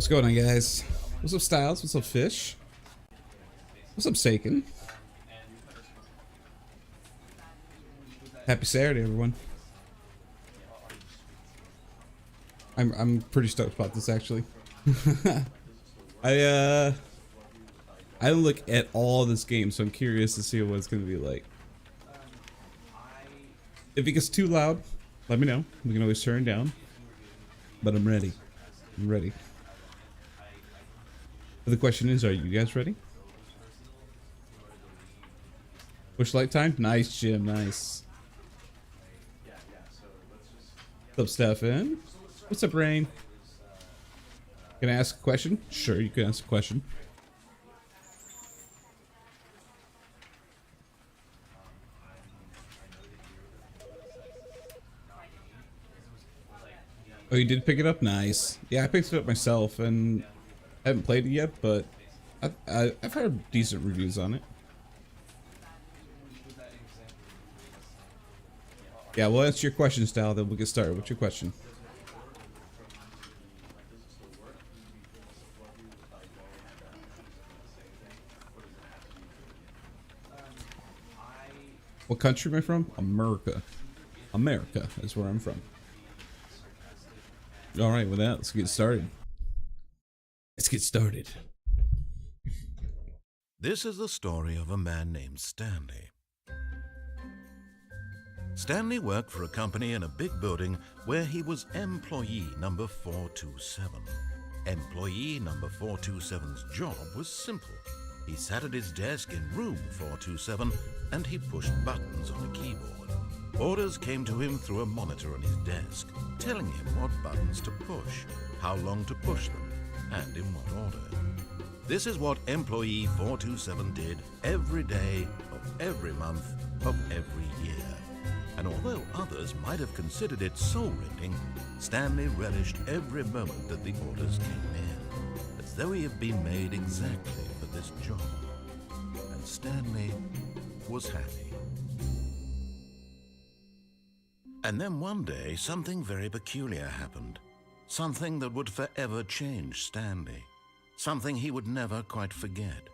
What's going on, guys? What's up, Styles? What's up, Fish? What's up, Saken? Happy Saturday, everyone. I'm pretty stoked about this, actually. I didn't look at all this game, so I'm curious to see what it's gonna be like. If it gets too loud, let me know. We can always turn it down. But I'm ready. I'm ready. But the question is, are you guys ready? Push light time? Nice, Jim. Nice. What's up, Stefan? What's up, Rain? Can I ask a question? Sure, you can ask a question. Oh, you did pick it up? Nice. Yeah, I picked it up myself, and I haven't played it yet, but I've heard decent reviews on it. Yeah, well, that's your question, Style. Then we'll get started. What's your question? What country am I from? America. America is where I'm from. All right, with that, let's get started. Let's get started. This is the story of a man named Stanley. Stanley worked for a company in a big building where he was employee number 427. Employee number 427's job was simple. He sat at his desk in room 427 and he pushed buttons on a keyboard. Orders came to him through a monitor on his desk, telling him what buttons to push, how long to push them, and in what order. This is what employee 427 did every day of every month of every year. And although others might have considered it soul-rending, Stanley relished every moment that the orders came in, as though he had been made exactly for this job. And Stanley was happy. And then one day, something very peculiar happened. Something that would forever change Stanley. Something he would never quite forget.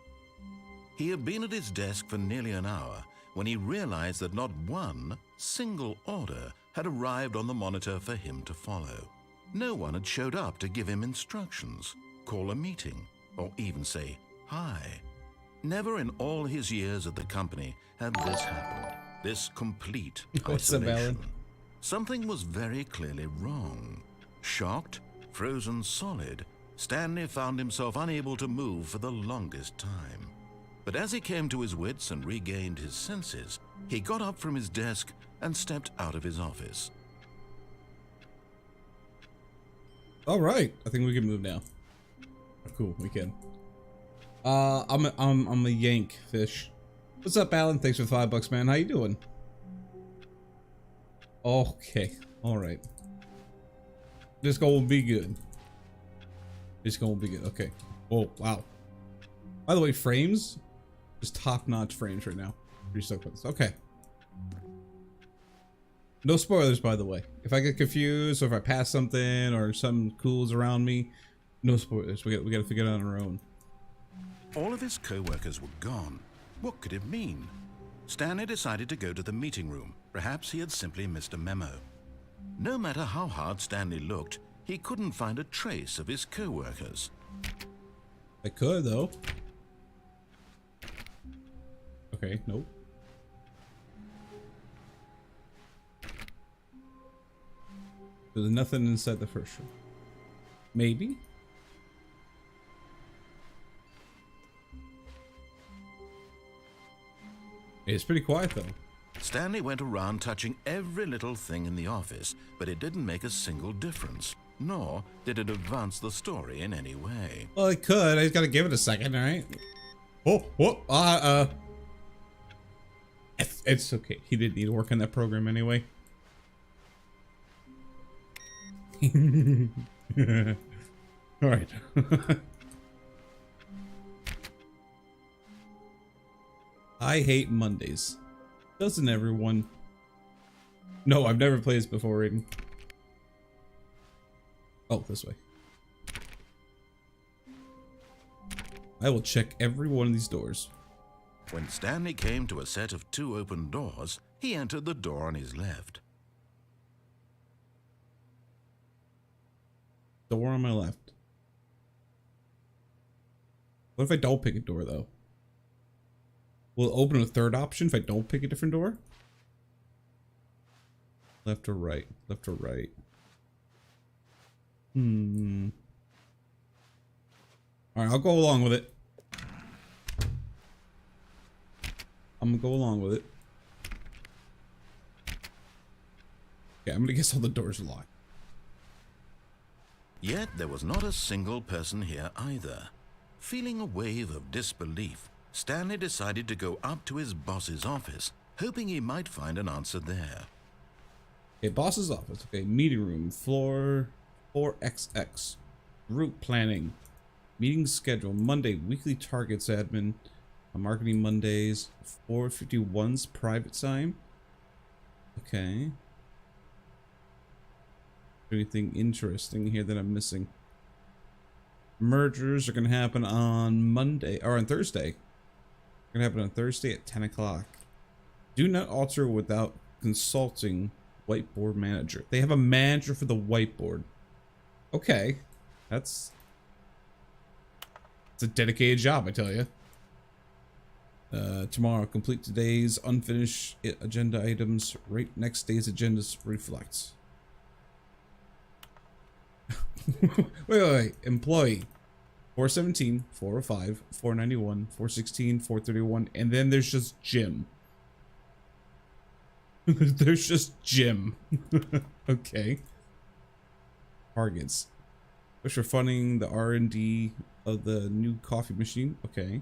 He had been at his desk for nearly an hour when he realized that not one single order had arrived on the monitor for him to follow. No one had showed up to give him instructions, call a meeting, or even say hi. Never in all his years at the company had this happened, this complete isolation. Something was very clearly wrong. Shocked, frozen solid, Stanley found himself unable to move for the longest time. But as he came to his wits and regained his senses, he got up from his desk and stepped out of his office. All right, I think we can move now. Cool, we can. I'm a yank fish. What's up, Alan? Thanks for the $5, man. How you doing? Okay, all right. This gonna be good. It's gonna be good. Okay. Oh wow. By the way, frames, just top-notch frames right now. Pretty stoked about this. Okay. No spoilers, by the way. If I get confused or if I pass something or something cool's around me, no spoilers. We gotta figure it out on our own. All of his co-workers were gone. What could it mean? Stanley decided to go to the meeting room. Perhaps he had simply missed a memo. No matter how hard Stanley looked, he couldn't find a trace of his co-workers. I could, though. Okay, nope. There's nothing inside the first room. Maybe? It's pretty quiet, though. Stanley went around touching every little thing in the office, but it didn't make a single difference, nor did it advance the story in any way. Well, it could. I just gotta give it a second, alright? It's okay. He didn't need to work on that program anyway. Alright. I hate Mondays. Doesn't everyone? No, I've never played this before, Aiden. Oh, this way. I will check every one of these doors. When Stanley came to a set of 2 open doors, he entered the door on his left. Door on my left. What if I don't pick a door, though? Will it open a third option if I don't pick a different door? Left or right? Left or right? Alright, I'll go along with it. I'm gonna go along with it. Okay, I'm gonna guess all the doors are locked. Yet there was not a single person here either. Feeling a wave of disbelief, Stanley decided to go up to his boss's office, hoping he might find an answer there. Okay, boss's office. Okay, meeting room, floor 4XX. Group planning. Meeting schedule, Monday, weekly targets admin. Marketing Mondays, 451's private time. Okay. Anything interesting here that I'm missing? Mergers are going to happen on Monday, or on Thursday. Going to happen on Thursday at 10 o'clock. Do not alter without consulting whiteboard manager. They have a manager for the whiteboard. Okay. It's a dedicated job, I tell you. Tomorrow, complete today's unfinished agenda items. Rate next day's agendas reflects. wait. Employee. 417, 405, 491, 416, 431, and then there's just Jim. There's just Jim. Okay. Targets. Wish for funding the R&D of the new coffee machine. Okay.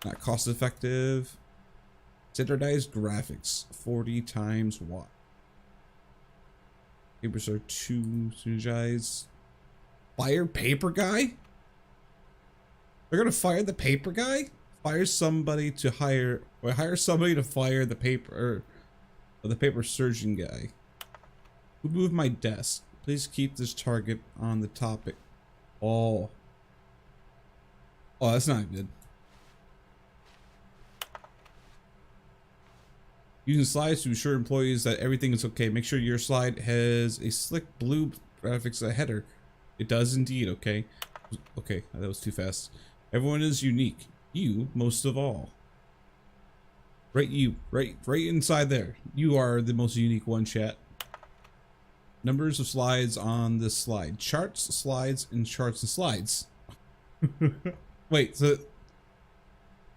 Not cost effective. Standardized graphics. 40 times watt. Papers are too synergized. Fire paper guy? They're gonna fire the paper guy? Fire somebody to hire, or hire somebody to fire the paper, or the paper surgeon guy. Who moved my desk? Please keep this target on the topic. Oh, that's not good. Using slides to assure employees that everything is okay. Make sure your slide has a slick blue graphics header. It does indeed, okay? Okay, that was too fast. Everyone is unique. You, most of all. Right inside there. You are the most unique one, chat. Numbers of slides on this slide. Charts, slides, and charts and slides. Wait, so...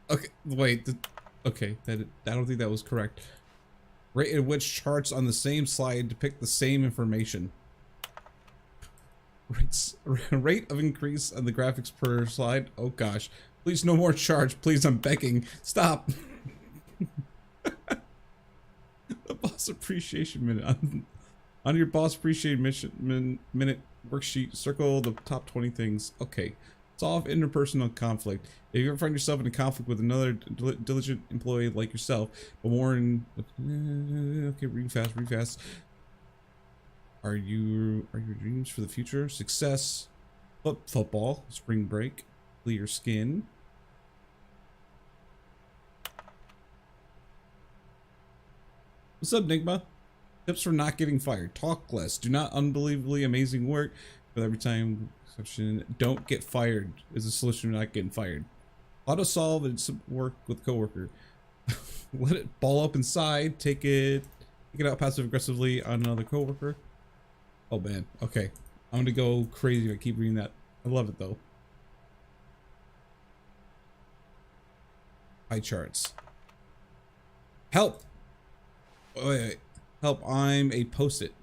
Okay, wait. Okay, I don't think that was correct. Rate at which charts on the same slide depict the same information. Rate of increase on the graphics per slide. Oh gosh. Please no more charts. Please, I'm begging. Stop. The boss appreciation minute. On your boss appreciation minute worksheet, circle the top 20 things. Okay. Solve interpersonal conflict. If you ever find yourself in a conflict with another diligent employee like yourself, but more in... Okay, read fast. Are your dreams for the future? Success. Football. Spring break. Clear skin. What's up, Nigma? Tips for not getting fired. Talk less. Do not unbelievably amazing work. But every time... Don't get fired is a solution to not getting fired. Auto solve and work with coworker. Let it ball up inside. Take it out passive aggressively on another coworker. Oh man. Okay. I'm gonna go crazy if I keep reading that. I love it though. Pie charts. Help. Wait. Help. I'm a post-it.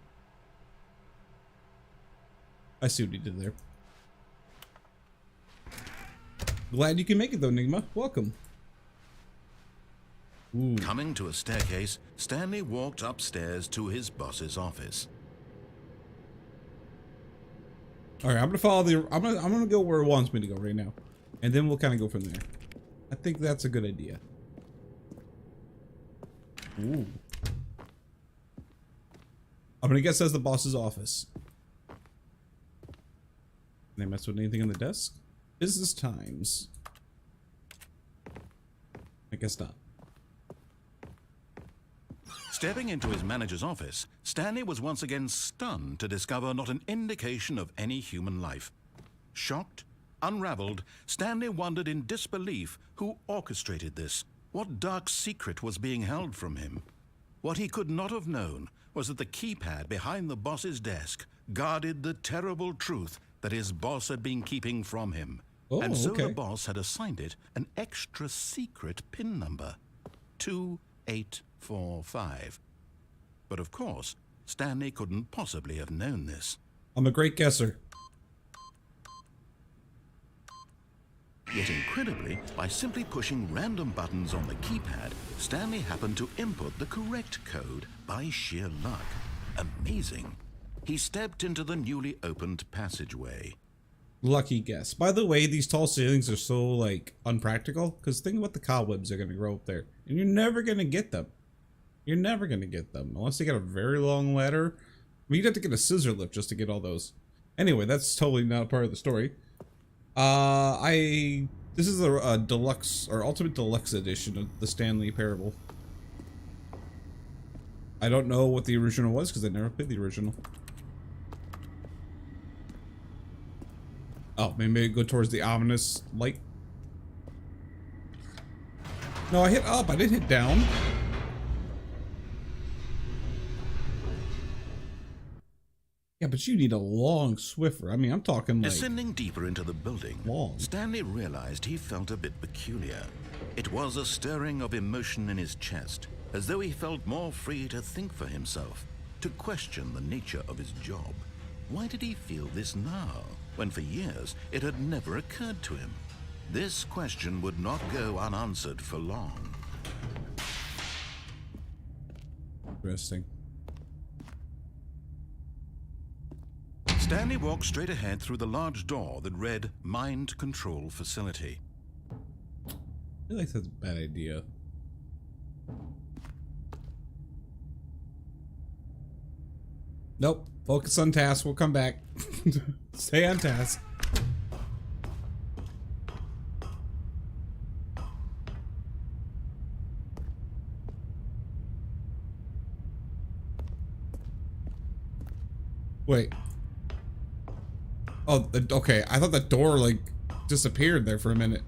I see what he did there. Glad you can make it though, Nigma. Welcome. Ooh. Coming to a staircase, Stanley walked upstairs to his boss's office. All right, I'm gonna follow the. I'm gonna go where it wants me to go right now, and then we'll kind of go from there. I think that's a good idea. Ooh. I'm gonna guess that's the boss's office. Can they mess with anything on the desk? Business times. I guess not. Stepping into his manager's office, Stanley was once again stunned to discover not an indication of any human life. Shocked, unraveled, Stanley wondered in disbelief who orchestrated this, what dark secret was being held from him. What he could not have known was that the keypad behind the boss's desk guarded the terrible truth that his boss had been keeping from him. Oh, and so okay. the boss had assigned it an extra secret PIN number, 2845. But of course, Stanley couldn't possibly have known this. I'm a great guesser. Yet incredibly, by simply pushing random buttons on the keypad, Stanley happened to input the correct code by sheer luck. Amazing. He stepped into the newly opened passageway. Lucky guess. By the way, these tall ceilings are so, like, unpractical. Because think about the cobwebs that are going to grow up there. And you're never going to get them. You're never going to get them. Unless you got a very long ladder. I mean, you'd have to get a scissor lift just to get all those. Anyway, that's totally not part of the story. This is a deluxe, or ultimate deluxe edition of the Stanley Parable. I don't know what the original was, because I never played the original. Oh, maybe go towards the ominous light. No, I hit up. I didn't hit down. Yeah, but you need a long Swiffer. I mean, I'm talking like... Descending deeper into the building, long. Stanley realized he felt a bit peculiar. It was a stirring of emotion in his chest, as though he felt more free to think for himself, to question the nature of his job. Why did he feel this now, when for years it had never occurred to him? This question would not go unanswered for long. Interesting. Stanley walked straight ahead through the large door that read Mind Control Facility. I feel like that's a bad idea. Nope. Focus on task. We'll come back. Stay on task. Wait. Oh, okay. I thought the door, like, disappeared there for a minute.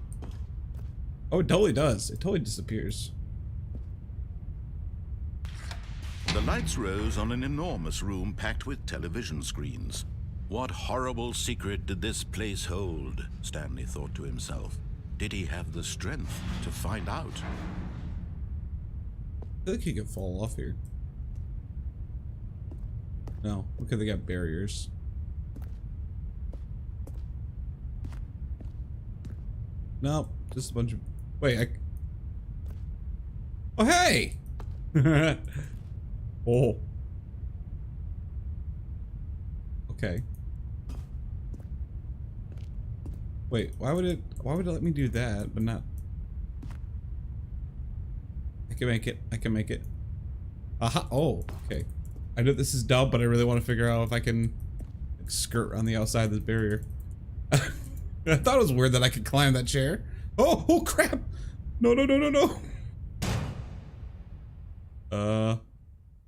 Oh, it totally does. It totally disappears. The lights rose on an enormous room packed with television screens. What horrible secret did this place hold? Stanley thought to himself. Did he have the strength to find out? I feel like he could fall off here. No, because they got barriers. Nope, just a bunch of... Wait, Oh, hey! Oh. Okay. Wait, why would it let me do that, but not... I can make it. I can make it. Aha! Oh, okay. I know this is dumb, but I really want to figure out if I can skirt around the outside of this barrier. I thought it was weird that I could climb that chair. Oh, oh crap! No, no, no, no, no!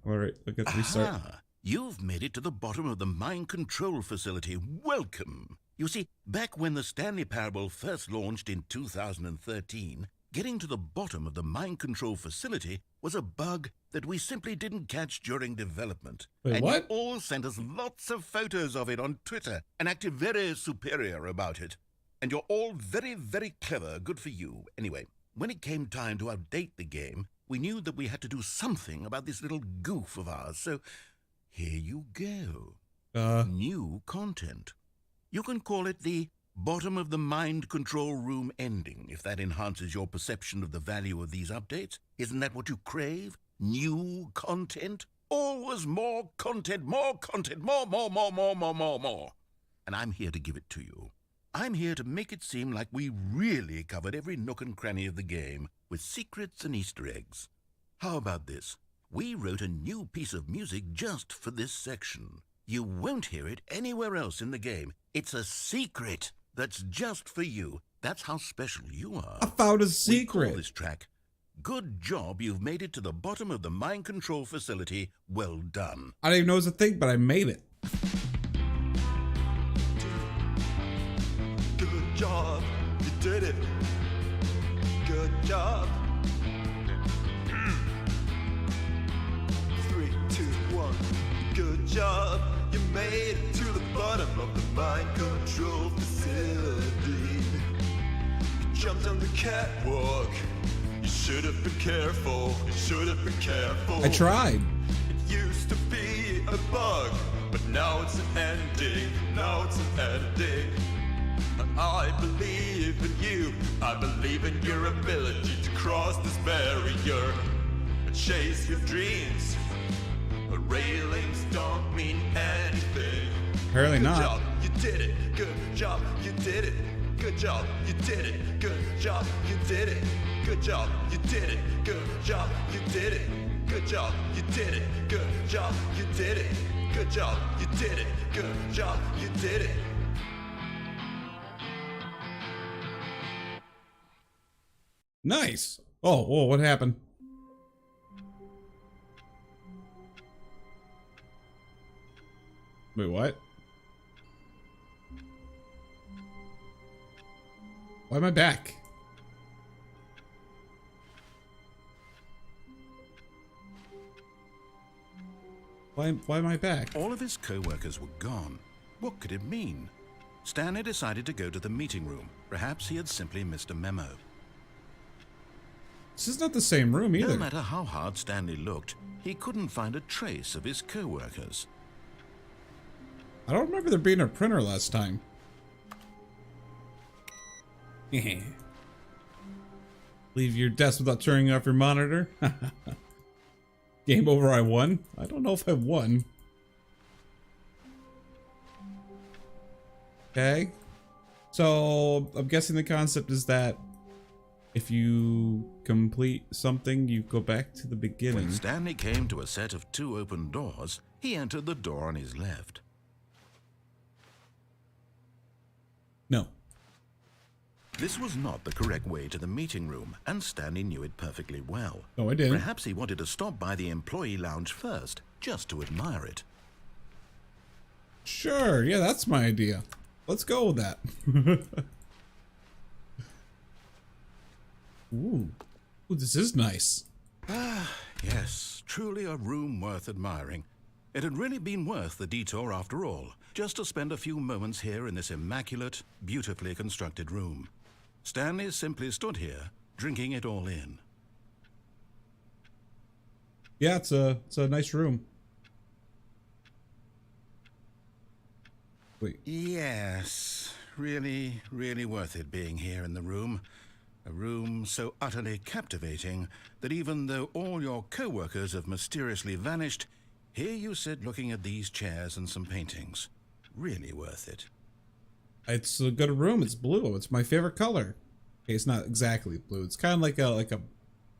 Alright, look at restart. Aha! You've made it to the bottom of the mind control facility. Welcome! You see, back when the Stanley Parable first launched in 2013, getting to the bottom of the mind control facility was a bug that we simply didn't catch during development. Wait, and what? you all sent us lots of photos of it on Twitter and acted very superior about it. And you're all very, very clever. Good for you. Anyway, when it came time to update the game, we knew that we had to do something about this little goof of ours. So here you go. New content. You can call it the bottom of the mind control room ending, if that enhances your perception of the value of these updates. Isn't that what you crave? New content? Always more content, more content, more. And I'm here to give it to you. I'm here to make it seem like we really covered every nook and cranny of the game with secrets and Easter eggs. How about this? We wrote a new piece of music just for this section. You won't hear it anywhere else in the game. It's a secret. that's just for you. That's how special you are. I found a We call secret. this track, Good Job You've Made It to the Bottom of the Mind Control Facility. Well done. I didn't even know it was a thing, but I made it. Good job, you did it. Good job. 3, 2, 1. Good job, you made it to the bottom of the mind control facility. You jumped on the catwalk. You should have been careful. You should have been careful. I tried. It used to be a bug, but now it's an ending. Now it's an ending. I believe in you. I believe in your ability to cross this barrier and chase your dreams. But railings don't mean anything. Apparently not. Good job, you did it. Good job, you did it. Good job, you did it. Good job, you did it. Good job, you did it. Good job, you did it. Good job, you did it. Good job, you did it. Good job, you did it. Good job, you did it. Nice. Oh, whoa, what happened? Wait, what? Why am I back? Why am I back? All of his co-workers were gone. What could it mean? Stanley decided to go to the meeting room. Perhaps he had simply missed a memo. This is not the same room either. No matter how hard Stanley looked, he couldn't find a trace of his co-workers. I don't remember there being a printer last time. Leave your desk without turning off your monitor. Game over, I won? I don't know if I won. Okay. So, I'm guessing the concept is that if you complete something, you go back to the beginning. When Stanley came to a set of 2 open doors, he entered the door on his left. No. This was not the correct way to the meeting room, and Stanley knew it perfectly well. No, I didn't. Perhaps he wanted to stop by the employee lounge first, just to admire it. Sure, yeah, that's my idea. Let's go with that. Ooh. Ooh, this is nice. Yes, truly a room worth admiring. It had really been worth the detour after all, just to spend a few moments here in this immaculate, beautifully constructed room. Stanley simply stood here, drinking it all in. Yeah, it's a nice room. Wait. Yes, really, really worth it being here in the room. A room so utterly captivating that even though all your co-workers have mysteriously vanished, here you sit looking at these chairs and some paintings. Really worth it. It's a good room. It's blue. It's my favorite color. Okay, it's not exactly blue. It's kind of like a.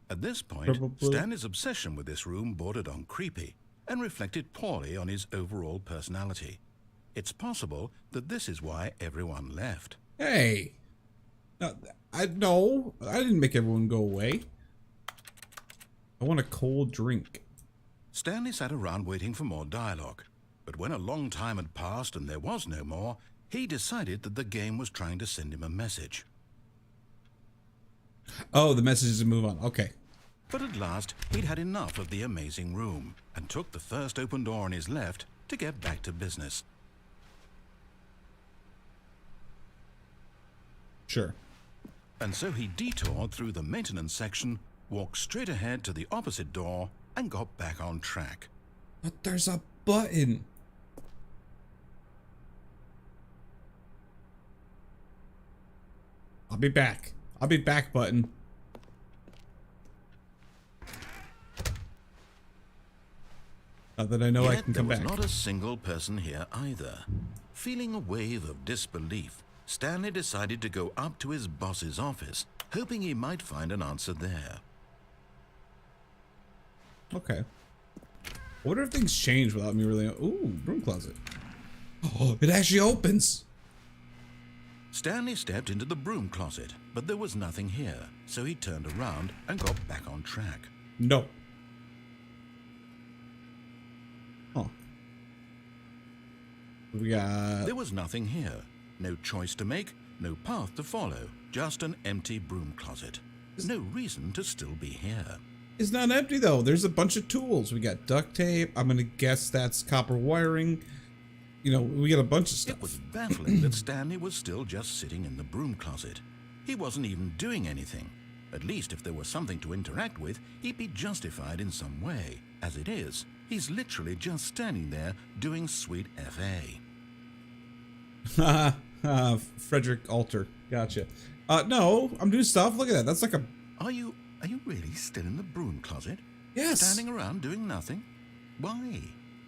At this point, Purple blue. Stanley's obsession with this room bordered on creepy and reflected poorly on his overall personality. It's possible that this is why everyone left. Hey, no, I didn't make everyone go away. I want a cold drink. Stanley sat around waiting for more dialogue, but when a long time had passed and there was no more, he decided that the game was trying to send him a message. Oh, the message is to move on. Okay. But at last, he'd had enough of the amazing room and took the first open door on his left to get back to business. Sure. And so he detoured through the maintenance section, walked straight ahead to the opposite door, and got back on track. But there's a button. I'll be back. I'll be back button. Not that I know I can come back. There was not a single person here either. Feeling a wave of disbelief, Stanley decided to go up to his boss's office, hoping he might find an answer there. Okay. I wonder if things change without me really. Ooh, broom closet. Oh, it actually opens. Stanley stepped into the broom closet, but there was nothing here, so he turned around and got back on track. No. Huh. We got... There was nothing here. No choice to make, no path to follow, just an empty broom closet. No reason to still be here. It's not empty though. There's a bunch of tools. We got duct tape. I'm gonna guess that's copper wiring. You know, we got a bunch of stuff. It was baffling that Stanley was still just sitting in the broom closet. He wasn't even doing anything. At least if there was something to interact with, he'd be justified in some way. As it is, he's literally just standing there doing sweet FA. Frederick Alter. Gotcha. No, I'm doing stuff. Look at that. That's like a... Are you really still in the broom closet? Yes. Standing around doing nothing? Why?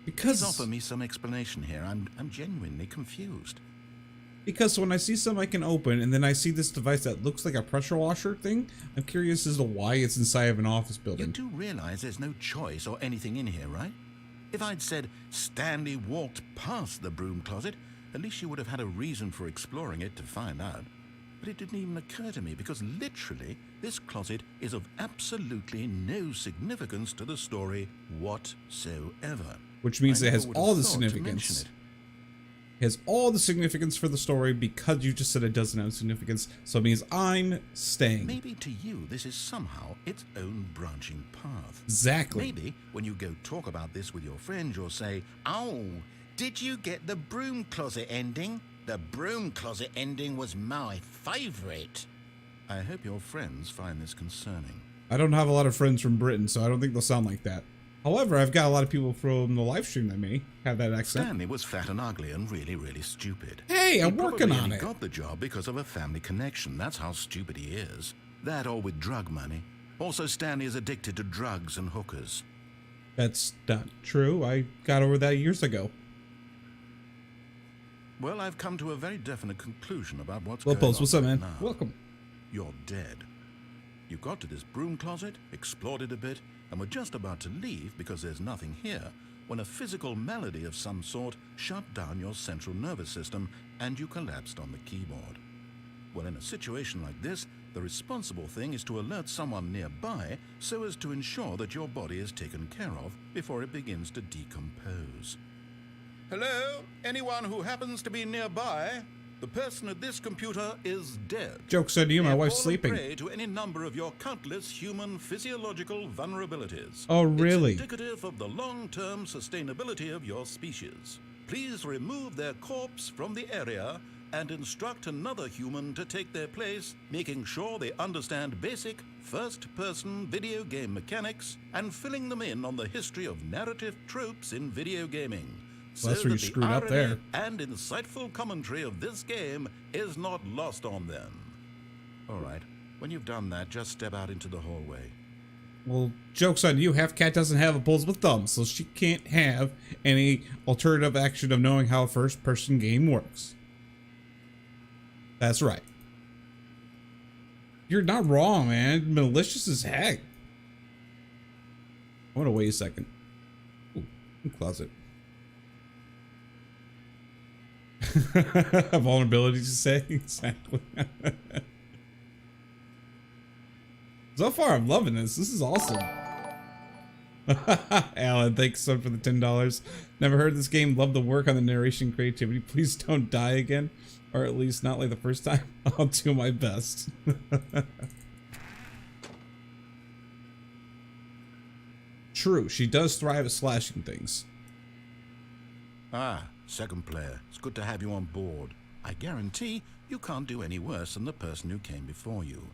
Because... Please offer me some explanation here. I'm genuinely confused. Because when I see something I can open, and then I see this device that looks like a pressure washer thing, I'm curious as to why it's inside of an office building. You do realize there's no choice or anything in here, right? If I'd said Stanley walked past the broom closet, at least you would have had a reason for exploring it to find out. But it didn't even occur to me because literally this closet is of absolutely no significance to the story whatsoever. Which means it has all the significance. It has all the significance for the story because you just said it doesn't have significance. So it means I'm staying. Maybe to you this is somehow its own branching path. Exactly. Maybe when you go talk about this with your friends, you'll say, "Oh, did you get the broom closet ending? The broom closet ending was my favorite." I hope your friends find this concerning. I don't have a lot of friends from Britain, so I don't think they'll sound like that. However, I've got a lot of people from the live stream that may have that accent. Stanley was fat and ugly and really, really stupid. Hey, I'm working on it. He got the job because of a family connection. That's how stupid he is. That or with drug money. Also, Stanley is addicted to drugs and hookers. That's not true. I got over that years ago. Well, I've come to a very definite conclusion about what's Well, going on. what's up, man? now. Welcome. You're dead. You got to this broom closet, explored it a bit, and were just about to leave because there's nothing here when a physical malady of some sort shut down your central nervous system and you collapsed on the keyboard. Well, in a situation like this, the responsible thing is to alert someone nearby so as to ensure that your body is taken care of before it begins to decompose. Hello? Anyone who happens to be nearby? The person at this computer is dead. Joke's on you, my wife's fallen sleeping. Prey to any number of your countless human physiological vulnerabilities. Oh, really? It's indicative of the long-term sustainability of your species. Please remove their corpse from the area and instruct another human to take their place, making sure they understand basic first-person video game mechanics and filling them in on the history of narrative tropes in video gaming. Well, that's where you screwed up there. And insightful commentary of this game is not lost on them. All right, when you've done that, just step out into the hallway. Well, joke's on you. Half cat doesn't have opposable thumbs, so she can't have any alternative action of knowing how a first-person game works. That's right. You're not wrong, man. Malicious as heck. I want to wait a second. Ooh, closet. Vulnerability to say. Exactly. So far, I'm loving this. This is awesome. Alan, thanks so much for the $10. Never heard this game. Love the work on the narration creativity. Please don't die again. Or at least not like the first time. I'll do my best. True, she does thrive at slashing things. Ah, second player. It's good to have you on board. I guarantee you can't do any worse than the person who came before you.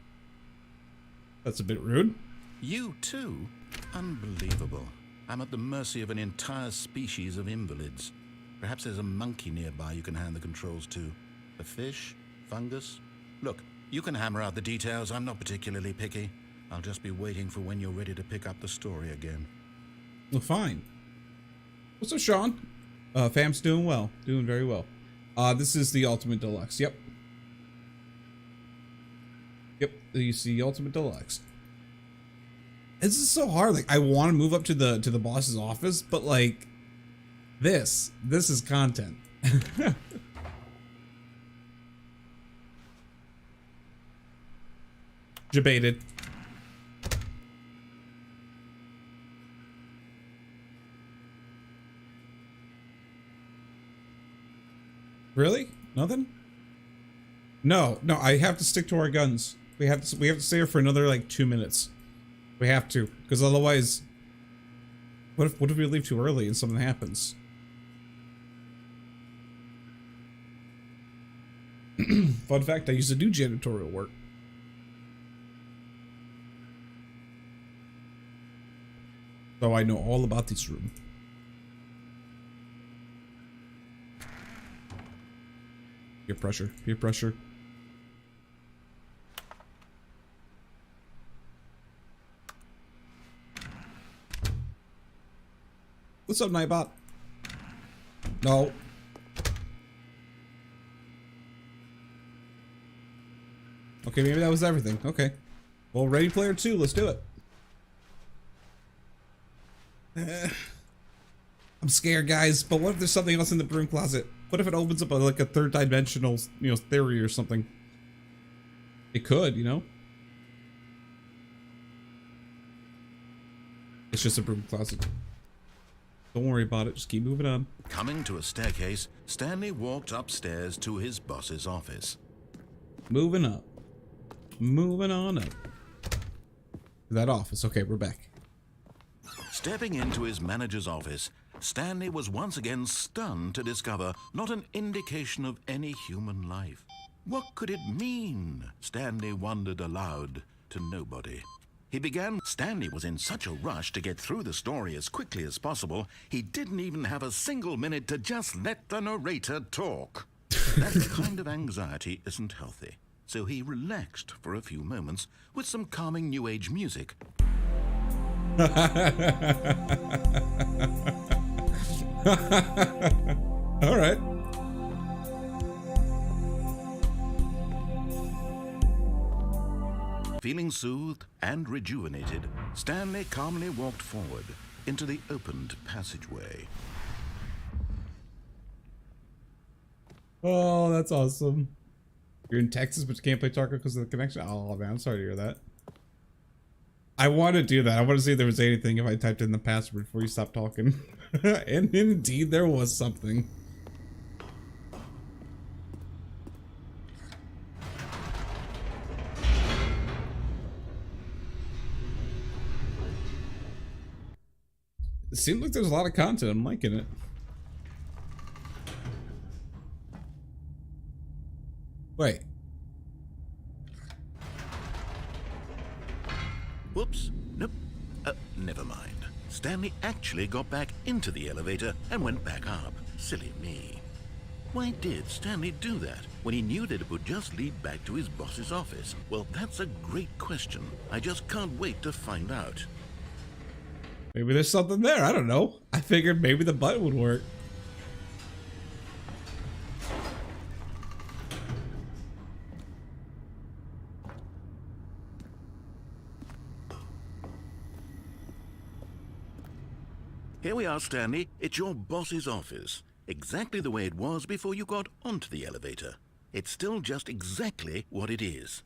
That's a bit rude. You too? Unbelievable. I'm at the mercy of an entire species of invalids. Perhaps there's a monkey nearby you can hand the controls to. A fish? Fungus? Look, you can hammer out the details. I'm not particularly picky. I'll just be waiting for when you're ready to pick up the story again. Well, fine. What's up, Sean? Fam's doing well. Doing very well. This is the Ultimate Deluxe. Yep. Yep, you see Ultimate Deluxe. This is so hard. Like, I want to move up to the boss's office, but like, this is content. Debated. Really? Nothing? No, I have to stick to our guns. We have to stay here for another like 2 minutes. We have to, because otherwise, what if we leave too early and something happens? Fun fact, I used to do janitorial work. So I know all about this room. Peer pressure, peer pressure. What's up, Nightbot? No. Okay, maybe that was everything. Okay. Well, Ready Player 2, let's do it. I'm scared, guys, but what if there's something else in the broom closet? What if it opens up like a third dimensional, theory or something? It could, It's just a broom closet. Don't worry about it, just keep moving on. Coming to a staircase, Stanley walked upstairs to his boss's office. Moving up. Moving on up. That office. Okay, we're back. Stepping into his manager's office, Stanley was once again stunned to discover not an indication of any human life. What could it mean? Stanley wondered aloud to nobody. Stanley was in such a rush to get through the story as quickly as possible, he didn't even have a single minute to just let the narrator talk. That kind of anxiety isn't healthy, so he relaxed for a few moments with some calming New Age music. All right. Feeling soothed and rejuvenated, Stanley calmly walked forward into the opened passageway. Oh, that's awesome. You're in Texas, but you can't play Taco because of the connection? Oh, man, I'm sorry to hear that. I want to do that. I want to see if there was anything if I typed in the password before you stopped talking. And indeed, there was something. It seems like there's a lot of content. I'm liking it. Wait. Whoops. Nope. Never mind. Stanley actually got back into the elevator and went back up. Silly me. Why did Stanley do that when he knew that it would just lead back to his boss's office? Well, that's a great question. I just can't wait to find out. Maybe there's something there. I don't know. I figured maybe the button would work. Here we are, Stanley. It's your boss's office. Exactly the way it was before you got onto the elevator. It's still just exactly what it is.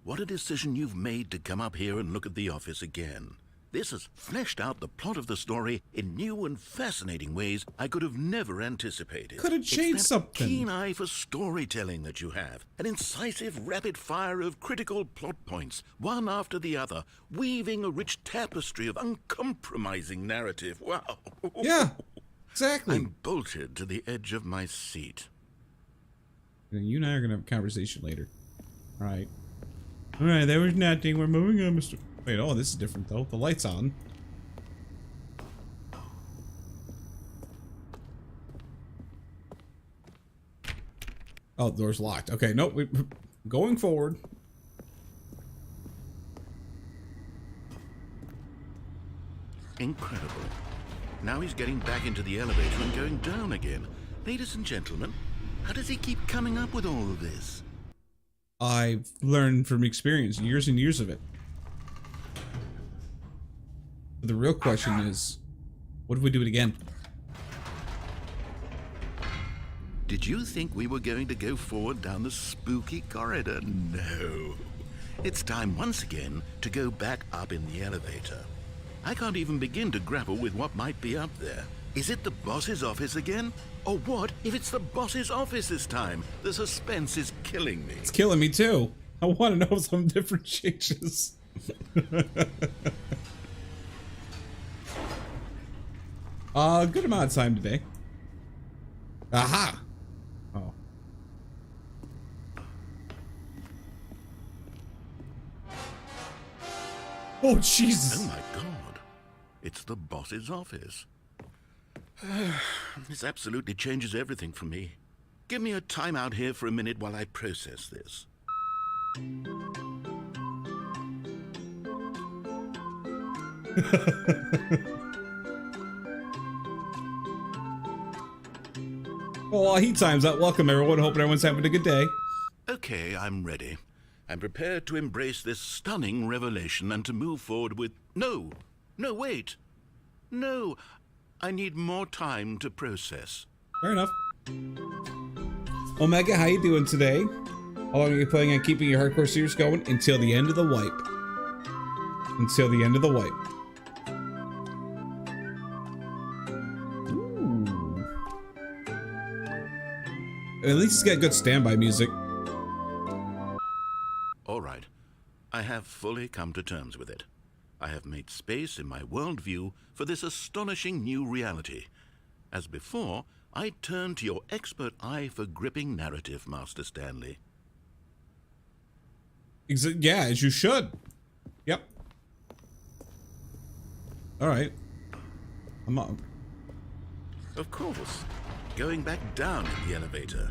What a decision you've made to come up here and look at the office again. This has fleshed out the plot of the story in new and fascinating ways I could have never anticipated. Could have changed it's that something. Keen eye for storytelling that you have. An incisive rapid fire of critical plot points, one after the other, weaving a rich tapestry of uncompromising narrative. Wow. Yeah, exactly. I'm bolted to the edge of my seat. You and I are going to have a conversation later. All right. All right, there was nothing. We're moving on, Mr. Wait, oh, this is different, though. The light's on. Oh, the door's locked. Okay, nope. We're going forward. Incredible. Now he's getting back into the elevator and going down again. Ladies and gentlemen, how does he keep coming up with all of this? I've learned from experience, years and years of it. But the real question is, what if we do it again? Did you think we were going to go forward down the spooky corridor? No. it's time once again to go back up in the elevator. I can't even begin to grapple with what might be up there. Is it the boss's office again? Or what if it's the boss's office this time? The suspense is killing me. It's killing me too. I want to know some different changes. Good amount of time today. Aha! Oh. Oh, Jesus. Oh my God. It's the boss's office. This absolutely changes everything for me. Give me a timeout here for a minute while I process this. Well, while he times out, welcome everyone. Hoping everyone's having a good day. Okay, I'm ready. I'm prepared to embrace this stunning revelation and to move forward with... No, wait. No, I need more time to process. Fair enough. Omega, how you doing today? How long are you planning on keeping your hardcore series going? Until the end of the wipe. Until the end of the wipe. Ooh. At least it's got good standby music. All right. I have fully come to terms with it. I have made space in my worldview for this astonishing new reality. As before, I turn to your expert eye for gripping narrative, Master Stanley. Yeah, as you should. Yep. All right. I'm up. Of course. Going back down in the elevator.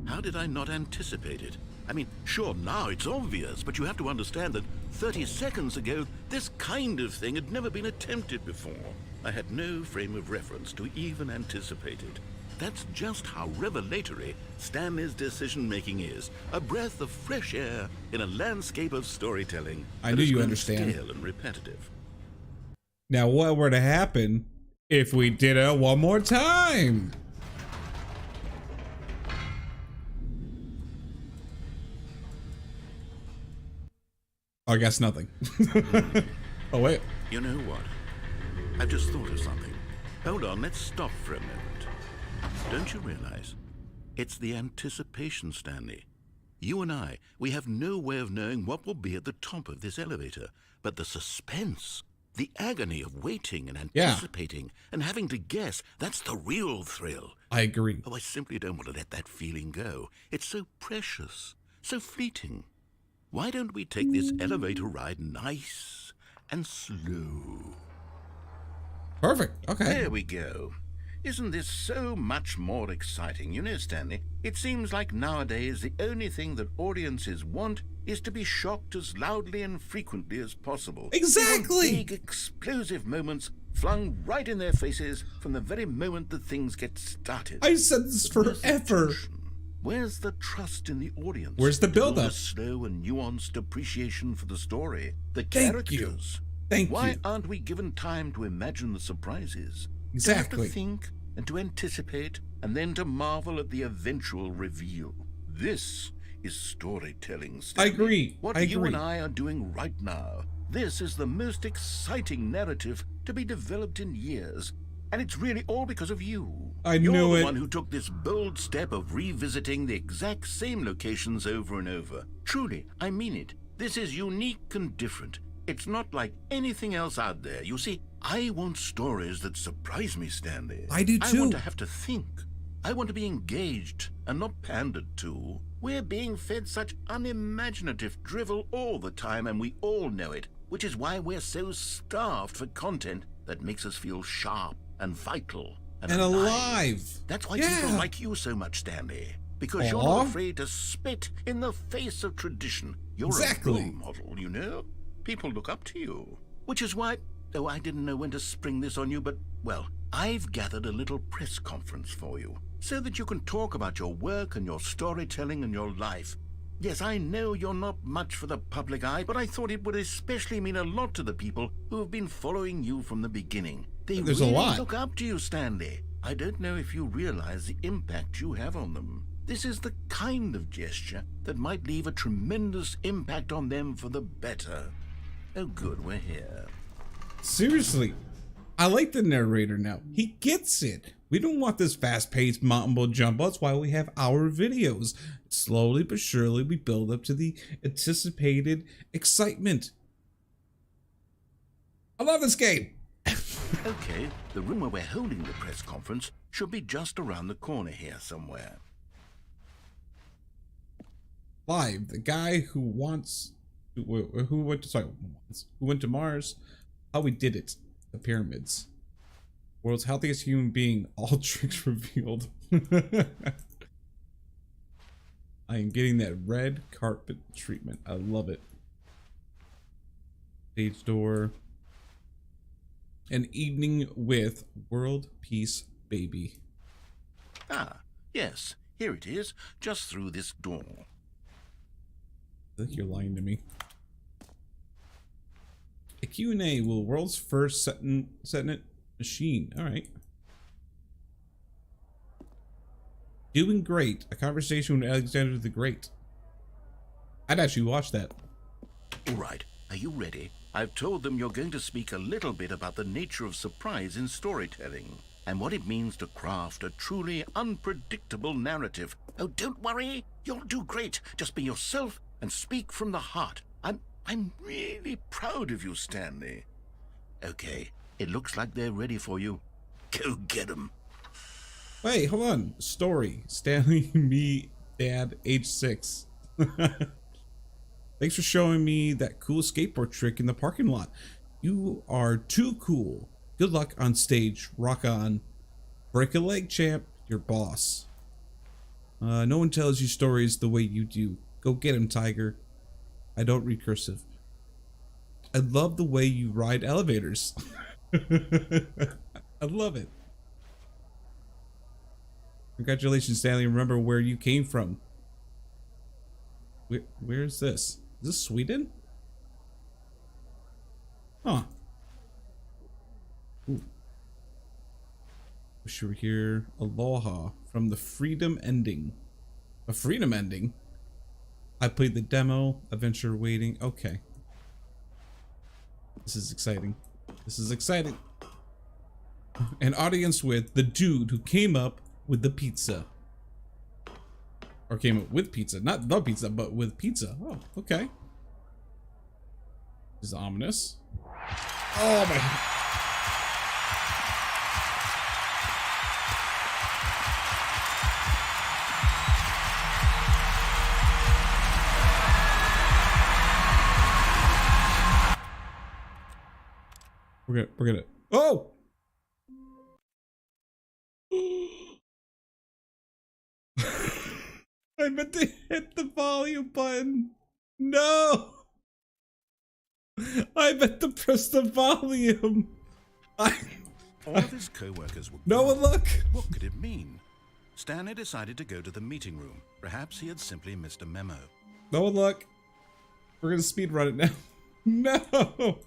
How did I not anticipate it? I mean, sure, now it's obvious, but you have to understand that 30 seconds ago, this kind of thing had never been attempted before. I had no frame of reference to even anticipate it. That's just how revelatory Stanley's decision-making is. A breath of fresh air in a landscape of storytelling. I knew you understand. Stale and repetitive. Now, what were to happen if we did it one more time? I guess nothing. Oh, wait. You know what? I've just thought of something. Hold on, let's stop for a moment. Don't you realize? It's the anticipation, Stanley. You and I, we have no way of knowing what will be at the top of this elevator. But the suspense, the agony of waiting and anticipating and having to guess, that's the real thrill. I agree. Oh, I simply don't want to let that feeling go. It's so precious, so fleeting. Why don't we take this elevator ride nice and slow? Perfect. Okay. There we go. Isn't this so much more exciting? You know, Stanley, it seems like nowadays the only thing that audiences want is to be shocked as loudly and frequently as possible. Exactly. Big, explosive moments flung right in their faces from the very moment that things get started. I said this forever. Where's the trust in the audience? Where's the build-up? A slow and nuanced appreciation for the story, the Thank characters. Thank Why you. aren't we given time to imagine the surprises? Exactly. To have to think and to anticipate and then to marvel at the eventual reveal. This is storytelling, Stanley. I agree. What you and I are doing right now. This is the most exciting narrative to be developed in years. And it's really all because of you. You're the one who took this bold step of revisiting the exact same locations over and over. Truly, I mean it. This is unique and different. It's not like anything else out there. You see, I want stories that surprise me, Stanley. I do too. I want to have to think. I want to be engaged and not pandered to. We're being fed such unimaginative drivel all the time, and we all know it, which is why we're so starved for content that makes us feel sharp and vital and alive. That's why people like you so much, Stanley. Because you're not afraid to spit in the face of tradition. You're a role model, you know? People look up to you. Which is why, oh, I didn't know when to spring this on you, but, well, I've gathered a little press conference for you so that you can talk about your work and your storytelling and your life. Yes, I know you're not much for the public eye, but I thought it would especially mean a lot to the people who have been following you from the beginning. They really look up to you, Stanley. I don't know if you realize the impact you have on them. This is the kind of gesture that might leave a tremendous impact on them for the better. Oh good, we're here. Seriously, I like the narrator now. He gets it. We don't want this fast-paced mumbo jumbo. That's why we have our videos. Slowly but surely, we build up to the anticipated excitement. I love this game. Okay, the room where we're holding the press conference should be just around the corner here somewhere. 5. The guy who went to Mars. How we did it. The pyramids. World's healthiest human being. All tricks revealed. I am getting that red carpet treatment. I love it. Stage door. An evening with world peace baby. Ah, yes, here it is, just through this door. I think you're lying to me. A Q&A will world's first set-it machine. All right. Doing great. A conversation with Alexander the Great. I'd actually watch that. All right, are you ready? I've told them you're going to speak a little bit about the nature of surprise in storytelling and what it means to craft a truly unpredictable narrative. Oh, don't worry. You'll do great. Just be yourself and speak from the heart. I'm really proud of you, Stanley. Okay, it looks like they're ready for you. Go get them. Wait, hold on. Story. Stanley, me, Dad, age 6. Thanks for showing me that cool skateboard trick in the parking lot. You are too cool. Good luck on stage. Rock on. Break a leg, champ. Your boss. No one tells you stories the way you do. Go get him, Tiger. I don't read cursive. I love the way you ride elevators. I love it. Congratulations, Stanley. Remember where you came from. Where is this? Is this Sweden? Huh. Ooh. Wish you were here. Aloha from the Freedom ending. A Freedom ending? I played the demo. Adventure waiting. Okay. This is exciting. This is exciting. An audience with the dude who came up with the pizza. Or came up with pizza. Not the pizza, but with pizza. Oh, okay. This is ominous. Oh my. We're gonna. Oh! I meant to hit the volume button. No! I meant to press the volume. All of his co-workers were No one look. What could it mean? Stanley decided to go to the meeting room. Perhaps he had simply missed a memo. No one look. We're gonna speed run it now. No!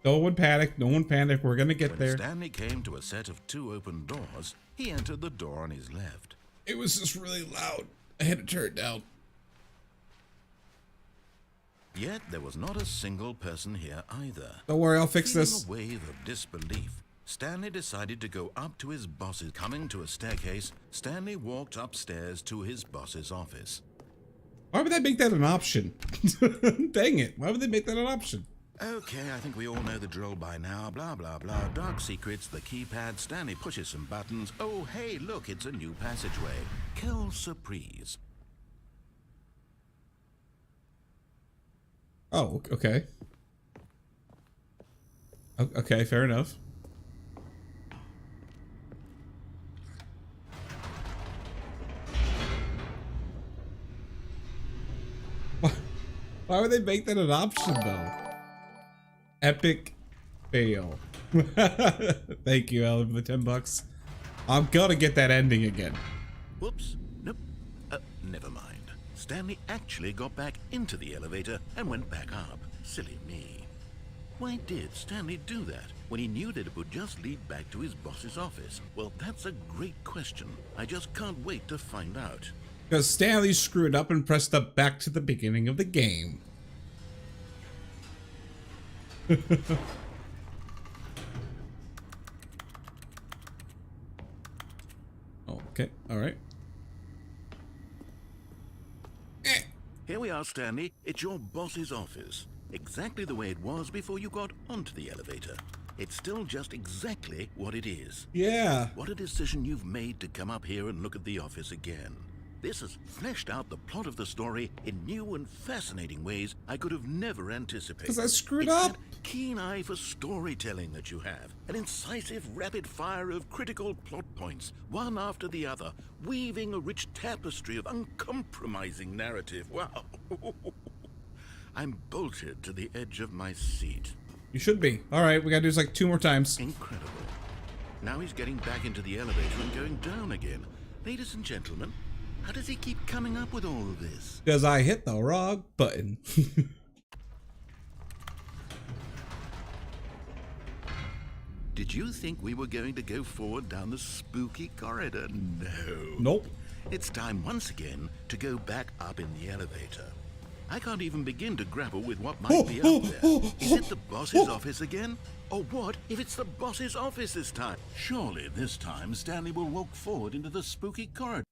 No one panic. No one panic. We're gonna get there. When Stanley came to a set of 2 open doors, he entered the door on his left. It was just really loud. I had to turn it down. Yet there was not a single person here either. Don't worry, I'll fix this. Feeling a wave of disbelief, Stanley decided to go up to his boss's. Coming to a staircase, Stanley walked upstairs to his boss's office. Why would they make that an option? Dang it. Why would they make that an option? Okay, I think we all know the drill by now. Blah, blah, blah. Dark secrets, the keypad. Stanley pushes some buttons. Oh, hey, look, it's a new passageway. Quelle surprise. Oh, okay. Okay, fair enough. Why would they make that an option, though? Epic fail. Thank you, Alan, for the 10 bucks. I'm gonna get that ending again. Whoops. Nope. Never mind. Stanley actually got back into the elevator and went back up. Silly me. Why did Stanley do that when he knew that it would just lead back to his boss's office? Well, that's a great question. I just can't wait to find out. Because Stanley screwed up and pressed up back to the beginning of the game. Okay, alright. Here we are, Stanley. It's your boss's office. Exactly the way it was before you got onto the elevator. It's still just exactly what it is. Yeah. What a decision you've made to come up here and look at the office again. This has fleshed out the plot of the story in new and fascinating ways I could have never anticipated. Because I screwed It's up. that keen eye for storytelling that you have. An incisive rapid fire of critical plot points, one after the other, weaving a rich tapestry of uncompromising narrative. Wow. I'm bolted to the edge of my seat. You should be. Alright, we gotta do this like 2 more times. Incredible. Now he's getting back into the elevator and going down again. Ladies and gentlemen, how does he keep coming up with all of this? Because I hit the wrong button. Did you think we were going to go forward down the spooky corridor? No. Nope. It's time once again to go back up in the elevator. I can't even begin to grapple with what might be up there. Is it the boss's office again? Or what if it's the boss's office this time? Surely this time Stanley will walk forward into the spooky corridor.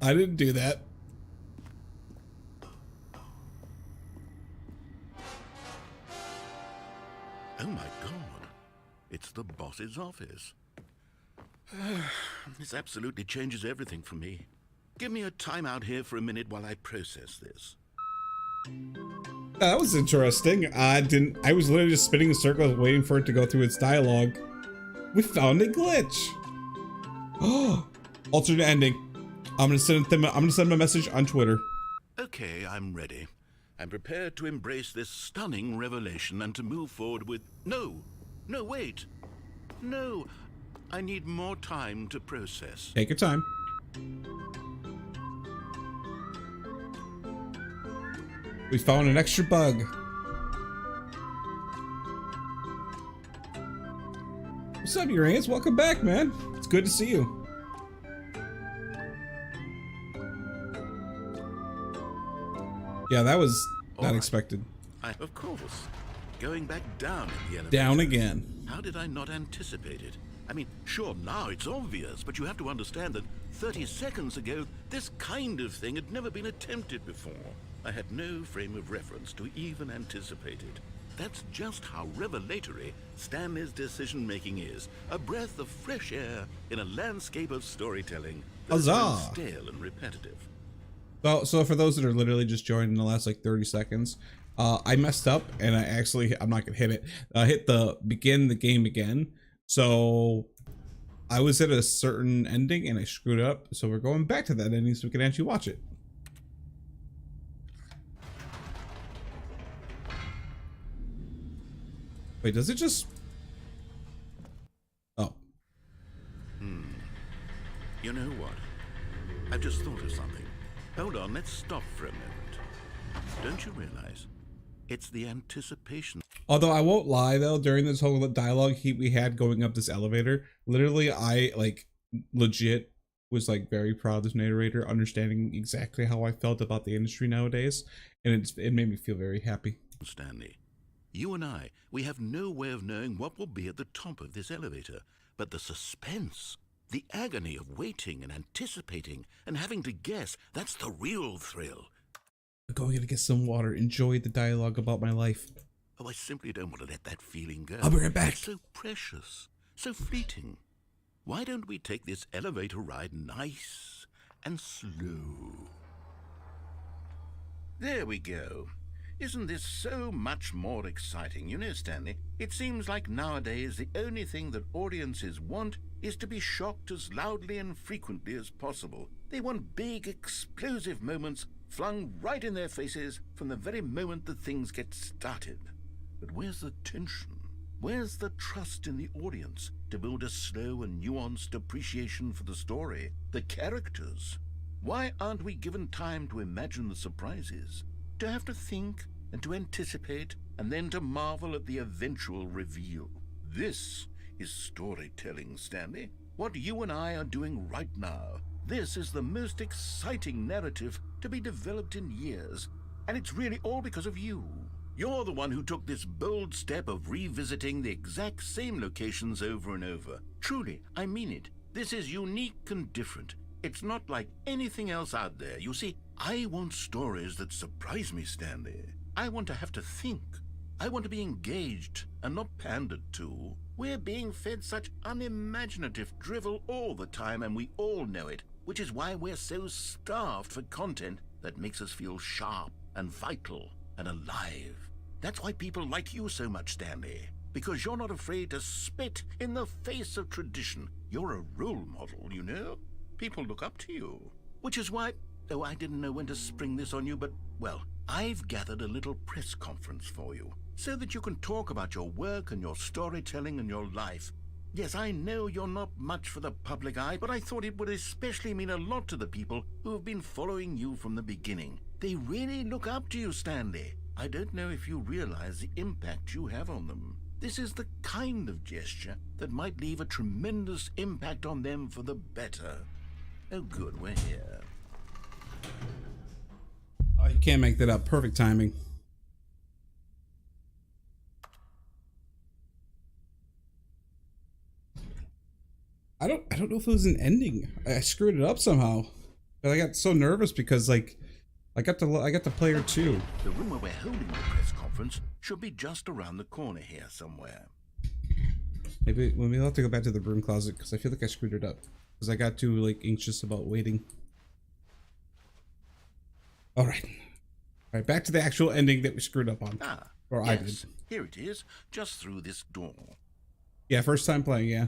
I didn't do that. Oh my God, it's the boss's office. This absolutely changes everything for me. Give me a timeout here for a minute while I process this. That was interesting. I was literally just spinning in circles waiting for it to go through its dialogue. We found a glitch. Oh, alternate ending. I'm gonna send them a message on Twitter. Okay, I'm ready. I'm prepared to embrace this stunning revelation and to move forward with... No, wait. No, I need more time to process. Take your time. We found an extra bug. What's up, Uranus? Welcome back, man. It's good to see you. Yeah, that was not expected. Of course. Going back down in the elevator. Down again. How did I not anticipate it? I mean, sure, now it's obvious, but you have to understand that 30 seconds ago, this kind of thing had never been attempted before. I had no frame of reference to even anticipate it. That's just how revelatory Stanley's decision-making is. A breath of fresh air in a landscape of storytelling that's Huzzah! stale and repetitive. So for those that are literally just joining in the last like 30 seconds, I messed up and I'm not gonna hit it. Hit the begin the game again. So I was at a certain ending and I screwed up. So we're going back to that ending so we can actually watch it. Wait, does it just... Oh. You know what? I've just thought of something. Hold on, let's stop for a moment. Don't you realize? It's the anticipation. Although I won't lie though, during this whole dialogue we had going up this elevator, literally I like legit was like very proud of this narrator, understanding exactly how I felt about the industry nowadays, and it made me feel very happy. Stanley, you and I, we have no way of knowing what will be at the top of this elevator, but the suspense, the agony of waiting and anticipating and having to guess, that's the real thrill. I'm going to get some water, enjoy the dialogue about my life. Oh, I simply don't want to let that feeling go. I'll be right back. It's so precious, so fleeting. Why don't we take this elevator ride nice and slow? There we go. Isn't this so much more exciting? You know, Stanley, it seems like nowadays the only thing that audiences want is to be shocked as loudly and frequently as possible. They want big, explosive moments flung right in their faces from the very moment that things get started. But where's the tension? Where's the trust in the audience to build a slow and nuanced appreciation for the story, the characters? Why aren't we given time to imagine the surprises, to have to think and to anticipate, and then to marvel at the eventual reveal? This is storytelling, Stanley. What you and I are doing right now. This is the most exciting narrative to be developed in years, and it's really all because of you. You're the one who took this bold step of revisiting the exact same locations over and over. Truly, I mean it. This is unique and different. It's not like anything else out there. You see, I want stories that surprise me, Stanley. I want to have to think. I want to be engaged and not pandered to. We're being fed such unimaginative drivel all the time, and we all know it, which is why we're so starved for content that makes us feel sharp and vital and alive. That's why people like you so much, Stanley, because you're not afraid to spit in the face of tradition. You're a role model, you know? People look up to you. Which is why, oh, I didn't know when to spring this on you, but, well, I've gathered a little press conference for you, so that you can talk about your work and your storytelling and your life. Yes, I know you're not much for the public eye, but I thought it would especially mean a lot to the people who have been following you from the beginning. They really look up to you, Stanley. I don't know if you realize the impact you have on them. This is the kind of gesture that might leave a tremendous impact on them for the better. Oh good, we're here. Oh, you can't make that up. Perfect timing. I don't know if it was an ending. I screwed it up somehow. But I got so nervous because like I got to player 2. The room where we're holding the press conference should be just around the corner here somewhere. Maybe we'll have to go back to the broom closet because I feel like I screwed it up. Because I got too like anxious about waiting. Alright. Alright, back to the actual ending that we screwed up on. Or yes, I did. Here it is, just through this door. Yeah, first time playing, yeah.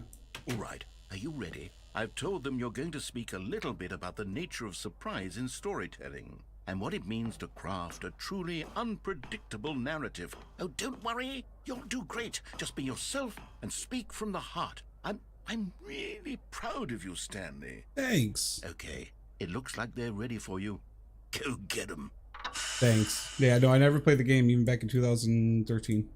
Alright, are you ready? I've told them you're going to speak a little bit about the nature of surprise in storytelling, and what it means to craft a truly unpredictable narrative. Oh, don't worry, you'll do great. Just be yourself and speak from the heart. I'm really proud of you, Stanley. Thanks. Okay, it looks like they're ready for you. Go get them. Thanks. Yeah, no, I never played the game even back in 2013.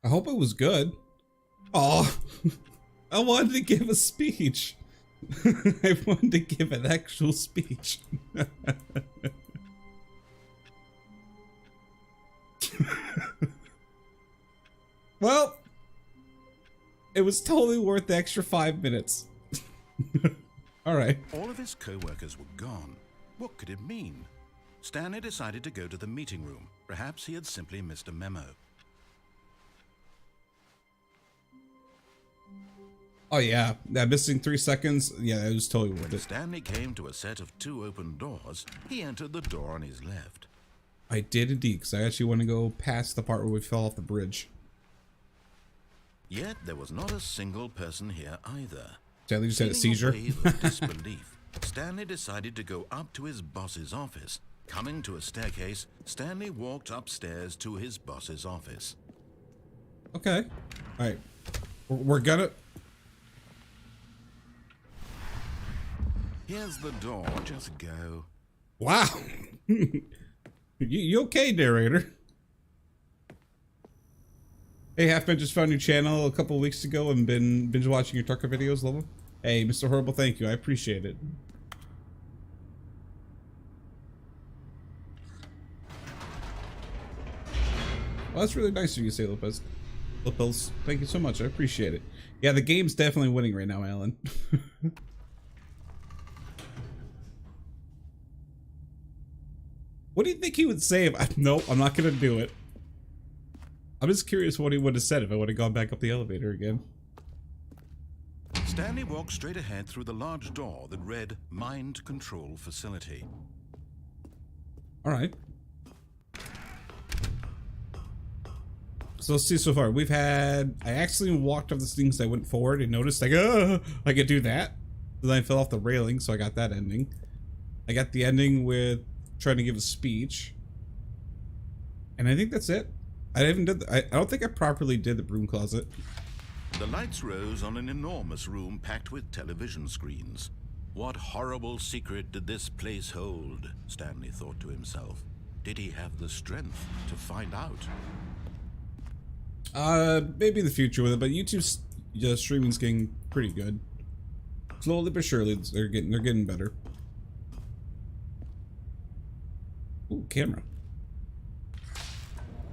I hope it was good. Oh, I wanted to give a speech. I wanted to give an actual speech. Well, it was totally worth the extra 5 minutes. All right. All of his co-workers were gone. What could it mean? Stanley decided to go to the meeting room. Perhaps he had simply missed a memo. Oh yeah, that missing 3 seconds. Yeah, it was totally worth When it. Stanley came to a set of 2 open doors, he entered the door on his left. I did indeed, because I actually want to go past the part where we fell off the bridge. Yet there was not a single person here either. Stanley just had a seizure. Feeling a wave of disbelief, Stanley decided to go up to his boss's office. Coming to a staircase, Stanley walked upstairs to his boss's office. Okay. All right. We're gonna... Here's the door, just go. Wow. you okay, narrator? Hey, Halfman just found your channel a couple of weeks ago and been binge watching your trucker videos. Love them. Hey, Mr. Horrible, thank you. I appreciate it. Well, that's really nice of you to say, Lopez. Lopez, thank you so much. I appreciate it. Yeah, the game's definitely winning right now, Alan. What do you think he would say if nope, I'm not gonna do it. I'm just curious what he would have said if I would have gone back up the elevator again. Stanley walked straight ahead through the large door that read Mind Control Facility. All right. So let's see so far. We've had, I accidentally walked off the things. I went forward and noticed like, I could do that. Then I fell off the railing, so I got that ending. I got the ending with trying to give a speech. And I think that's it. I haven't did, I don't think I properly did the broom closet. The lights rose on an enormous room packed with television screens. What horrible secret did this place hold? Stanley thought to himself. Did he have the strength to find out? Maybe in the future with it, but YouTube's streaming's getting pretty good. Slowly but surely, they're getting better. Ooh, camera.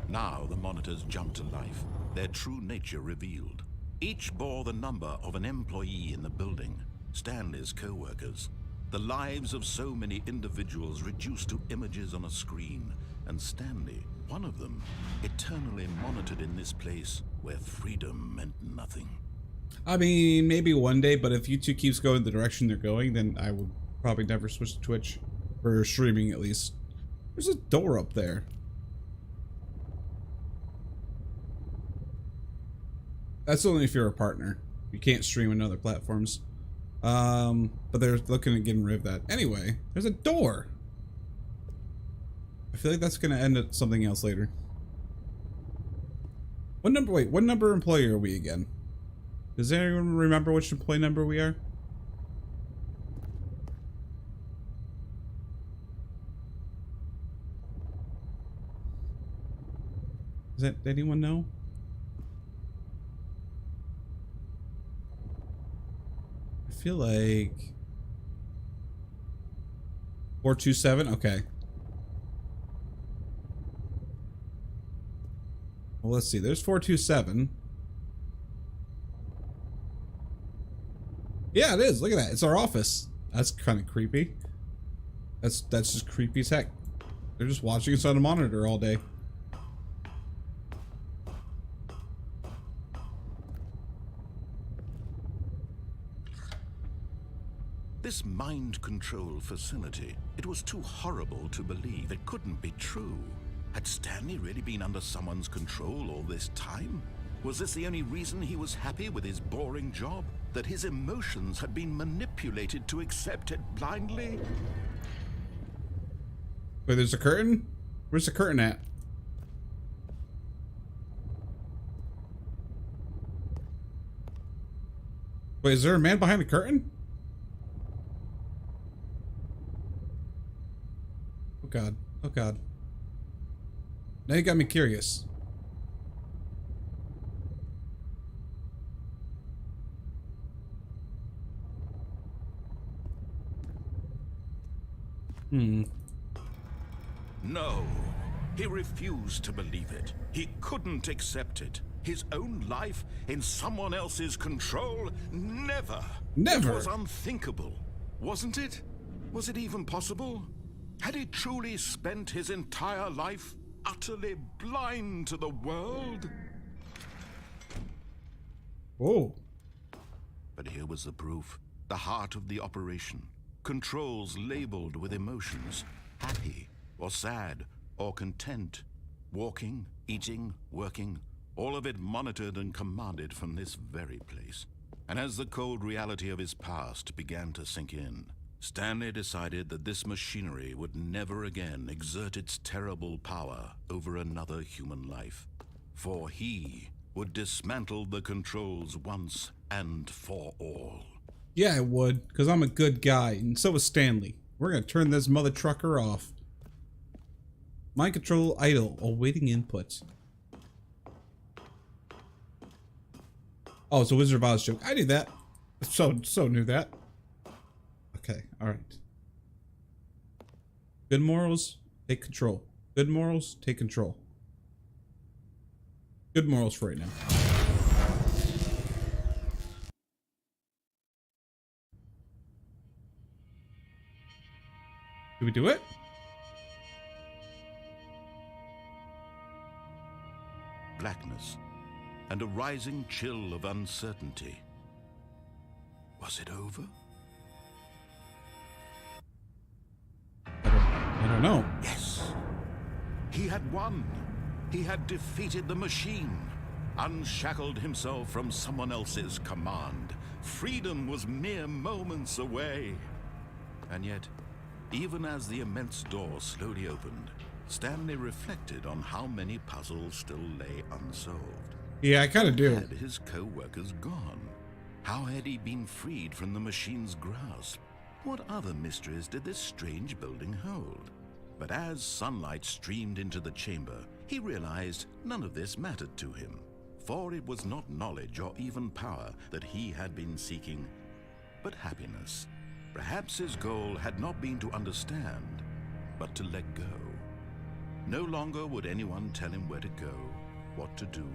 Now the monitors jumped to life, their true nature revealed. Each bore the number of an employee in the building, Stanley's co-workers. The lives of so many individuals reduced to images on a screen, and Stanley, one of them, eternally monitored in this place where freedom meant nothing. I mean, maybe one day, but if YouTube keeps going the direction they're going, then I would probably never switch to Twitch. For streaming, at least. There's a door up there. That's only if you're a partner. You can't stream on other platforms. But they're looking at getting rid of that. Anyway, there's a door. I feel like that's gonna end at something else later. What number, wait, what number employee are we again? Does anyone remember which employee number we are? Does anyone know? I feel like 427. Okay. Well, let's see. There's 427. Yeah, it is. Look at that. It's our office. That's kind of creepy. That's just creepy as heck. They're just watching us on a monitor all day. This mind control facility, it was too horrible to believe. It couldn't be true. Had Stanley really been under someone's control all this time? Was this the only reason he was happy with his boring job? That his emotions had been manipulated to accept it blindly? Wait, there's a curtain? Where's the curtain at? Wait, is there a man behind the curtain? Oh god. Oh god. Now you got me curious. No, he refused to believe it. He couldn't accept it. His own life in someone else's control? Never. Never. It was unthinkable, wasn't it? Was it even possible? Had he truly spent his entire life utterly blind to the world? Whoa. But here was the proof. The heart of the operation. Controls labeled with emotions. Happy, or sad, or content. Walking, eating, working. All of it monitored and commanded from this very place. And as the cold reality of his past began to sink in, Stanley decided that this machinery would never again exert its terrible power over another human life. For he would dismantle the controls once and for all. Yeah, I would, because I'm a good guy, and so is Stanley. We're gonna turn this mother trucker off. Mind control idle, awaiting input. Oh, it's a Wizard of Oz joke. I knew that. So knew that. Okay, alright. Good morals, take control. Good morals, take control. Good morals for right now. Did we do it? Blackness and a rising chill of uncertainty. Was it over? I don't know. Yes, He had won. He had defeated the machine, unshackled himself from someone else's command. Freedom was mere moments away. And yet, even as the immense door slowly opened, Stanley reflected on how many puzzles still lay unsolved. Yeah, I kind of do. Had his co-workers gone? How had he been freed from the machine's grasp? What other mysteries did this strange building hold? But as sunlight streamed into the chamber, he realized none of this mattered to him, for it was not knowledge or even power that he had been seeking, but happiness. Perhaps his goal had not been to understand, but to let go. No longer would anyone tell him where to go, what to do,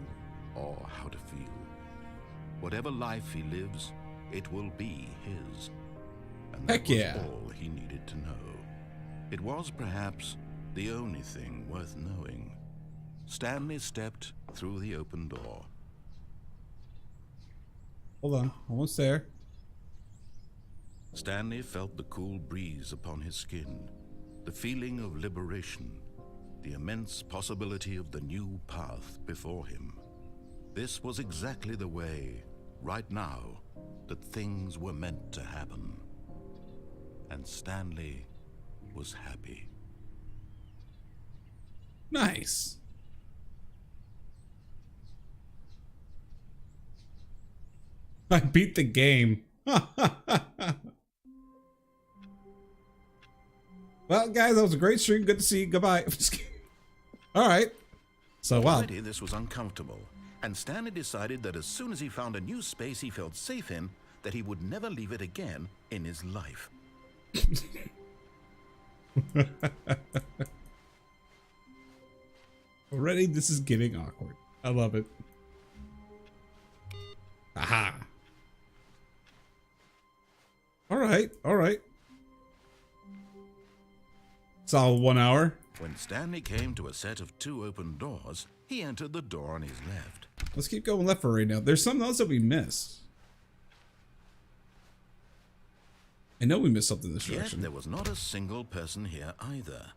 or how to feel. Whatever life he lives, it will be his. And that was all he needed to know. It was perhaps the only thing worth knowing. Stanley stepped through the open door. Hold on, almost there. Stanley felt the cool breeze upon his skin, the feeling of liberation, the immense possibility of the new path before him. This was exactly the way, right now, that things were meant to happen. And Stanley was happy. Nice. I beat the game. Well, guys, that was a great stream. Good to see you. Goodbye. All right. So, wow. Already this was uncomfortable, and Stanley decided that as soon as he found a new space he felt safe in, that he would never leave it again in his life. Already, this is getting awkward. I love it. Aha. All right. All right. Solid 1 hour. When Stanley came to a set of 2 open doors, he entered the door on his left. Let's keep going left for right now. There's something else that we missed. I know we missed something in this direction. Yet there was not a single person here either.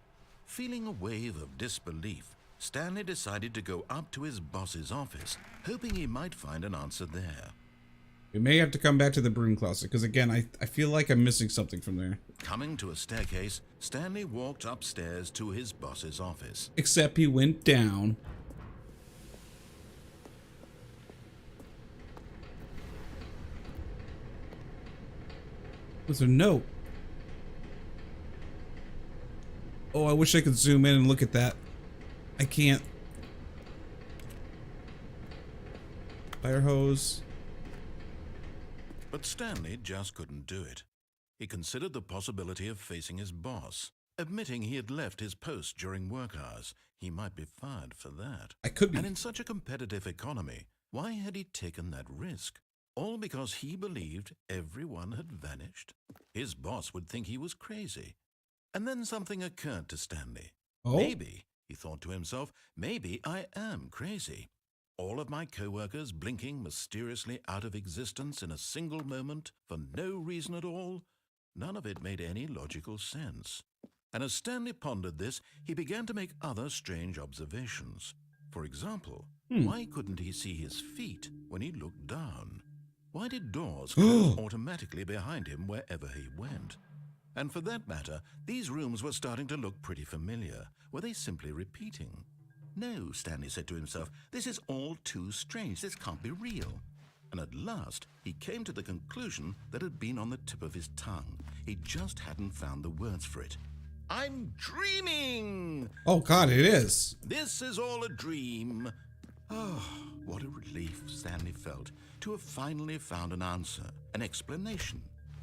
Feeling a wave of disbelief, Stanley decided to go up to his boss's office, hoping he might find an answer there. We may have to come back to the broom closet, because again, I feel like I'm missing something from there. Coming to a staircase, Stanley walked upstairs to his boss's office. Except he went down. There's a note. Oh, I wish I could zoom in and look at that. I can't. Fire hose. But Stanley just couldn't do it. He considered the possibility of facing his boss. Admitting he had left his post during work hours, he might be fired for that. I could be. And in such a competitive economy, why had he taken that risk? All because he believed everyone had vanished? His boss would think he was crazy. And then something occurred to Stanley. Oh? Maybe, he thought to himself, maybe I am crazy. All of my co-workers blinking mysteriously out of existence in a single moment for no reason at all? None of it made any logical sense. And as Stanley pondered this, he began to make other strange observations. For example, why couldn't he see his feet when he looked down? Why did doors close automatically behind him wherever he went? And for that matter, these rooms were starting to look pretty familiar. Were they simply repeating? No, Stanley said to himself, this is all too strange. This can't be real. And at last, he came to the conclusion that had been on the tip of his tongue. He just hadn't found the words for it. I'm dreaming! Oh, God, it is. This is all a dream. Oh, what a relief Stanley felt to have finally found an answer, an explanation.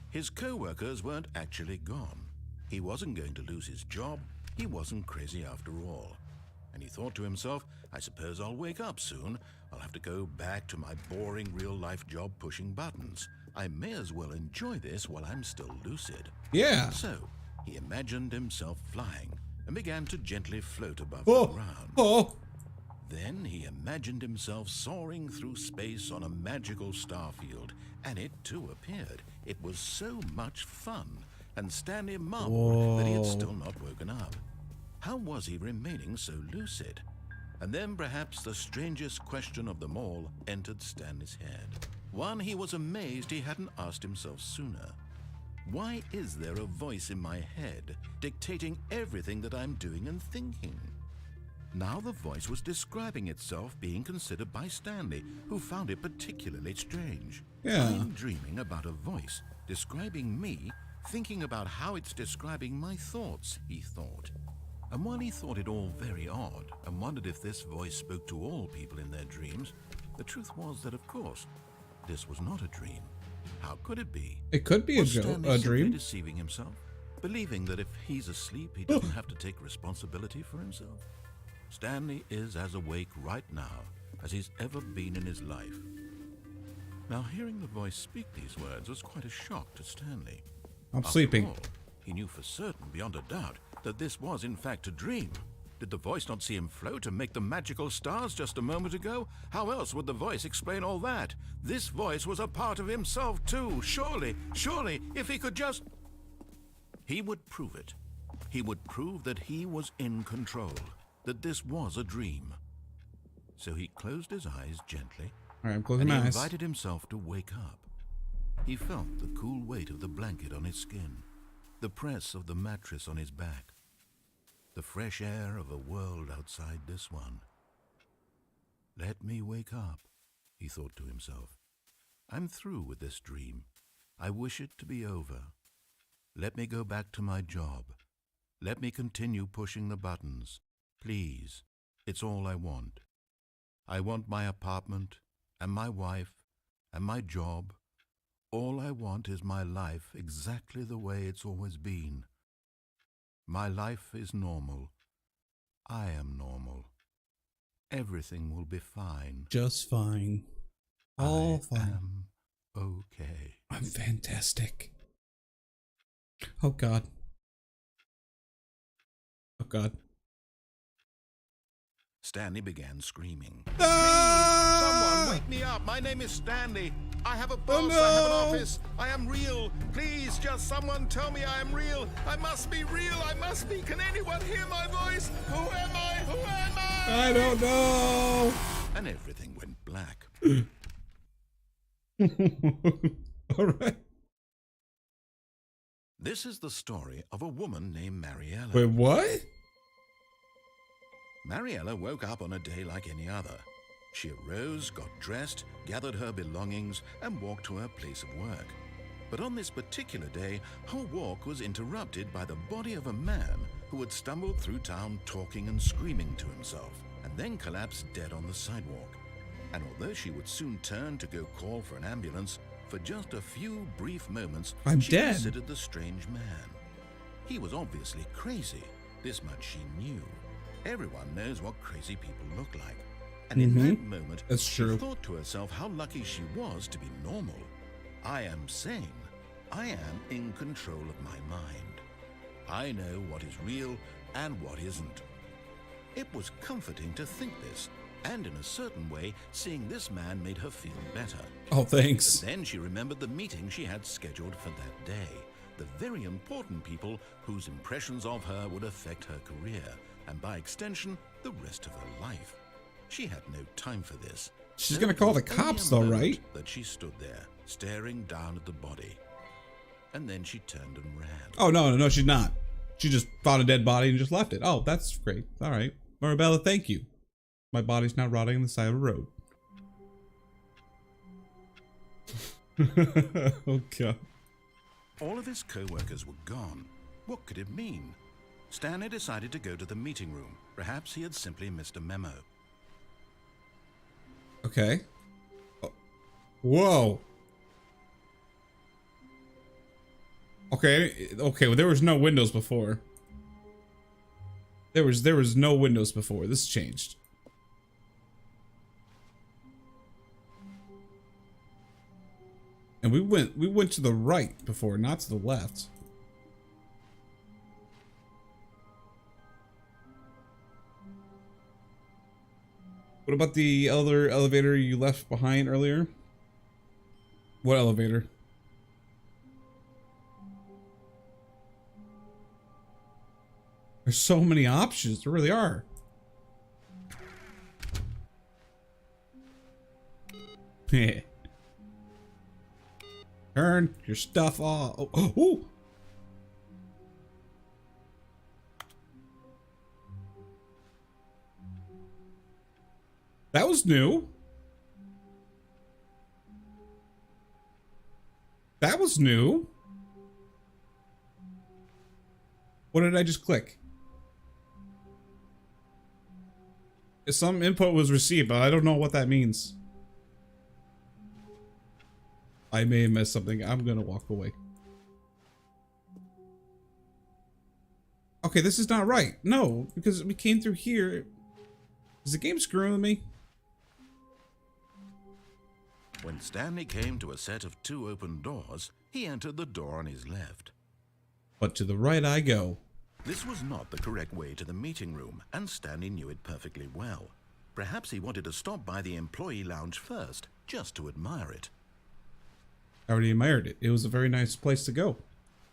His co-workers weren't actually gone. He wasn't going to lose his job. He wasn't crazy after all. And he thought to himself, I suppose I'll wake up soon. I'll have to go back to my boring real-life job pushing buttons. I may as well enjoy this while I'm still lucid. Yeah. So, he imagined himself flying and began to gently float above the ground. Oh. Then he imagined himself soaring through space on a magical starfield, and it too appeared. It was so much fun, and Stanley marveled that he had still not woken up. How was he remaining so lucid? And then perhaps the strangest question of them all entered Stanley's head. One he was amazed he hadn't asked himself sooner. Why is there a voice in my head dictating everything that I'm doing and thinking? Now the voice was describing itself being considered by Stanley, who found it particularly strange. Yeah. I'm dreaming about a voice describing me, thinking about how it's describing my thoughts, he thought. And while he thought it all very odd and wondered if this voice spoke to all people in their dreams, the truth was that, of course, this was not a dream. How could it be? It could be a Stanley dream. Deceiving himself, believing that if he's asleep, he doesn't have to take responsibility for himself. Stanley is as awake right now as he's ever been in his life. Now, hearing the voice speak these words was quite a shock to Stanley. I'm After sleeping. all, he knew for certain, beyond a doubt, that this was in fact a dream. Did the voice not see him float and make the magical stars just a moment ago? How else would the voice explain all that? This voice was a part of himself too. Surely, if he could just... He would prove it. He would prove that he was in control, that this was a dream. So he closed his eyes gently, All right, I'm closing and my he eyes. invited himself to wake up. He felt the cool weight of the blanket on his skin, the press of the mattress on his back, the fresh air of a world outside this one. Let me wake up, he thought to himself. I'm through with this dream. I wish it to be over. Let me go back to my job. Let me continue pushing the buttons. Please, it's all I want. I want my apartment, and my wife, and my job. All I want is my life exactly the way it's always been. My life is normal. I am normal. Everything will be fine. Just fine. All I fine. am okay. I'm fantastic. Oh God. Oh God. Stanley began screaming. Ah! Someone wake me up. My name is Stanley. I have a boss. no! I have an office. I am real. Please, just someone tell me I am real. I must be real. I must be. Can anyone hear my voice? Who am I? Who am I? I don't know. And everything went black. All right. This is the story of a woman named Mariella. Wait, what? Mariella woke up on a day like any other. She arose, got dressed, gathered her belongings, and walked to her place of work. But on this particular day, her walk was interrupted by the body of a man who had stumbled through town talking and screaming to himself, and then collapsed dead on the sidewalk. And although she would soon turn to go call for an ambulance, for just a few brief moments, she dead. considered the strange man. He was obviously crazy. This much she knew. Everyone knows what crazy people look like. And in that moment, That's she true. thought to herself how lucky she was to be normal. I am sane. I am in control of my mind. I know what is real and what isn't. It was comforting to think this, and in a certain way, seeing this man made her feel better. Oh, thanks. Then she remembered the meeting she had scheduled for that day. The very important people whose impressions of her would affect her career, and by extension, the rest of her life. She had no time for this. She's So gonna it call was the only cops a though, moment right? That she stood there, staring down at the body. And then she turned and ran. Oh, no, she's not. She just found a dead body and just left it. Oh, that's great. All right. Mariella, thank you. My body's now rotting on the side of the road. Oh, God. All of his co-workers were gone. What could it mean? Stanley decided to go to the meeting room. Perhaps he had simply missed a memo. Okay. Oh. Whoa. Okay, well, there was no windows before. There was no windows before. This changed. And we went to the right before, not to the left. What about the other elevator you left behind earlier? What elevator? There's so many options. There really are. Turn your stuff off. Oh. That was new. That was new. What did I just click? Some input was received, but I don't know what that means. I may have missed something. I'm gonna walk away. Okay, this is not right. No, because we came through here. Is the game screwing with me? When Stanley came to a set of 2 open doors, he entered the door on his left. But to the right I go. This was not the correct way to the meeting room, and Stanley knew it perfectly well. Perhaps he wanted to stop by the employee lounge first, just to admire it. I already admired it. It was a very nice place to go.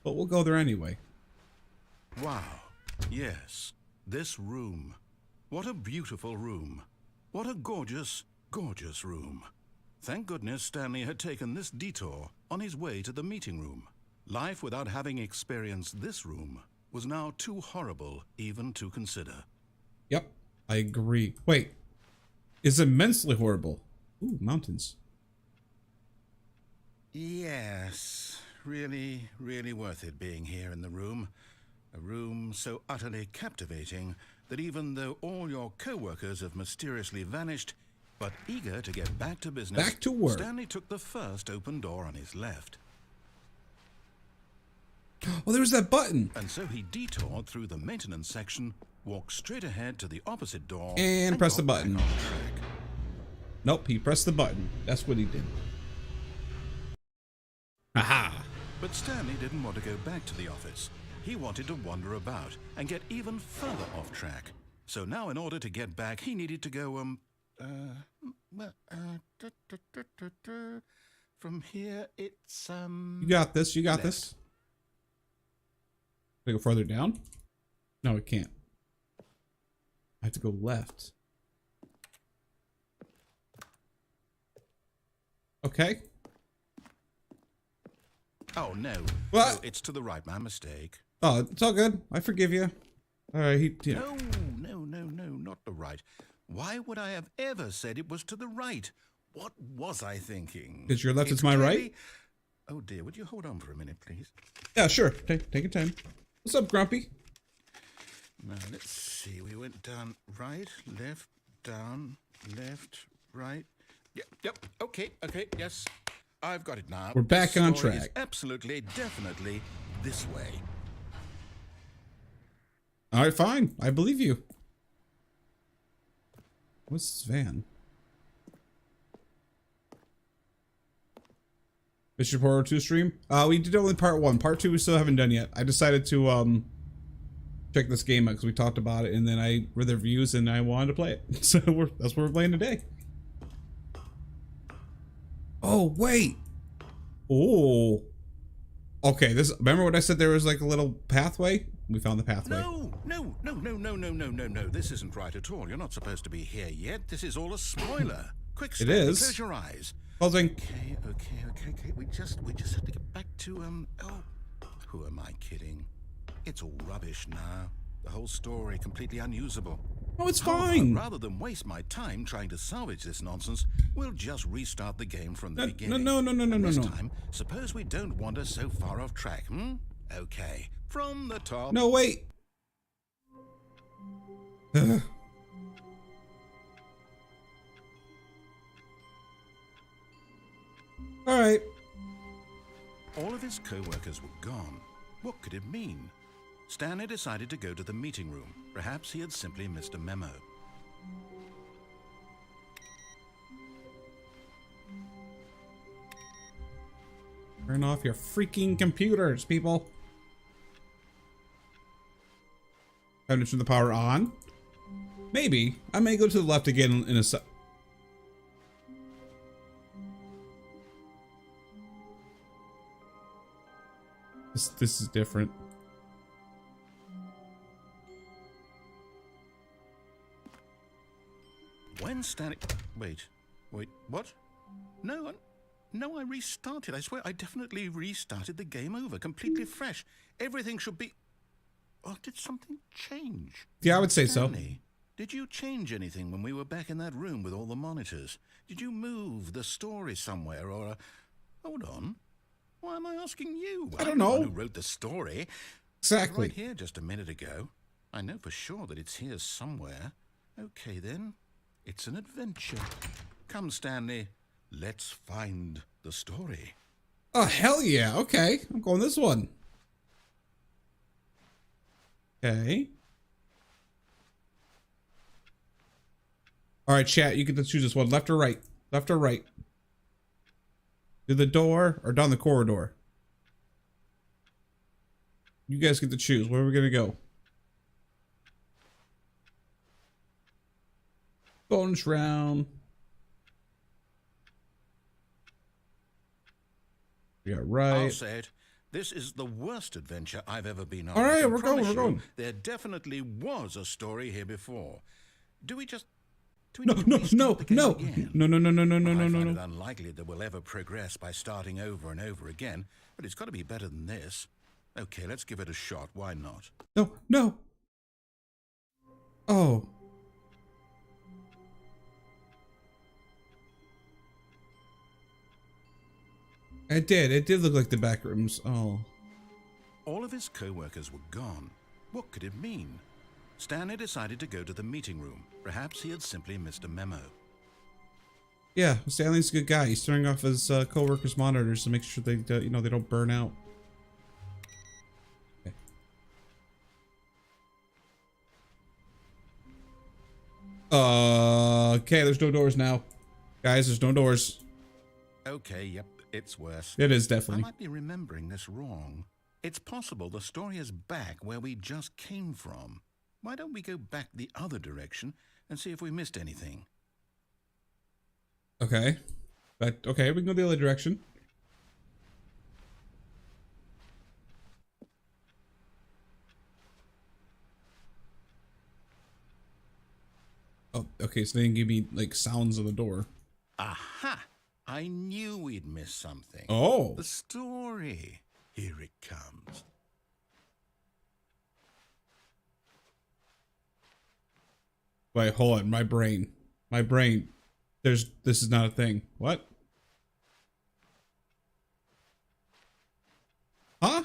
But we'll go there anyway. Wow. Yes, this room. What a beautiful room. What a gorgeous, gorgeous room. Thank goodness Stanley had taken this detour on his way to the meeting room. Life without having experienced this room was now too horrible even to consider. Yep, I agree. Wait, it's immensely horrible. Ooh, mountains. Yes, really, really worth it being here in the room. A room so utterly captivating that even though all your co-workers have mysteriously vanished, but eager to get back to business, back to work, Stanley took the first open door on his left. Oh, there was that button. And so he detoured through the maintenance section, walked straight ahead to the opposite door, and pressed the button. Back on the track. Nope, he pressed the button. That's what he did. Aha! But Stanley didn't want to go back to the office. He wanted to wander about and get even further off track. So now in order to get back, he needed to go, from here it's, You got this, you got left. this. Can I go further down? No, it can't. I have to go left. Okay. Oh, no. What? No, it's to the right, my mistake. Oh, it's all good. I forgive you. All right, yeah. No, not the right. Why would I have ever said it was to the right? What was I thinking? Because your left It's is my clearly- right? Oh dear, would you hold on for a minute, please? Yeah, sure. Take your time. What's up, Grumpy? Now, let's see. We went down right, left, down, left, right. Yep, okay, yes. I've got it now. We're back The on story is track. absolutely, definitely this way. All right, fine. I believe you. What's this van? Mission Portal 2 stream? We did only part 1. Part 2 we still haven't done yet. I decided to check this game out because we talked about it, and then I read the reviews and I wanted to play it. So that's what we're playing today. Oh, wait. Oh. Okay, remember what I said there was like a little pathway? We found the pathway. No. This isn't right at all. You're not supposed to be here yet. This is all a spoiler. Quick, It Stanley, is. close your eyes. Closing. Okay. We just have to get back to, who am I kidding? It's all rubbish now. The whole story completely unusable. Oh, it's However, fine. Rather than waste my time trying to salvage this nonsense, we'll just restart the game from the beginning. No. And this time, suppose we don't wander so far off track, Okay, from the top. No, wait. Ugh. All right. All of his co-workers were gone. What could it mean? Stanley decided to go to the meeting room. Perhaps he had simply missed a memo. Turn off your freaking computers, people. Time to turn the power on. Maybe. I may go to the left again in a sec. This is different. When Stanley... Wait, what? No, I restarted. I swear, I definitely restarted the game over, completely fresh. Everything should be... Oh, did something change? Yeah, I would say Stanley, did you change anything when we were back in that room with all the monitors? Did you move the story somewhere, or... Hold on. Why am I asking you? I don't know. I'm the one who wrote the story. Exactly. Right here just a minute ago. I know for sure that it's here somewhere. Okay, then. It's an adventure. Come, Stanley. Let's find the story. Oh, hell yeah. Okay. I'm going this one. Okay. All right, chat. You get to choose this one. Left or right? Left or right? Through the door or down the corridor? You guys get to choose. Where are we going to go? Bonus round. Yeah, right. I'll say it. This is the worst adventure I've ever been on. All right, I can we're going, promise we're you, going. There definitely was a story here before. Do we just... No, no, no, no, no, no, no, no, no, no, no, I no, find it no. unlikely that we'll ever progress by starting over and over again, but it's got to be better than this. Okay, let's give it a shot. Why not? No, no. Oh. It did look like the back rooms. Oh. All of his co-workers were gone. What could it mean? Stanley decided to go to the meeting room. Perhaps he had simply missed a memo. Yeah, Stanley's a good guy. He's turning off his co-workers' monitors to make sure they, they don't burn out. Okay. Okay, there's no doors now. Guys, there's no doors. Okay, yep, it's worse. It is I definitely. might be remembering this wrong. It's possible the story is back where we just came from. Why don't we go back the other direction and see if we missed anything? Okay. But, okay, we can go the other direction. Oh, okay, so they didn't give me, like, sounds of the door. Aha! I knew we'd miss something. Oh! The story. Here it comes. Wait, hold on. My brain. This is not a thing. What? Huh?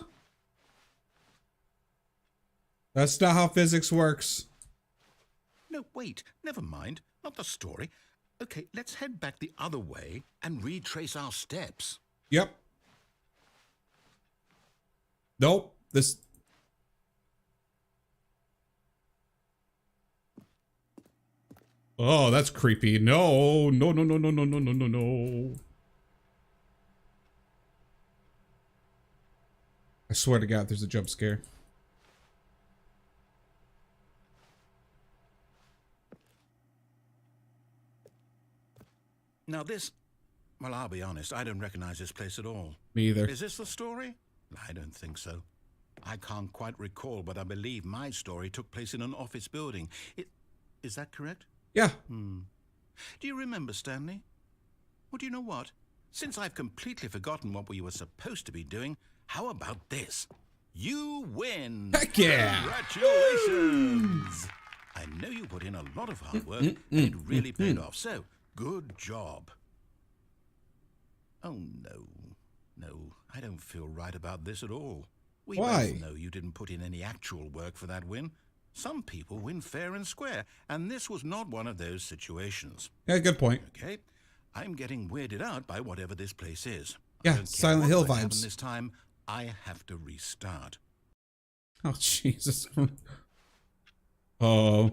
That's not how physics works. No, wait. Never mind. Not the story. Okay, let's head back the other way and retrace our steps. Yep. Nope. This... Oh, that's creepy. No, no, no, no, no, no, no, no, no, no. I swear to God, there's a jump scare. Now this... Well, I'll be honest, I don't recognize this place at all. Me either. Is this the story? I don't think so. I can't quite recall, but I believe my story took place in an office building. Is that correct? Yeah. Do you remember, Stanley? Well, do you know what? Since I've completely forgotten what we were supposed to be doing, how about this? You win! Heck yeah! Congratulations! I know you put in a lot of hard work, and it really paid off, so good job. Oh, no. No, I don't feel right about this at all. We Why? both know you didn't put in any actual work for that win. Some people win fair and square, and this was not one of those situations. Yeah, good point. Okay? I'm getting weirded out by whatever this place is. Yeah, I don't care Silent what Hill might happen vibes. this time, I have to restart. Oh, Jesus. Oh.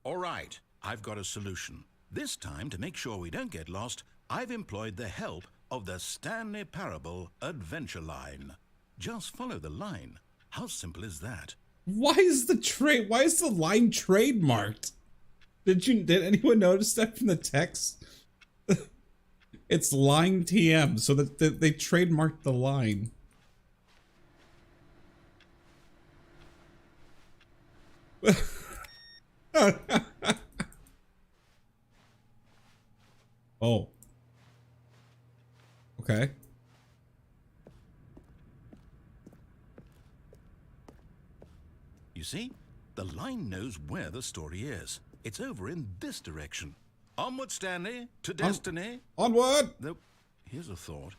All right, I've got a solution. This time, to make sure we don't get lost, I've employed the help of the Stanley Parable adventure line. Just follow the line. How simple is that? Why is the line trademarked? Did anyone notice that from the text? It's line TM, so that they trademarked the line. Okay. You see, the line knows where the story is. It's over in this direction. Onward, Stanley, to destiny. Onward! Though, here's a thought.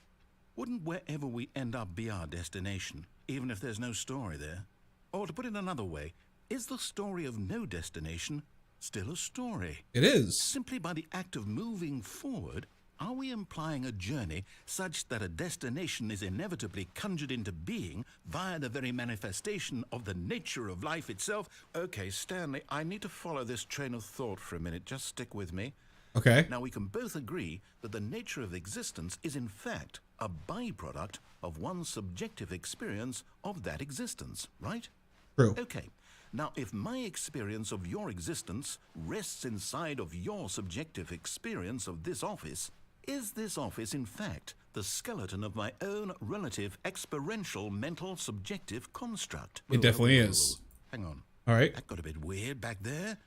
Wouldn't wherever we end up be our destination, even if there's no story there? Or to put it another way, is the story of no destination still a story? It is. Simply by the act of moving forward, are we implying a journey such that a destination is inevitably conjured into being via the very manifestation of the nature of life itself? Okay, Stanley, I need to follow this train of thought for a minute. Just stick with me. Okay. Now, we can both agree that the nature of existence is in fact a byproduct of one's subjective experience of that existence, right? True. Okay. Now, if my experience of your existence rests inside of your subjective experience of this office, is this office, in fact, the skeleton of my own relative experiential mental subjective construct? It definitely is. Hang on. All right. That got a bit weird back there.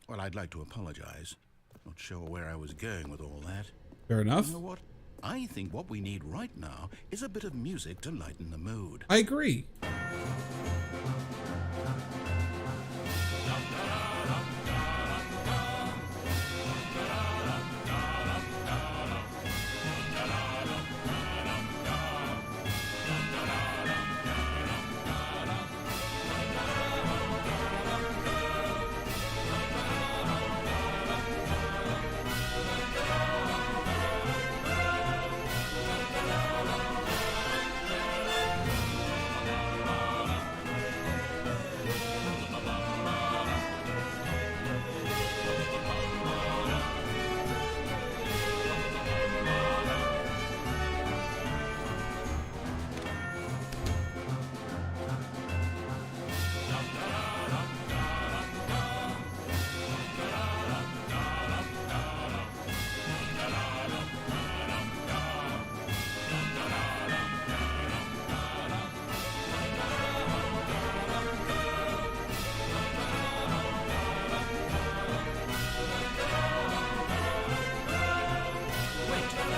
Well, I'd like to apologize. Not sure where I was going with all that. Fair enough. You know what? I think what we need right now is a bit of music to lighten the mood. I agree.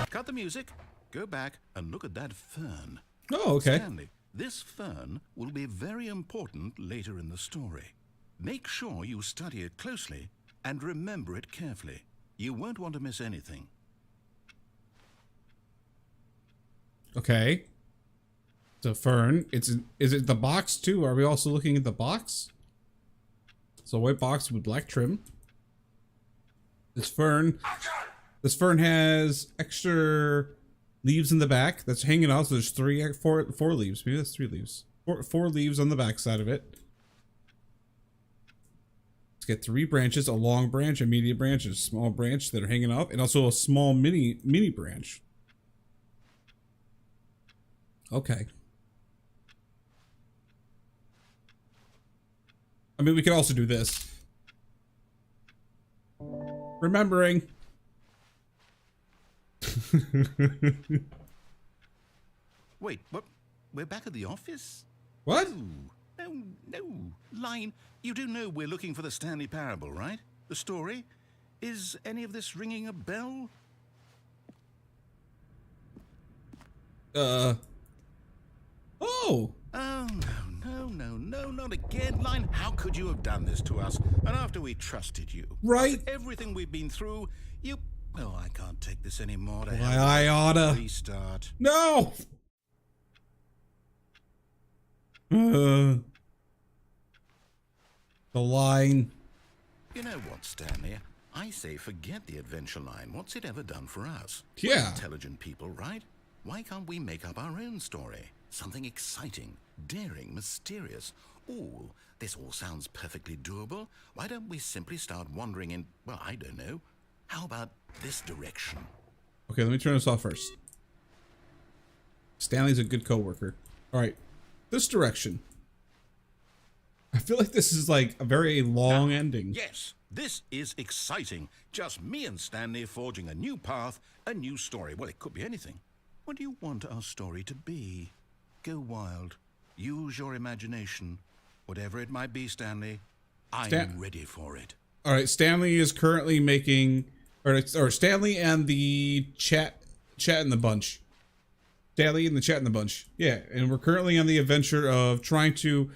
Cut the music, go back and look at that fern. Oh, okay. Stanley, this fern will be very important later in the story. Make sure you study it closely and remember it carefully. You won't want to miss anything. Okay. So fern, is it the box too? Are we also looking at the box? So white box with black trim. This fern has extra leaves in the back that's hanging out. So there's four leaves. Maybe that's 3 leaves. Four leaves on the back side of it. Let's get 3 branches, a long branch, a medium branch, and a small branch that are hanging up, and also a small mini branch. Okay. I mean, we could also do this. Remembering. Wait, what? We're back at the office? What? No. Line, you do know we're looking for the Stanley Parable, right? The story? Is any of this ringing a bell? Oh. Oh, no, not again. Line, how could you have done this to us? And after we trusted you. Right. After everything we've been through, you... Oh, I can't take this anymore. Why, I oughta. Restart. No! The line. You know what, Stanley? I say forget the adventure line. What's it ever done for us? Yeah. We're intelligent people, right? Why can't we make up our own story? Something exciting, daring, mysterious. Ooh, this all sounds perfectly doable. Why don't we simply start wandering in, well, I don't know. How about this direction? Okay, let me turn this off first. Stanley's a good coworker. All right, this direction. I feel like this is like a very long ending. Yes, this is exciting. Just me and Stanley forging a new path, a new story. Well, it could be anything. What do you want our story to be? Go wild. Use your imagination. Whatever it might be, Stanley, I'm ready for it. All right, Stanley is currently making, or Stanley and the chat in the bunch Stanley in the chat in the bunch. Yeah, and we're currently on the adventure of trying to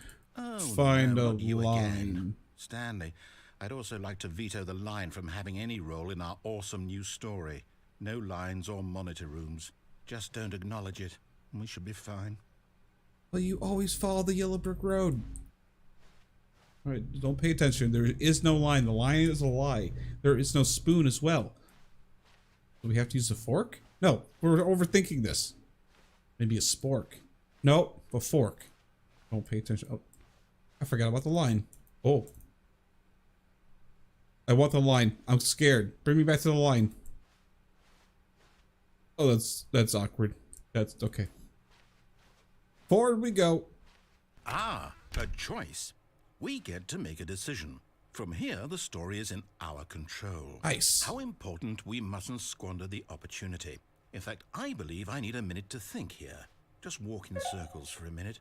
find no, a not you line. again. Stanley, I'd also like to veto the line from having any role in our awesome new story. No lines or monitor rooms. Just don't acknowledge it, and we should be fine. Well, you always follow the yellow brick road. All right, don't pay attention. There is no line. The line is a lie. There is no spoon as well. Do we have to use a fork? No, we're overthinking this. Maybe a spork. No, a fork. Don't pay attention. Oh, I forgot about the line. Oh. I want the line. I'm scared. Bring me back to the line. Oh, that's awkward. That's okay. Forward we go. Ah, a choice. We get to make a decision. From here, the story is in our control. Nice. How important we mustn't squander the opportunity. In fact, I believe I need a minute to think here. Just walk in circles for a minute.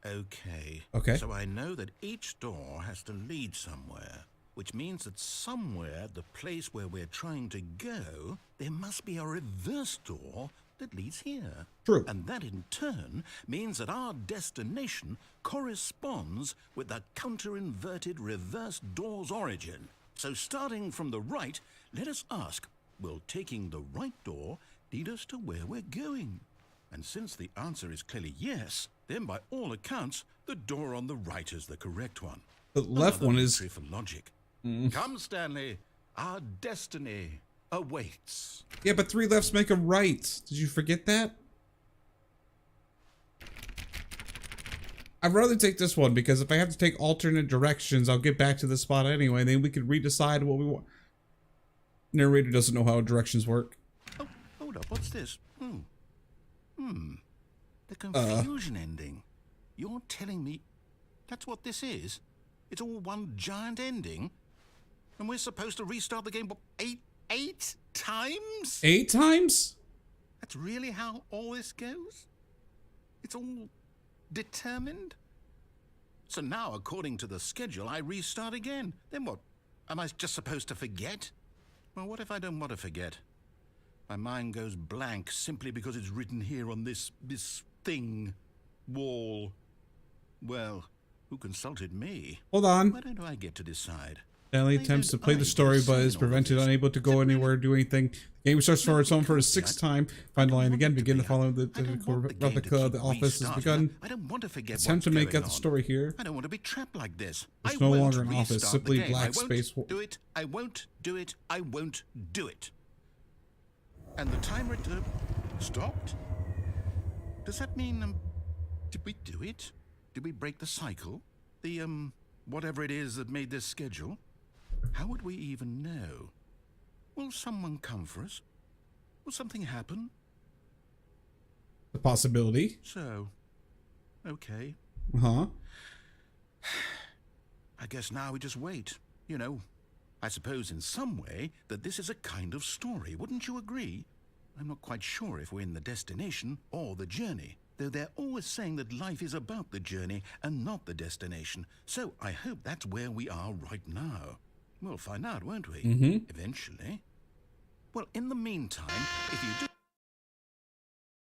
Okay. Okay. So I know that each door has to lead somewhere, which means that somewhere, the place where we're trying to go, there must be a reverse door that leads here. True. And that in turn means that our destination corresponds with the counter-inverted reverse door's origin. So starting from the right, let us ask, will taking the right door lead us to where we're going? And since the answer is clearly yes, then by all accounts, the door on the right is the correct one. The left Another one is... victory for logic. Come, Stanley. Our destiny awaits. Yeah, but 3 lefts make a right. Did you forget that? I'd rather take this one because if I have to take alternate directions, I'll get back to the spot anyway. Then we can redecide what we want. Narrator doesn't know how directions work. Oh, hold up. What's this? The confusion ending. You're telling me that's what this is? It's all one giant ending? And we're supposed to restart the game, what, eight times? 8 times? That's really how all this goes? It's all determined? So now, according to the schedule, I restart again. Then what? Am I just supposed to forget? Well, what if I don't want to forget? My mind goes blank simply because it's written here on this thing, wall. Well, who consulted me? Hold on. Why don't I get to decide? Stanley Why attempts to don't play I the story, get but to is say all of prevented, this? unable to go anywhere, do anything. The game starts for its own for the 6th time. Find the line again, begin to follow the replica of the office has begun. I don't want to forget It's time what's to make going out the on. story here. I don't want to be trapped like this. It's I no won't longer an office, restart simply the game. black I won't space. do it. I won't do it. I won't do it. And the timer stopped? Does that mean, did we do it? Did we break the cycle? The, whatever it is that made this schedule? How would we even know? Will someone come for us? Will something happen? The possibility. So, okay. Huh? I guess now we just wait. You know, I suppose in some way that this is a kind of story. Wouldn't you agree? I'm not quite sure if we're in the destination or the journey, though they're always saying that life is about the journey and not the destination. So I hope that's where we are right now. We'll find out, won't we? Eventually. Well, in the meantime, if you do...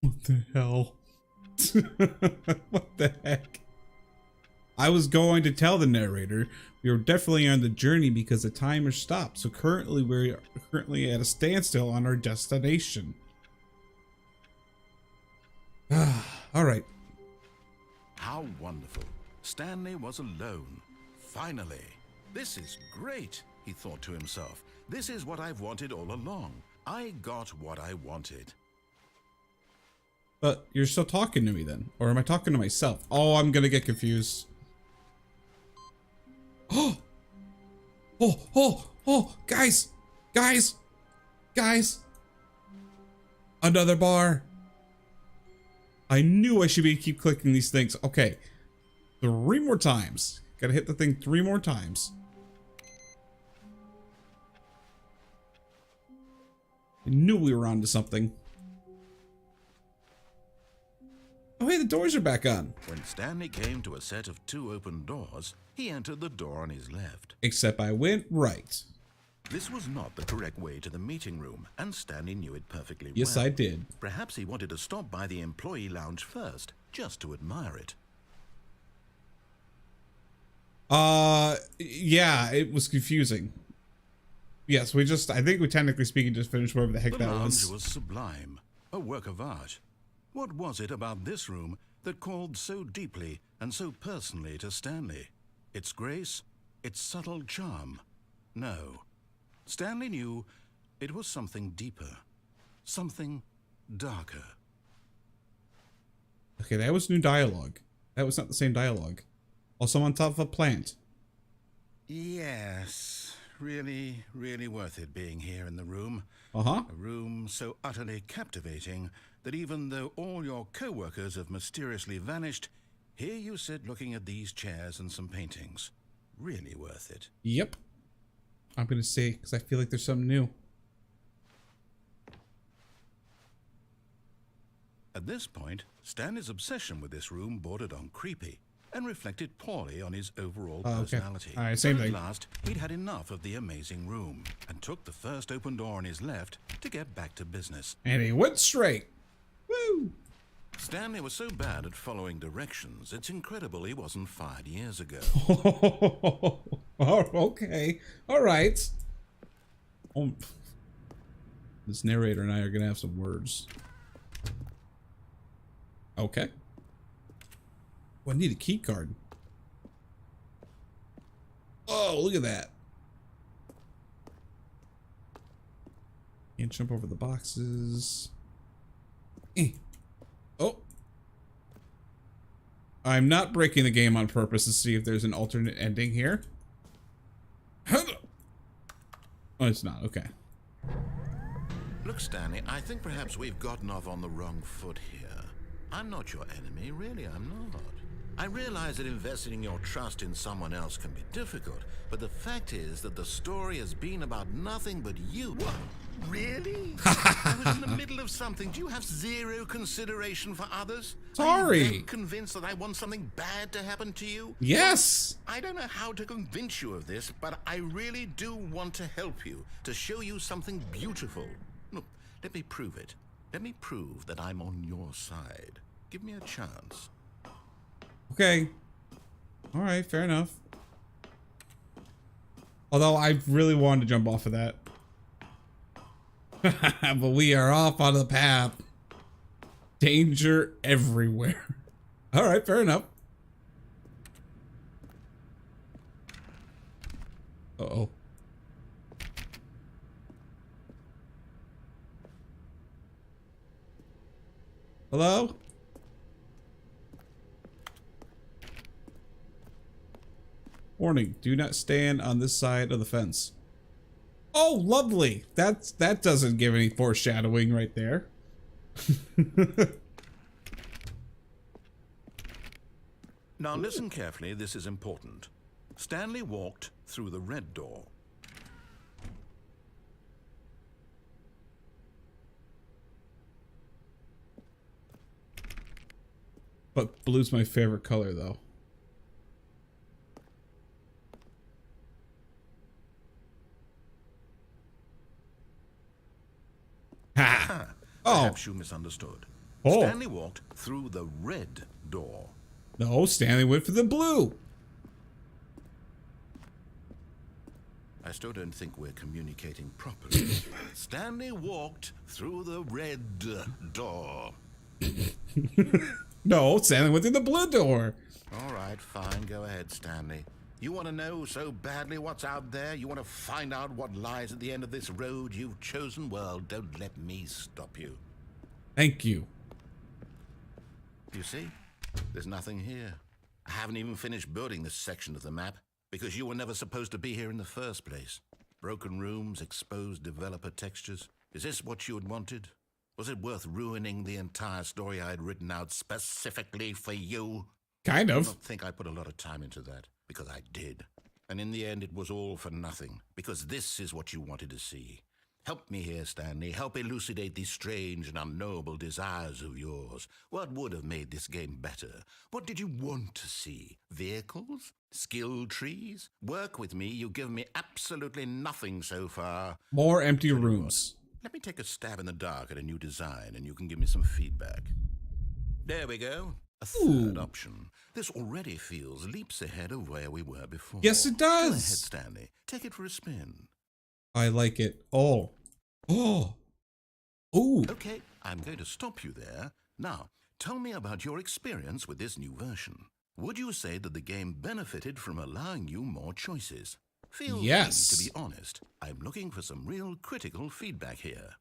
What the hell? What the heck? I was going to tell the narrator we were definitely on the journey because the timer stopped. So currently we're at a standstill on our destination. All right. How wonderful. Stanley was alone. Finally. This is great, he thought to himself. This is what I've wanted all along. I got what I wanted. But you're still talking to me then? Or am I talking to myself? Oh, I'm gonna get confused. Oh! Oh! Guys! Another bar! I knew I should keep clicking these things. Okay. 3 more times. Gotta hit the thing 3 more times. I knew we were onto something. Oh, hey, the doors are back on. When Stanley came to a set of 2 open doors, he entered the door on his left. Except I went right. This was not the correct way to the meeting room, and Stanley knew it perfectly Yes, well. I did. Perhaps he wanted to stop by the employee lounge first, just to admire it. Yeah, it was confusing. Yes, I think we technically speaking just finished whatever the heck The that lounge was. was sublime, a work of art. What was it about this room that called so deeply and so personally to Stanley? Its grace? Its subtle charm? No. Stanley knew it was something deeper, something darker. Okay, that was new dialogue. That was not the same dialogue. Also on top of a plant. Yes, really, really worth it being here in the room. Uh-huh. A room so utterly captivating that even though all your co-workers have mysteriously vanished, here you sit looking at these chairs and some paintings. Really worth it. Yep. I'm gonna say, because I feel like there's something new. At this point, Stanley's obsession with this room bordered on creepy and reflected poorly on his overall personality. All right, same but thing. At last, he'd had enough of the amazing room and took the first open door on his left to get back to business. And he went straight. Woo! Stanley was so bad at following directions, it's incredible he wasn't fired years ago. Oh, okay. All right. This narrator and I are gonna have some words. Okay. Well, I need a key card. Oh, look at that. Can't jump over the boxes. Oh. I'm not breaking the game on purpose to see if there's an alternate ending here. Oh, it's not. Okay. Look, Stanley, I think perhaps we've gotten off on the wrong foot here. I'm not your enemy, really, I'm not. I realize that investing your trust in someone else can be difficult, but the fact is that the story has been about nothing but you. What? Really? I was in the middle of something. Do you have zero consideration for others? Sorry. Are you that convinced that I want something bad to happen to you? Yes. I don't know how to convince you of this, but I really do want to help you, to show you something beautiful. Look, let me prove it. Let me prove that I'm on your side. Give me a chance. Okay. All right, fair enough. Although I really wanted to jump off of that. But we are off on the path. Danger everywhere. All right, fair enough. Uh-oh. Hello? Warning, do not stand on this side of the fence. Oh, lovely. That doesn't give any foreshadowing right there. Now listen carefully, this is important. Stanley walked through the red door. But blue's my favorite color, though. Ha! Oh. Perhaps you misunderstood. Oh. Stanley walked through the red door. No, Stanley went for the blue. I still don't think we're communicating properly. Stanley walked through the red door. No, Stanley went through the blue door. All right, fine. Go ahead, Stanley. You want to know so badly what's out there? You want to find out what lies at the end of this road you've chosen? Well, don't let me stop you. Thank you. You see? There's nothing here. I haven't even finished building this section of the map because you were never supposed to be here in the first place. Broken rooms, exposed developer textures. Is this what you had wanted? Was it worth ruining the entire story I had written out specifically for you? Kind I of. don't think I put a lot of time into that, because I did. And in the end, it was all for nothing, because this is what you wanted to see. Help me here, Stanley. Help elucidate these strange and unknowable desires of yours. What would have made this game better? What did you want to see? Vehicles? Skill trees? Work with me. You've given me absolutely nothing so far. More empty rooms. Let me take a stab in the dark at a new design, and you can give me some feedback. There we go. A third option. This already feels leaps ahead of where we were before. Yes, it Go ahead, does. Stanley. Take it for a spin. I like it. Oh. Oh. Ooh. Okay, I'm going to stop you there. Now, tell me about your experience with this new version. Would you say that the game benefited from allowing you more choices? Feel Yes. free to be honest. I'm looking for some real critical feedback here.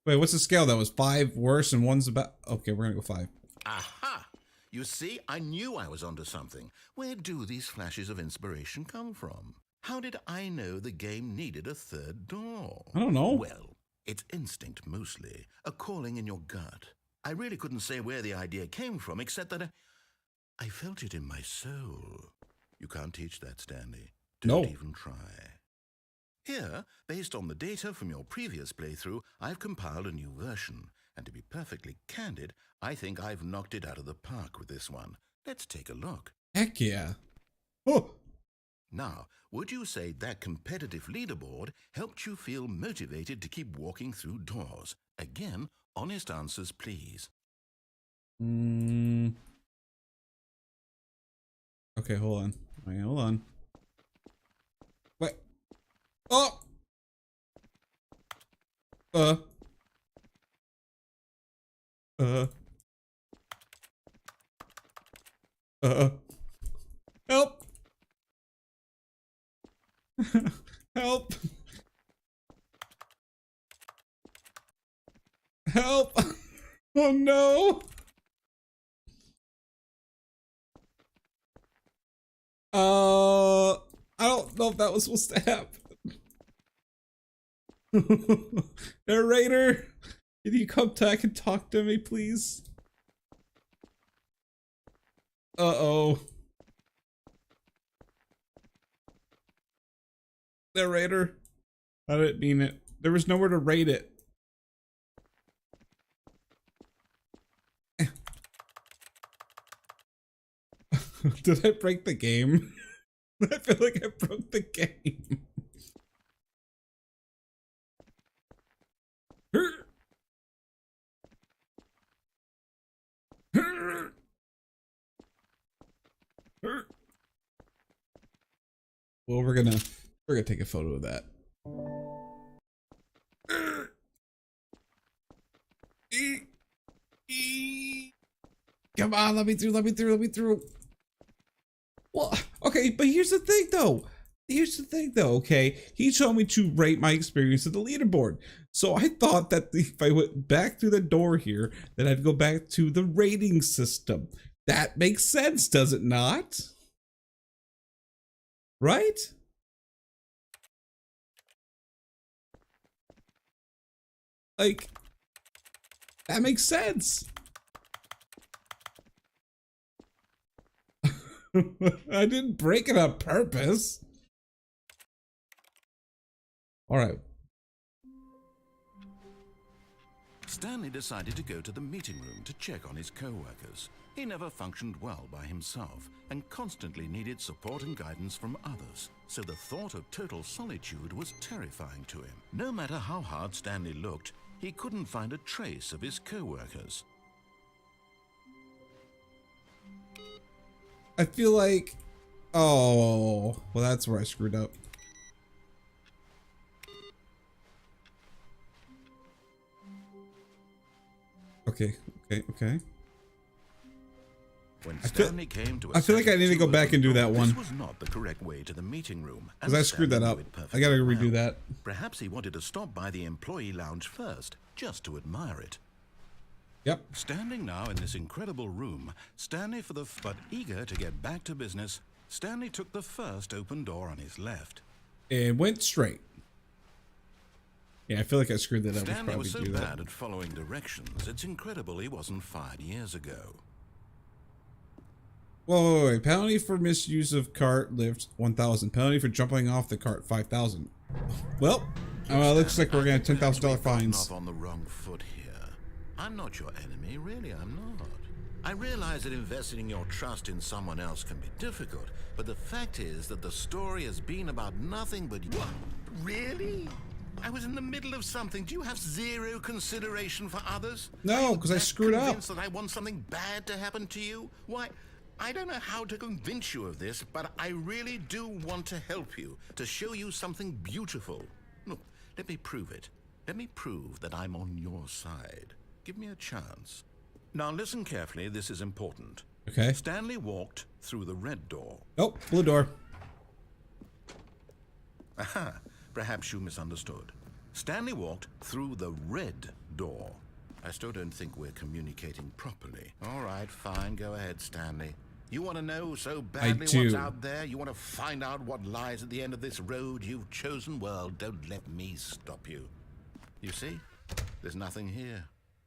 Wait, what's the scale? That was 5 worse and 1's about... Okay, we're gonna go 5. Aha! You see, I knew I was onto something. Where do these flashes of inspiration come from? How did I know the game needed a third door? I don't know. Well, it's instinct mostly, a calling in your gut. I really couldn't say where the idea came from, except that I felt it in my soul. You can't teach that, Stanley. Don't No. even try. Here, based on the data from your previous playthrough, I've compiled a new version. And to be perfectly candid, I think I've knocked it out of the park with this one. Let's take a look. Heck yeah. Oh. Now, would you say that competitive leaderboard helped you feel motivated to keep walking through doors? Again, honest answers, please. Okay, hold on. Wait, hold on. Wait. Oh. Help. Help. Help. Oh no. I don't know if that was supposed to happen. Narrator, can you come back and talk to me, please? Uh-oh. Narrator, I didn't mean it. There was nowhere to rate it. Did I break the game? I feel like I broke the game. Well, we're gonna take a photo of that. Come on, let me through, let me through, let me through. Well, okay, but here's the thing though. Okay? He told me to rate my experience at the leaderboard. So I thought that if I went back through the door here, then I'd go back to the rating system. That makes sense, does it not? Right? Like, that makes sense. I didn't break it on purpose. All right. Stanley decided to go to the meeting room to check on his co-workers. He never functioned well by himself and constantly needed support and guidance from others. So the thought of total solitude was terrifying to him. No matter how hard Stanley looked, he couldn't find a trace of his co-workers. I feel like, oh, well, that's where I screwed up. Okay. When Stanley came to I feel like I need to go back and do that one. This was not the correct way to the meeting room. Because I screwed that up. I gotta redo that. Perhaps he wanted to stop by the employee lounge first, just to admire it. Yep. Standing now in this incredible room, but eager to get back to business, Stanley took the first open door on his left. And went straight. Yeah, I feel like I screwed that up. Stanley was so bad at following directions, it's incredible he wasn't fired years ago. Whoa, wait. Penalty for misuse of cart lift 1,000. Penalty for jumping off the cart 5,000. Well, Oh, it looks like we're gonna have I think $10,000 we've gotten fines. off on the wrong foot here. I'm not your enemy, really, I'm not. I realize that investing your trust in someone else can be difficult, but the fact is that the story has been about nothing but... What? Really? I was in the middle of something. Do you have zero consideration for others? No, because I screwed up. Convinced that I want something bad to happen to you? Why, I don't know how to convince you of this, but I really do want to help you, to show you something beautiful. Look, let me prove it. Let me prove that I'm on your side. Give me a chance. Now listen carefully, this is important. Okay. Stanley walked through the red door. Oh, blue door. Aha, perhaps you misunderstood. Stanley walked through the red door. I still don't think we're communicating properly. All right, fine, go ahead, Stanley. You want to know so badly what's out there? You want to find out what lies at the end of this road you've chosen? Well, don't let me stop you. You see, there's nothing here.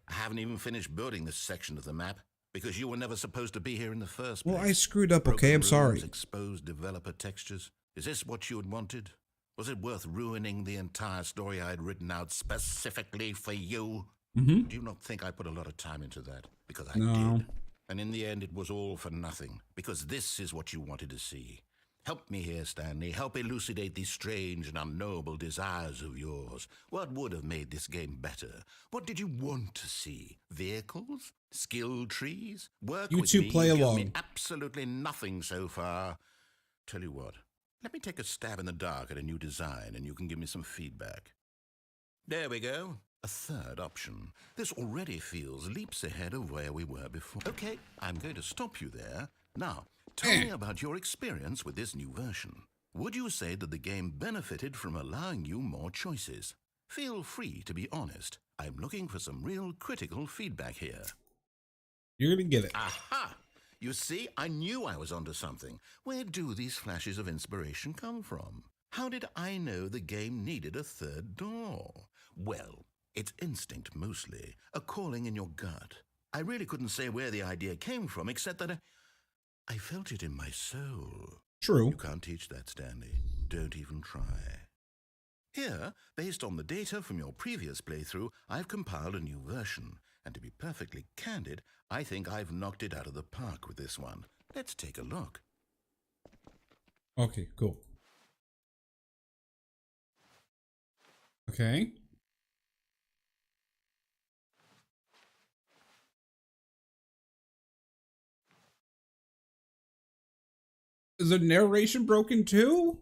I haven't even finished building this section of the map because you were never supposed to be here in the first place. Well, I screwed up, okay? I'm sorry. Exposed developer textures. Is this what you had wanted? Was it worth ruining the entire story I had written out specifically for you? Mm-hmm. Do you not think I put a lot of time into that? Because I No. did. And in the end, it was all for nothing. Because this is what you wanted to see. Help me here, Stanley. Help elucidate these strange and unknowable desires of yours. What would have made this game better? What did you want to see? Vehicles? Skill trees? Work You with two me? play Give along. me absolutely nothing so far. Tell you what. Let me take a stab in the dark at a new design and you can give me some feedback. There we go. A third option. This already feels leaps ahead of where we were before. Okay, I'm going to stop you there. Now, tell me about your experience with this new version. Would you say that the game benefited from allowing you more choices? Feel free to be honest. I'm looking for some real critical feedback here. You're gonna get it. Aha! You see, I knew I was onto something. Where do these flashes of inspiration come from? How did I know the game needed a third door? Well, it's instinct mostly, a calling in your gut. I really couldn't say where the idea came from, except that I felt it in my soul. True. You can't teach that, Stanley. Don't even try. Here, based on the data from your previous playthrough, I've compiled a new version. And to be perfectly candid, I think I've knocked it out of the park with this one. Let's take a look. Okay, cool. Okay. Is the narration broken too?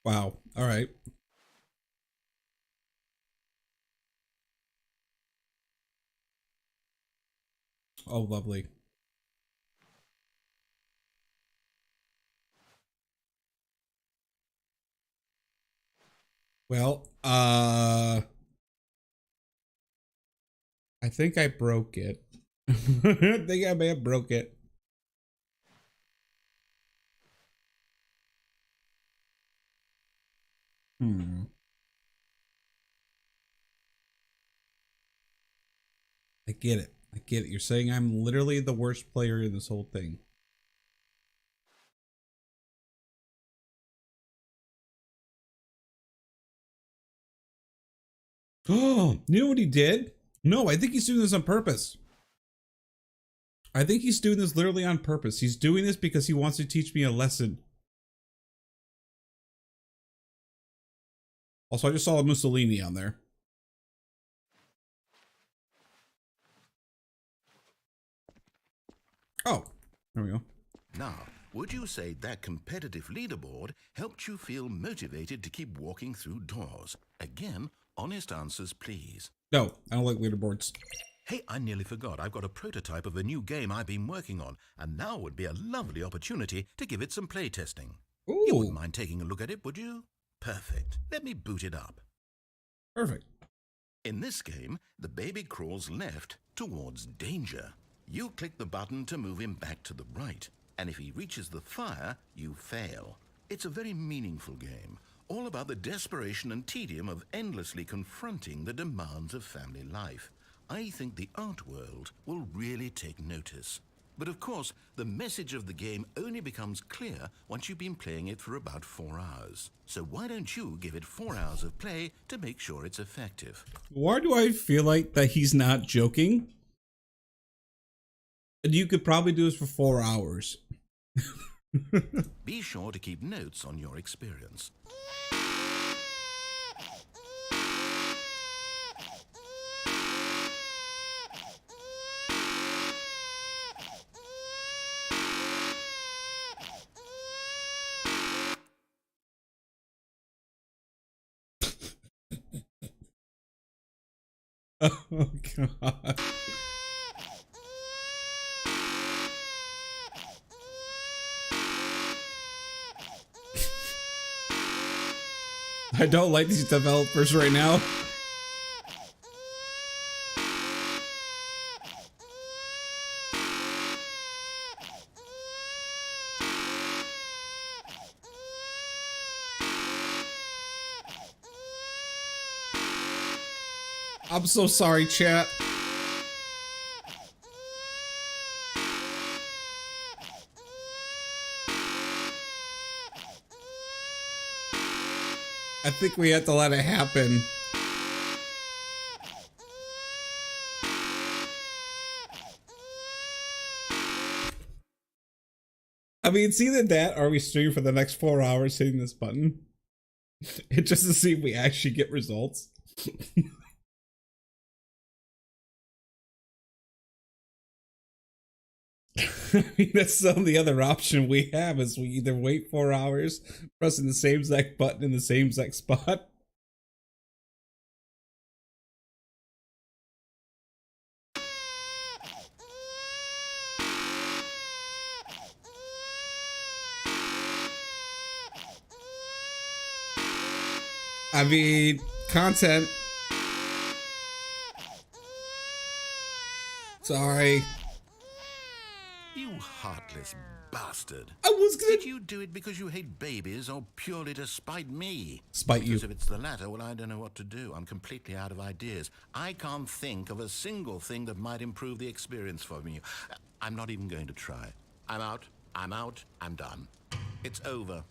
Wow. All right. Oh, lovely. Well, I think I broke it. I think I may have broke it. I get it. I get it. You're saying I'm literally the worst player in this whole thing. Oh, you know what he did? No, I think he's doing this on purpose. I think he's doing this literally on purpose. He's doing this because he wants to teach me a lesson. Also, I just saw a Mussolini on there. Oh, there we go. Now, would you say that competitive leaderboard helped you feel motivated to keep walking through doors? Again, honest answers, please. No, I don't like leaderboards. Hey, I nearly forgot. I've got a prototype of a new game I've been working on, and now would be a lovely opportunity to give it some playtesting. Ooh. You wouldn't mind taking a look at it, would you? Perfect. Let me boot it up. Perfect. In this game, the baby crawls left towards danger. You click the button to move him back to the right, and if he reaches the fire, you fail. It's a very meaningful game, all about the desperation and tedium of endlessly confronting the demands of family life. I think the art world will really take notice. But of course, the message of the game only becomes clear once you've been playing it for about 4 hours. So why don't you give it 4 hours of play to make sure it's effective? Why do I feel like that he's not joking? And you could probably do this for 4 hours. Be sure to keep notes on your experience. Oh god. I don't like these developers right now. I'm so sorry, chat. I think we have to let it happen. I mean, it's either that or we stream for the next 4 hours hitting this button. It just to see if we actually get results. I mean, that's the only other option we have is we either wait 4 hours, pressing the same exact button in the same exact spot. I mean, content. Sorry. You heartless bastard. I was gonna... Did you do it because you hate babies or purely to spite me? Spite you. Because if it's the latter, well, I don't know what to do. I'm completely out of ideas. I can't think of a single thing that might improve the experience for me. I'm not even going to try. I'm out. I'm out. I'm done. It's over.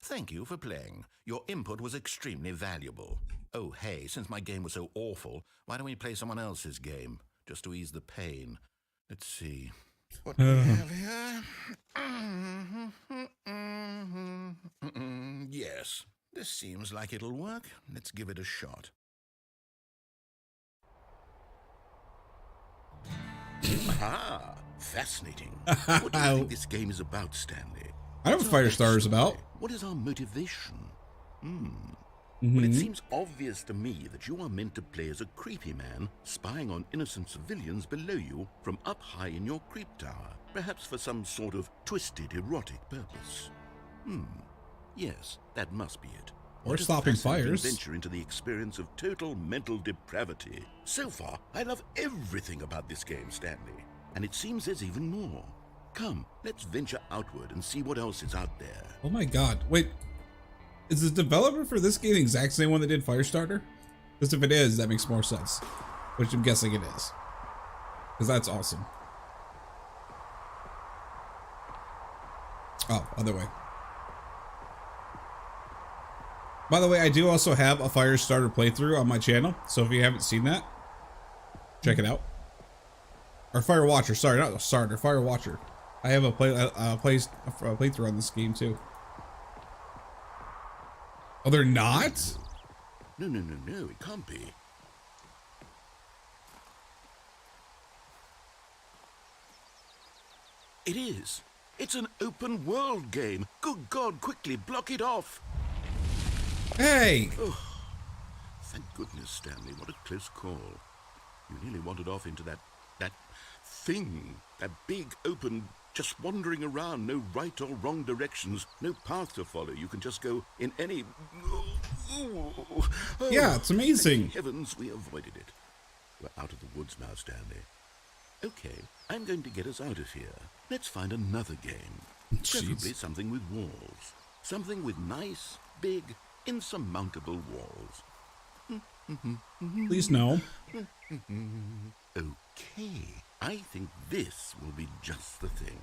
Thank you for playing. Your input was extremely valuable. Oh, hey, since my game was so awful, why don't we play someone else's game? Just to ease the pain. Let's see. What do we have here? Yes, this seems like it'll work. Let's give it a shot. Ah, fascinating. What do you think this game is about, Stanley? I know what Firestarter's about. What is our motivation? Well, it seems obvious to me that you are meant to play as a creepy man spying on innocent civilians below you from up high in your creep tower, perhaps for some sort of twisted erotic purpose. Yes, that must be it. Or stopping fires. Venture into the experience of total mental depravity. So far, I love everything about this game, Stanley. And it seems there's even more. Come, let's venture outward and see what else is out there. Oh my god. Wait. Is the developer for this game the exact same one that did Firestarter? Because if it is, that makes more sense. Which I'm guessing it is. Because that's awesome. Oh, other way. By the way, I do also have a Firestarter playthrough on my channel. So if you haven't seen that, check it out. Or Firewatcher, sorry, not a starter, Firewatcher. I have a playthrough on this game too. Oh, they're not? No, it can't be. It is. It's an open world game. Good God, quickly block it off. Hey! Oh, thank goodness, Stanley. What a close call. You nearly wandered off into that thing. That big, open, just wandering around. No right or wrong directions. No path to follow. You can just go in any... Yeah, it's amazing. Thank heavens we avoided it. We're out of the woods now, Stanley. Okay, I'm going to get us out of here. Let's find another game. Preferably something with walls. Something with nice, big, insurmountable walls. Please no. Okay, I think this will be just the thing.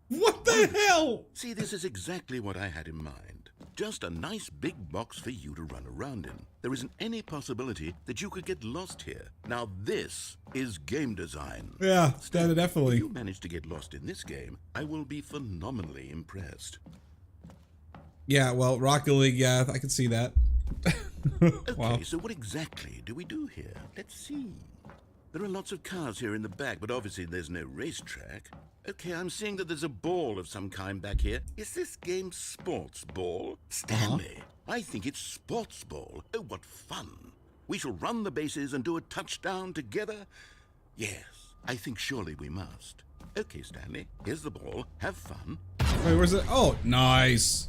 What the hell? See, this is exactly what I had in mind. Just a nice big box for you to run around in. There isn't any possibility that you could get lost here. Now this is game design. Yeah, Still, definitely. if you manage to get lost in this game, I will be phenomenally impressed. Yeah, well, Rocket League, yeah, I can see that. Okay, Wow. so what exactly do we do here? Let's see. There are lots of cars here in the back, but obviously there's no racetrack. Okay, I'm seeing that there's a ball of some kind back here. Is this game sports ball? Stanley, I think it's sports ball. Oh, what fun. We shall run the bases and do a touchdown together? Yes, I think surely we must. Okay, Stanley, here's the ball. Have fun. Wait, where's it? Oh, nice.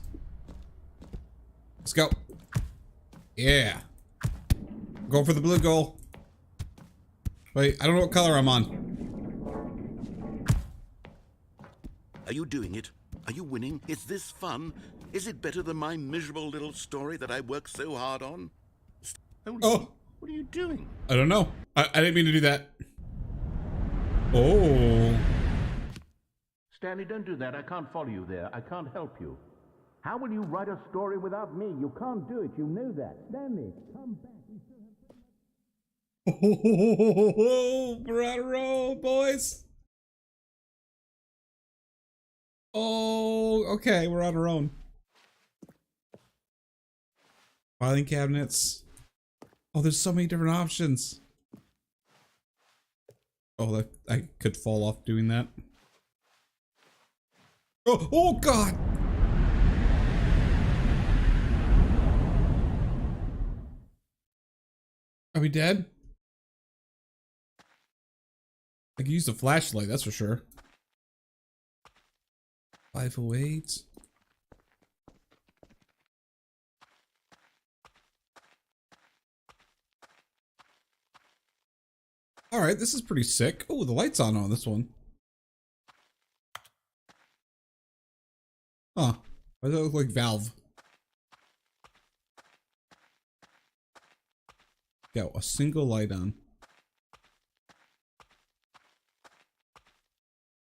Let's go. Yeah. Go for the blue goal. Wait, I don't know what color I'm on. Are you doing it? Are you winning? Is this fun? Is it better than my miserable little story that I worked so hard on? Oh. What are you doing? I don't know. I didn't mean to do that. Oh. Stanley, don't do that. I can't follow you there. I can't help you. How will you write a story without me? You can't do it. You know that. Stanley, come back. Oh, we're on a roll, boys. Oh, okay, we're on our own. Filing cabinets. Oh, there's so many different options. Oh, that I could fall off doing that. Oh God! Are we dead? I can use the flashlight, that's for sure. 508. Alright, this is pretty sick. Oh, the light's on this one. Huh. Why does that look like Valve? Got a single light on.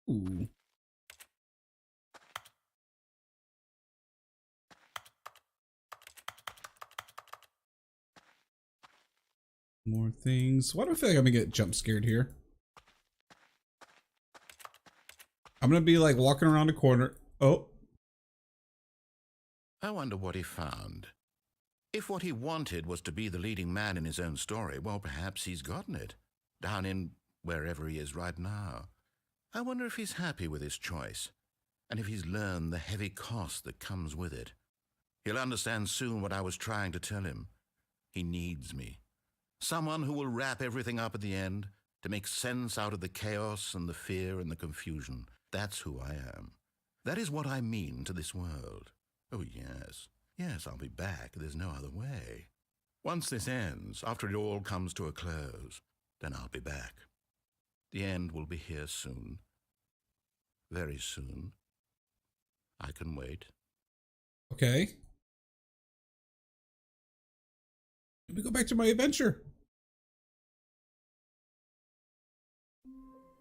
Ooh. More things. Why do I feel like I'm gonna get jump scared here? I'm gonna be like walking around a corner. Oh. I wonder what he found. If what he wanted was to be the leading man in his own story, well, perhaps he's gotten it. Down in wherever he is right now. I wonder if he's happy with his choice, and if he's learned the heavy cost that comes with it. He'll understand soon what I was trying to tell him. He needs me. Someone who will wrap everything up at the end to make sense out of the chaos and the fear and the confusion. That's who I am. That is what I mean to this world. Oh, yes. Yes, I'll be back. There's no other way. Once this ends, after it all comes to a close, then I'll be back. The end will be here soon. Very soon. I can wait. Okay. Let me go back to my adventure.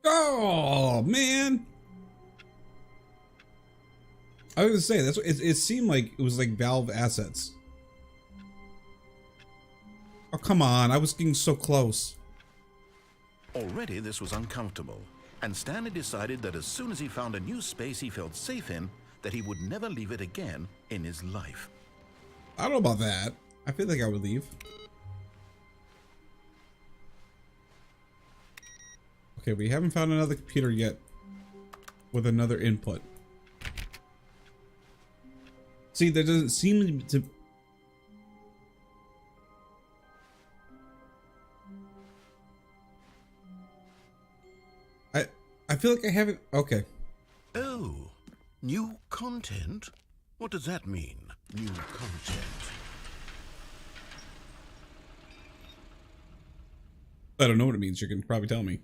Oh, man. I was gonna say, that's what it seemed like it was like Valve assets. Oh, come on. I was getting so close. Already this was uncomfortable, and Stanley decided that as soon as he found a new space he felt safe in, that he would never leave it again in his life. I don't know about that. I feel like I would leave. Okay, we haven't found another computer yet with another input. See, there doesn't seem to... I feel like I haven't... Okay. Oh, new content? What does that mean, new content? I don't know what it means. You can probably tell me.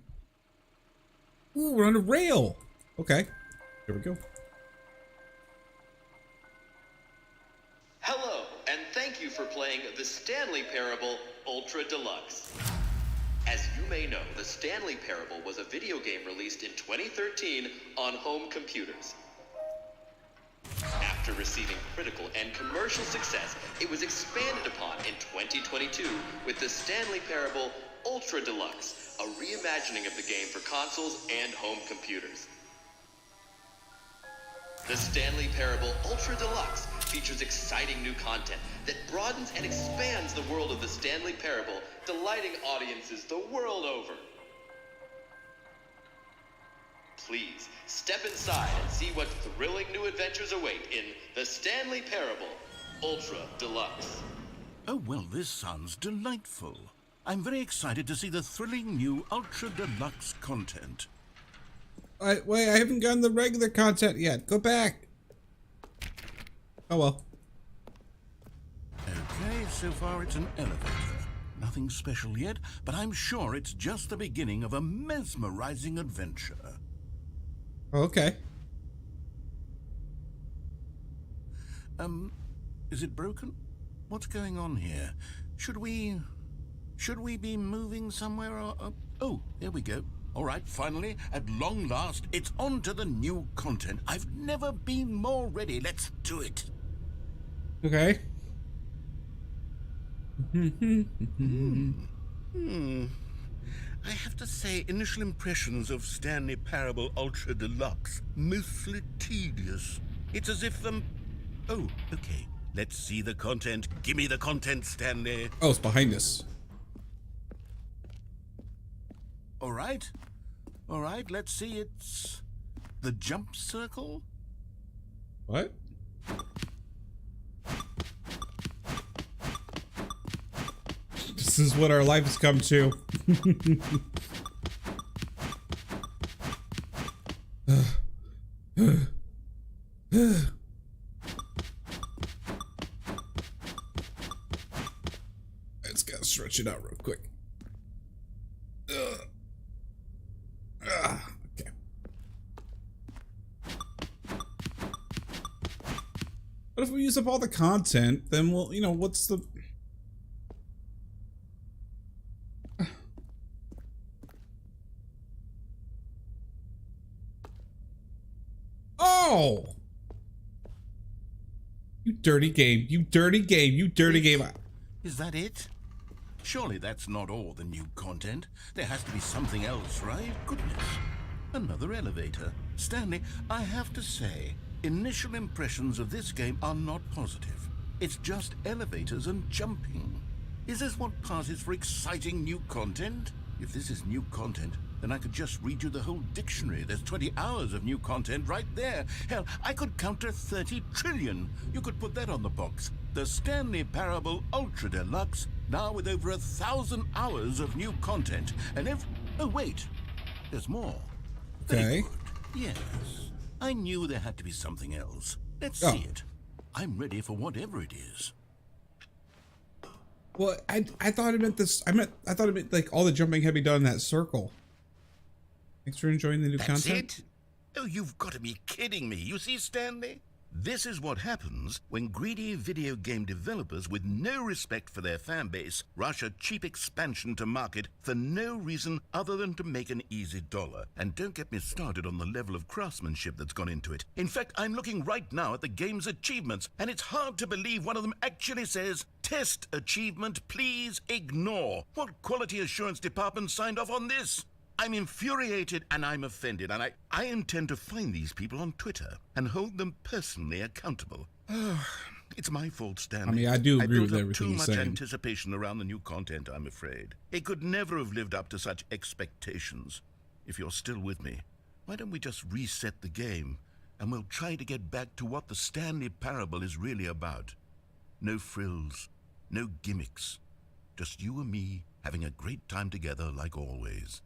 Ooh, we're on a rail. Okay. Here we go. Hello, and thank you for playing the Stanley Parable Ultra Deluxe. As you may know, the Stanley Parable was a video game released in 2013 on home computers. After receiving critical and commercial success, it was expanded upon in 2022 with the Stanley Parable Ultra Deluxe, a reimagining of the game for consoles and home computers. The Stanley Parable Ultra Deluxe features exciting new content that broadens and expands the world of the Stanley Parable, delighting audiences the world over. Please, step inside and see what thrilling new adventures await in the Stanley Parable Ultra Deluxe. Oh, well, this sounds delightful. I'm very excited to see the thrilling new Ultra Deluxe content. Wait, I haven't gotten the regular content yet. Go back. Oh well. Okay, so far it's an elevator. Nothing special yet, but I'm sure it's just the beginning of a mesmerizing adventure. Okay. Is it broken? What's going on here? Should we be moving somewhere or... Oh, there we go. All right, finally, at long last, it's on to the new content. I've never been more ready. Let's do it. Okay. I have to say, initial impressions of Stanley Parable Ultra Deluxe, mostly tedious. It's as if Oh, okay. Let's see the content. Give me the content, Stanley. Oh, it's behind us. All right. All right, let's see. It's the jump circle. What? This is what our life has come to. I just gotta stretch it out real quick. Okay. But if we use up all the content, then we'll, you know, what's the... Oh! You dirty game. You dirty game. You dirty game. Is that it? Surely that's not all the new content. There has to be something else, right? Goodness. Another elevator. Stanley, I have to say, initial impressions of this game are not positive. It's just elevators and jumping. Is this what passes for exciting new content? If this is new content, then I could just read you the whole dictionary. There's 20 hours of new content right there. Hell, I could counter 30 trillion. You could put that on the box. The Stanley Parable Ultra Deluxe, now with over 1,000 hours of new content. And oh, wait. There's more. Okay. Very good. Yes. I knew there had to be something else. Let's see it. I'm ready for whatever it is. Well, I thought it meant this. I thought it meant like all the jumping had to be done in that circle. Thanks for enjoying the new content. That's it? Oh, you've got to be kidding me. You see, Stanley? This is what happens when greedy video game developers with no respect for their fan base rush a cheap expansion to market for no reason other than to make an easy dollar. And don't get me started on the level of craftsmanship that's gone into it. In fact, I'm looking right now at the game's achievements, and it's hard to believe one of them actually says, "Test achievement, please ignore." What quality assurance department signed off on this? I'm infuriated and I'm offended, and I intend to find these people on Twitter and hold them personally accountable. It's my fault, Stanley. I mean, I do agree with everything too you're much saying. anticipation around the new content, I'm afraid. It could never have lived up to such expectations. If you're still with me, why don't we just reset the game and we'll try to get back to what the Stanley Parable is really about. No frills, no gimmicks. Just you and me having a great time together like always.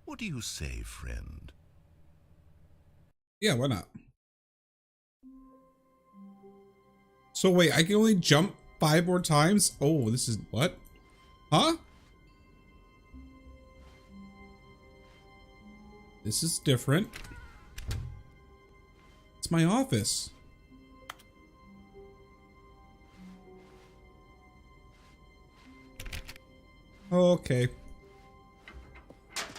What do you say, friend? Yeah, why not? So wait, I can only jump 5 more times? Oh, this is what? Huh? This is different. It's my office. Okay.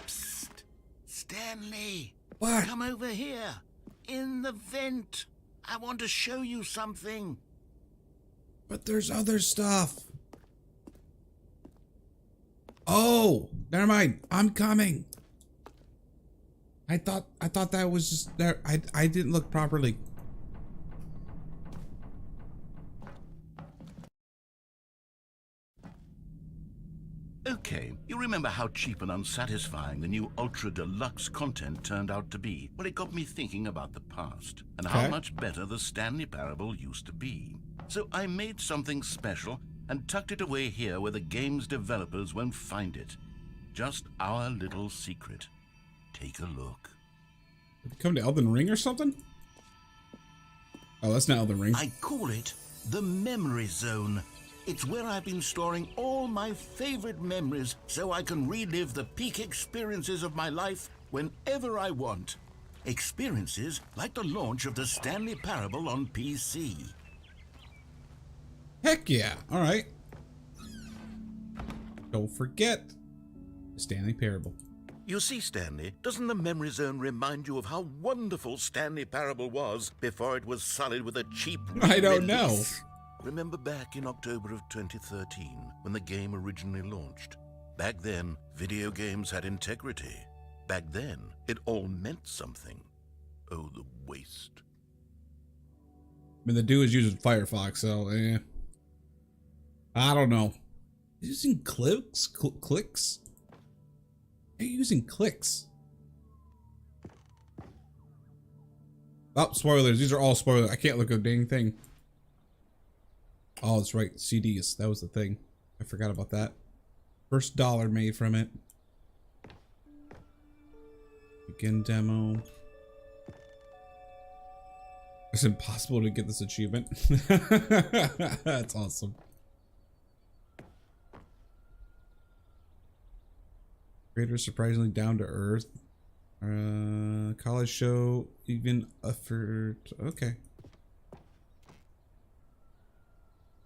Psst. Stanley. What? Come over here. In the vent. I want to show you something. But there's other stuff. Oh, never mind. I'm coming. I thought that was just there. I didn't look properly. Okay, you remember how cheap and unsatisfying the new Ultra Deluxe content turned out to be? Well, it got me thinking about the past and how Okay. much better the Stanley Parable used to be. So I made something special and tucked it away here where the game's developers won't find it. Just our little secret. Take a look. Come to Elden Ring or something? Oh, that's not Elden Ring. I call it the Memory Zone. It's where I've been storing all my favorite memories so I can relive the peak experiences of my life whenever I want. Experiences like the launch of the Stanley Parable on PC. Heck yeah. All right. Don't forget the Stanley Parable. You see, Stanley, doesn't the Memory Zone remind you of how wonderful Stanley Parable was before it was sullied with a cheap I don't know. release? Remember back in October of 2013 when the game originally launched? Back then, video games had integrity. Back then, it all meant something. Oh, the waste. I mean, the dude is using Firefox, so I don't know. Using clicks? Clicks? Are you using clicks? Oh, spoilers. These are all spoilers. I can't look at a dang thing. Oh, that's right. CDs. That was the thing. I forgot about that. First dollar made from it. Begin demo. It's impossible to get this achievement. That's awesome. Creator surprisingly down to earth. College show, even effort. Okay.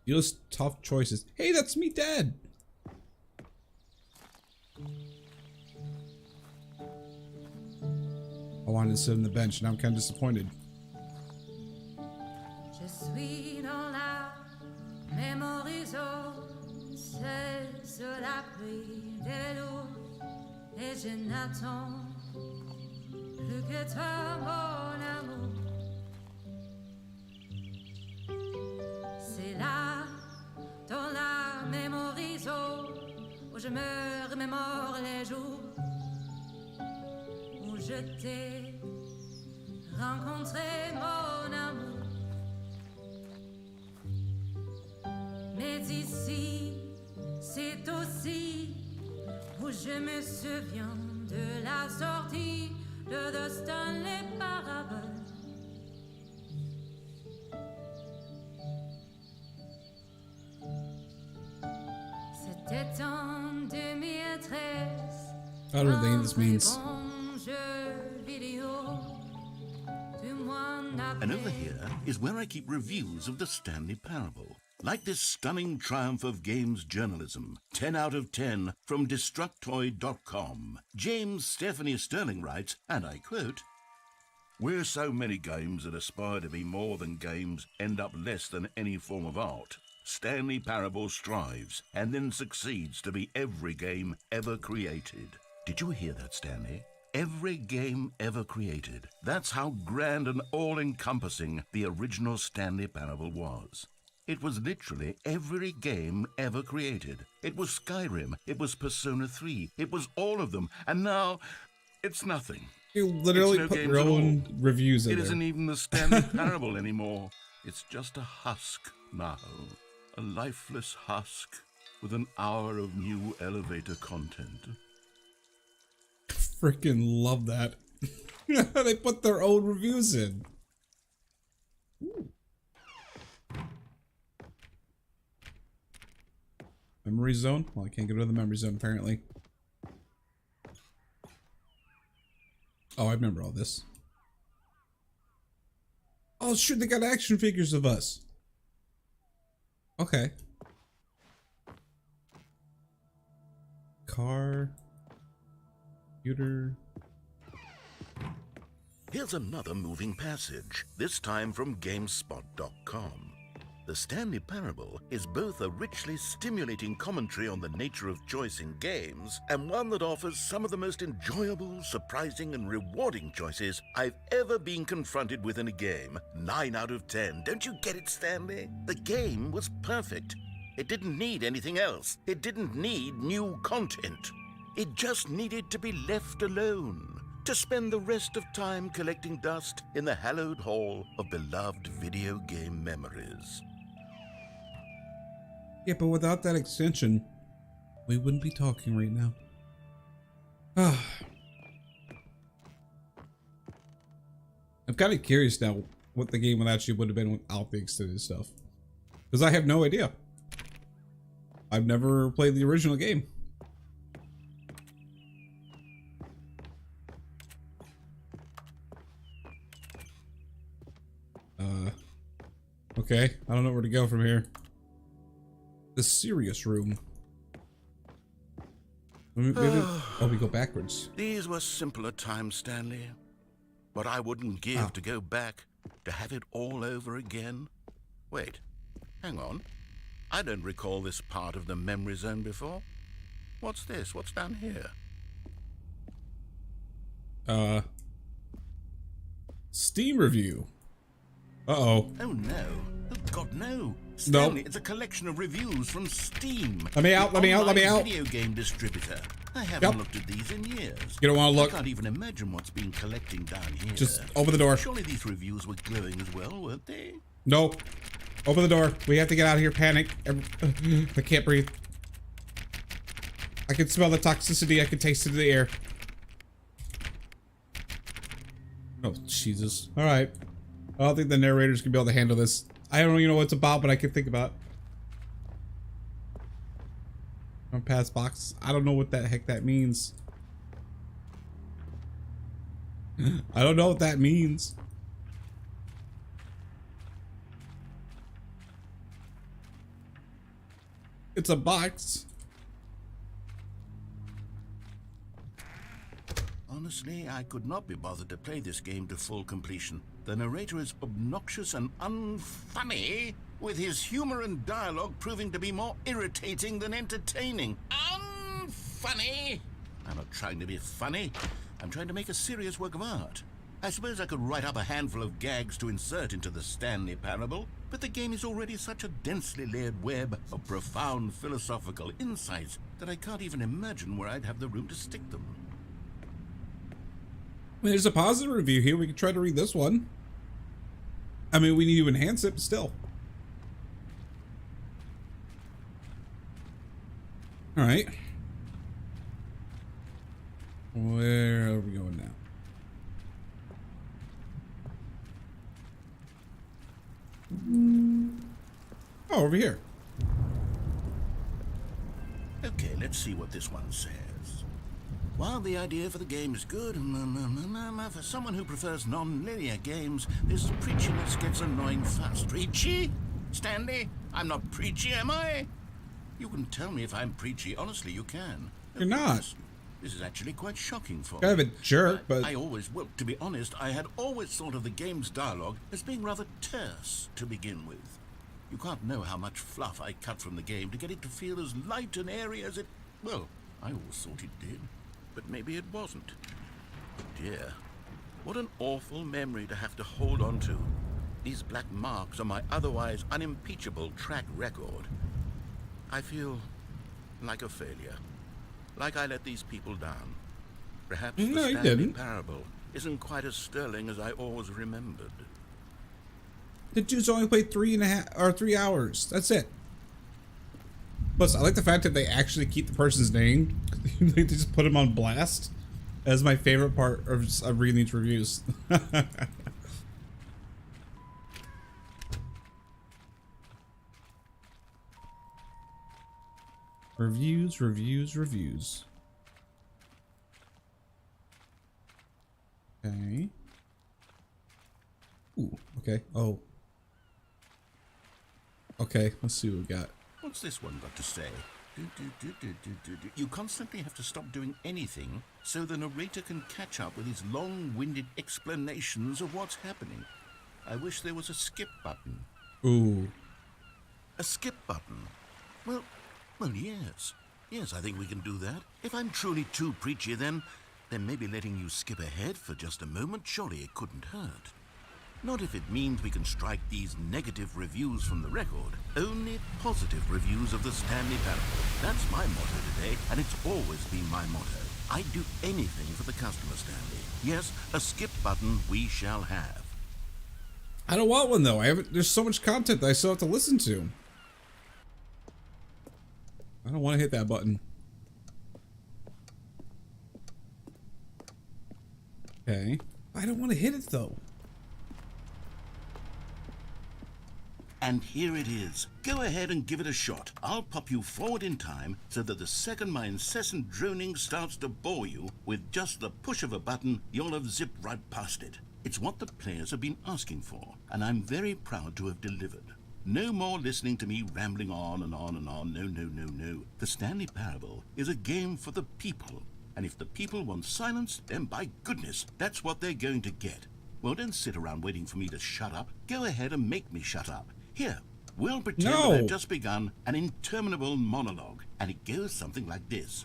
Deals tough choices. Hey, that's me, Dad. I wanted to sit on the bench, and I'm kind of disappointed. Je suis dans la mémoire zone, c'est sur la pluie de l'eau, et je n'attends plus que toi, mon amour. C'est là, dans la mémoire zone, où je me remémore les jours où je t'ai rencontré, mon amour. Mais ici, c'est aussi où je me souviens de la sortie de The Stanley Parable. C'était en 2013. I don't think this means. And over here is where I keep reviews of the Stanley Parable. Like this stunning triumph of games journalism, 10 out of 10 from Destructoid.com. James Stephanie Sterling writes, and I quote, "Where so many games that aspire to be more than games end up less than any form of art, Stanley Parable strives and then succeeds to be every game ever created." Did you hear that, Stanley? Every game ever created. That's how grand and all-encompassing the original Stanley Parable was. It was literally every game ever created. It was Skyrim, it was Persona 3, it was all of them, and now it's nothing. You literally It's no put games your at own all. reviews in It there. isn't even the Stanley Parable anymore. It's just a husk now. A lifeless husk with an hour of new elevator content. Freaking love that. They put their own reviews in. Ooh. Memory zone? Well, I can't get rid of the memory zone apparently. Oh, I remember all this. Oh, shoot, they got action figures of us. Okay. car. Computer. Here's another moving passage, this time from GameSpot.com. The Stanley Parable is both a richly stimulating commentary on the nature of choice in games and one that offers some of the most enjoyable, surprising, and rewarding choices I've ever been confronted with in a game. 9 out of 10. Don't you get it, Stanley? The game was perfect. It didn't need anything else. It didn't need new content. It just needed to be left alone, to spend the rest of time collecting dust in the hallowed hall of beloved video game memories. Yeah, but without that extension, we wouldn't be talking right now. I'm kind of curious now what the game actually would have been without the extended stuff. Because I have no idea. I've never played the original game. Okay, I don't know where to go from here. The serious room. Oh, we go backwards. These were simpler times, Stanley. What I wouldn't give to go back, to have it all over again. Wait, hang on. I don't recall this part of the memory zone before. What's this? What's down here? Steam review. Uh-oh. Oh no. Oh God, no. Stanley, it's a collection of reviews from Steam. Let me out, let me out, let me out. Video game distributor. I haven't looked at these in years. You don't want to look. I can't even imagine what's been collecting down here. Just open the door. Surely these reviews were glowing as well, weren't they? No. Open the door. We have to get out of here. Panic. I can't breathe. I can smell the toxicity. I can taste it in the air. Oh, Jesus. All right. I don't think the narrators can be able to handle this. I don't even know what it's about, but I can think about it. From past box. I don't know what the heck that means. I don't know what that means. It's a box. Honestly, I could not be bothered to play this game to full completion. The narrator is obnoxious and unfunny, with his humor and dialogue proving to be more irritating than entertaining. Unfunny! I'm not trying to be funny. I'm trying to make a serious work of art. I suppose I could write up a handful of gags to insert into the Stanley Parable, but the game is already such a densely layered web of profound philosophical insights that I can't even imagine where I'd have the room to stick them. There's a positive review here. We can try to read this one. I mean, we need to enhance it, but still. All right. Where are we going now? Oh, over here. Okay, let's see what this one says. While the idea for the game is good, for someone who prefers non-linear games, this preachiness gets annoying fast. Preachy? Stanley, I'm not preachy, am I? You can tell me if I'm preachy. Honestly, you can. You're not. This is actually quite shocking for me. Kind of a jerk, but... Well, to be honest, I had always thought of the game's dialogue as being rather terse to begin with. You can't know how much fluff I cut from the game to get it to feel as light and airy as it... Well, I always thought it did. But maybe it wasn't. Dear, what an awful memory to have to hold on to. These black marks on my otherwise unimpeachable track record. I feel like a failure. Like I let these people down. Perhaps the Stanley Parable isn't quite as sterling as I always remembered. The dude's only played 3 hours. That's it. Plus, I like the fact that they actually keep the person's name. They just put him on blast. That's my favorite part of reading these reviews. Reviews, reviews, reviews. Okay. Ooh, okay. Oh. Okay, let's see what we got. What's this one got to say? You constantly have to stop doing anything so the narrator can catch up with his long-winded explanations of what's happening. I wish there was a skip button. Ooh. A skip button? Well, yes. Yes, I think we can do that. If I'm truly too preachy, then maybe letting you skip ahead for just a moment, surely it couldn't hurt. Not if it means we can strike these negative reviews from the record. Only positive reviews of the Stanley Parable. That's my motto today, and it's always been my motto. I'd do anything for the customer, Stanley. Yes, a skip button we shall have. I don't want one though. There's so much content that I still have to listen to. I don't want to hit that button. Okay. I don't want to hit it though. And here it is. Go ahead and give it a shot. I'll pop you forward in time so that the second my incessant droning starts to bore you, with just the push of a button, you'll have zipped right past it. It's what the players have been asking for, and I'm very proud to have delivered. No more listening to me rambling on and on and on. No. The Stanley Parable is a game for the people. And if the people want silence, then by goodness, that's what they're going to get. Well, don't sit around waiting for me to shut up. Go ahead and make me shut up. Here, we'll pretend that I've just begun an interminable monologue, and it goes something like this.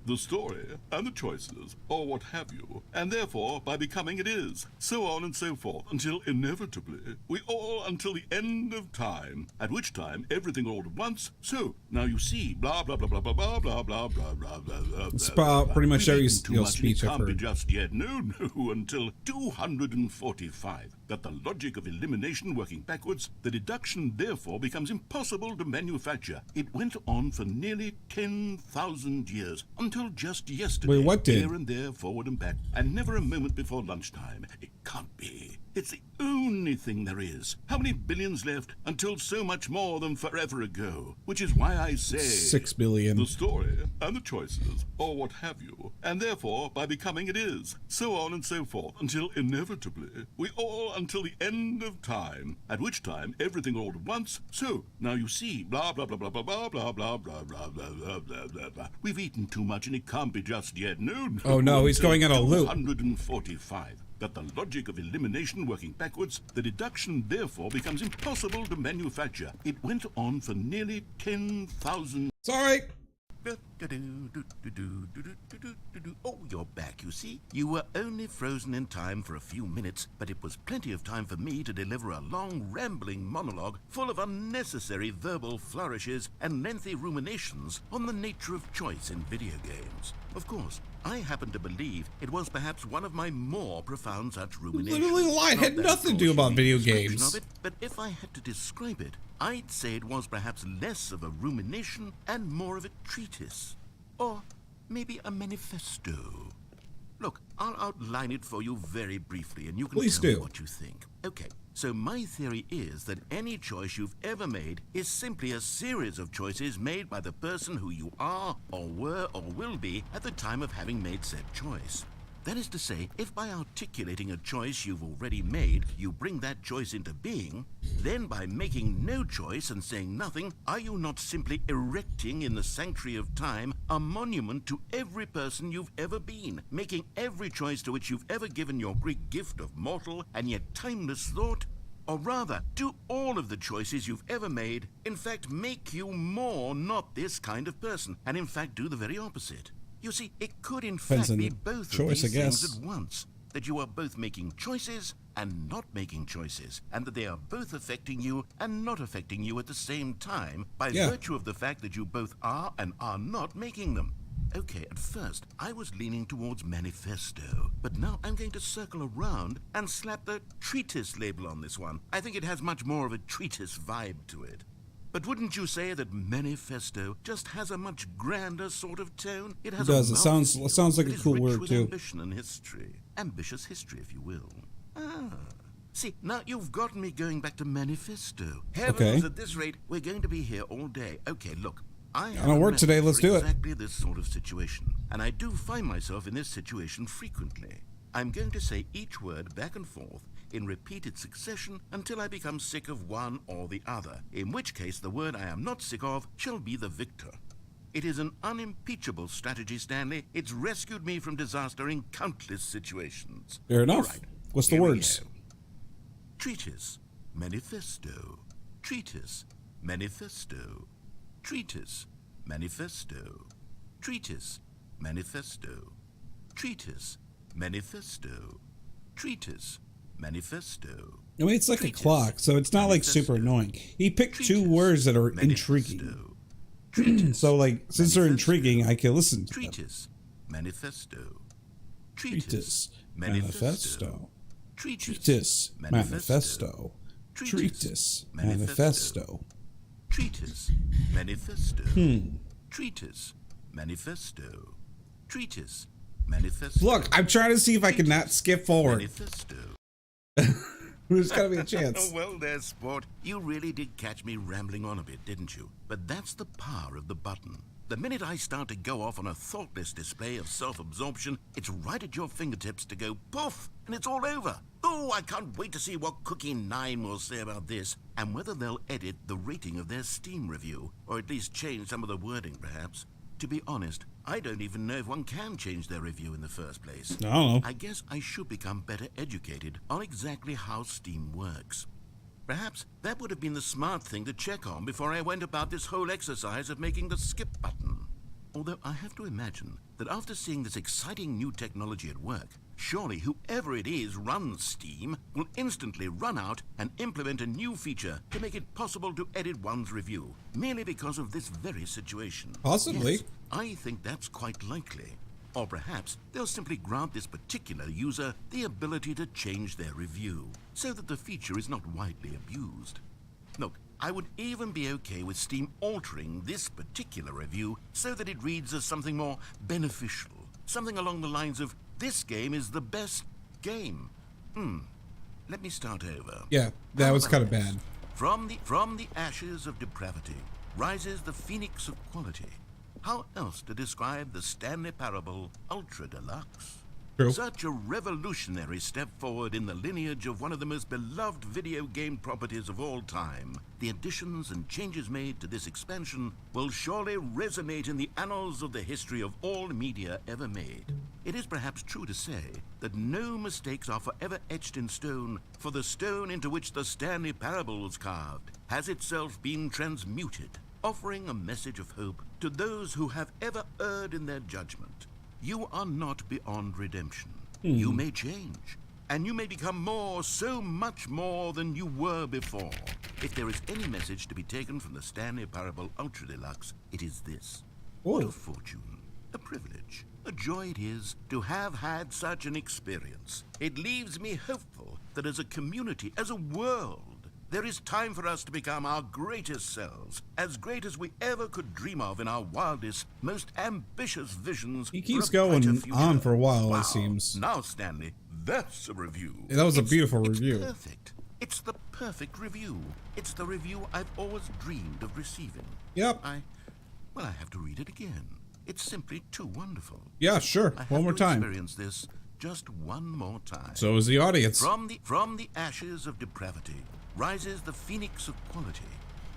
The story and the choices, or what have you, and therefore by becoming it is, so on and so forth, until inevitably we all until the end of time, at which time everything all at once, so now you see, blah blah blah blah blah blah blah blah blah blah blah. It's pretty much every speech I've can't be heard. just yet, no, until 245. That the logic of elimination working backwards, the deduction therefore becomes impossible to manufacture. It went on for nearly 10,000 years, until just yesterday. Wait, what did? Here and there, forward and back, and never a moment before lunchtime. It can't be. It's the only thing there is. How many billions left until so much more than forever ago? Which is why I say 6 billion. the story and the choices, or what have you, and therefore by becoming it is, so on and so forth, until inevitably we all until the end of time, at which time everything all at once, so now you see, blah blah blah blah blah blah blah blah blah blah blah blah blah blah. We've eaten too much and it can't be just yet. No. Oh no, he's going on a loop. 245. That the logic of elimination working backwards, the deduction therefore becomes impossible to manufacture. It went on for nearly 10,000. Sorry. Oh, you're back, you see. You were only frozen in time for a few minutes, but it was plenty of time for me to deliver a long, rambling monologue full of unnecessary verbal flourishes and lengthy ruminations on the nature of choice in video games. Of course, I happen to believe it was perhaps one of my more profound such ruminations. Literally lied. Not Had that, nothing of to do course, about video description games. of it, but if I had to describe it, I'd say it was perhaps less of a rumination and more of a treatise. Or maybe a manifesto. Look, I'll outline it for you very briefly, and you can Please tell me do. what you think. Okay, so my theory is that any choice you've ever made is simply a series of choices made by the person who you are, or were, or will be at the time of having made said choice. That is to say, if by articulating a choice you've already made, you bring that choice into being, then by making no choice and saying nothing, are you not simply erecting in the sanctuary of time a monument to every person you've ever been, making every choice to which you've ever given your Greek gift of mortal and yet timeless thought? Or rather, do all of the choices you've ever made, in fact, make you more not this kind of person, and in fact do the very opposite? You see, it could in Depends fact on be the both choice, of these I guess. things at once. That you are both making choices and not making choices, and that they are both affecting you and not affecting you at the same time by virtue of the fact that you both are and are not making them. Okay, at first, I was leaning towards manifesto, but now I'm going to circle around and slap the treatise label on this one. I think it has much more of a treatise vibe to it. But wouldn't you say that manifesto just has a much grander sort of tone? It has It does. a It sounds like a that is cool rich word, with too. Ambition and history. Ambitious history, if you will. See, now you've gotten me going back to manifesto. Heavens, at this rate, we're going to be here all day. Okay, look. I don't work today, let's do it. Exactly this sort of situation. And I do find myself in this situation frequently. I'm going to say each word back and forth in repeated succession until I become sick of one or the other, in which case the word I am not sick of shall be the victor. It is an unimpeachable strategy, Stanley. It's rescued me from disaster in countless situations. Fair enough. All right, What's the here we words? go. Treatise, manifesto. Treatise, manifesto. Treatise, manifesto. Treatise, manifesto. Treatise, manifesto. Treatise, manifesto. I mean, it's like a Treatise, clock, so it's not like super manifesto. annoying. He picked two Treatise, words that are manifesto. intriguing. Treatise, So, like, since they're manifesto. intriguing, I can listen to them. Treatise, manifesto. Treatise, manifesto. Treatise, Treatise, manifesto. Treatise, manifesto. Treatise, manifesto. Treatise, manifesto. Treatise, manifesto. Look, I'm trying to see if I can not skip forward. Manifesto. There's gotta be a chance. Well, there, sport. You really did catch me rambling on a bit, didn't you? But that's the power of the button. The minute I start to go off on a thoughtless display of self-absorption, it's right at your fingertips to go poof, and it's all over. Oh, I can't wait to see what Cookie 9 will say about this, and whether they'll edit the rating of their Steam review, or at least change some of the wording, perhaps. To be honest, I don't even know if one can change their review in the first place. I don't know. I guess I should become better educated on exactly how Steam works. Perhaps that would have been the smart thing to check on before I went about this whole exercise of making the skip button. Although I have to imagine that after seeing this exciting new technology at work, surely whoever it is runs Steam will instantly run out and implement a new feature to make it possible to edit one's review, merely because of this very situation. Possibly. Yes, I think that's quite likely. Or perhaps they'll simply grant this particular user the ability to change their review, so that the feature is not widely abused. Look, I would even be okay with Steam altering this particular review so that it reads as something more beneficial. Something along the lines of, this game is the best game. Let me start over. Yeah, that was kind of bad. From the ashes of depravity rises the phoenix of quality. How else to describe the Stanley Parable Ultra Deluxe? True. Such a revolutionary step forward in the lineage of one of the most beloved video game properties of all time. The additions and changes made to this expansion will surely resonate in the annals of the history of all media ever made. It is perhaps true to say that no mistakes are forever etched in stone, for the stone into which the Stanley Parable was carved has itself been transmuted, offering a message of hope to those who have ever erred in their judgment. You are not beyond redemption. You may change, and you may become more, so much more than you were before. If there is any message to be taken from the Stanley Parable Ultra Deluxe, it is this. What a fortune, a privilege, a joy it is to have had such an experience. It leaves me hopeful that as a community, as a world, there is time for us to become our greatest selves, as great as we ever could dream of in our wildest, most ambitious visions. He keeps for a brighter going future. on for a while, Wow. it seems. Now, Stanley, that's a review. Yeah, that was a It's- beautiful it's review. Perfect. It's the perfect review. It's the review I've always dreamed of receiving. Yep. I have to read it again. It's simply too wonderful. Yeah, sure. I have One more to time. experience this just one more time. So is the audience. From the ashes of depravity rises the phoenix of quality.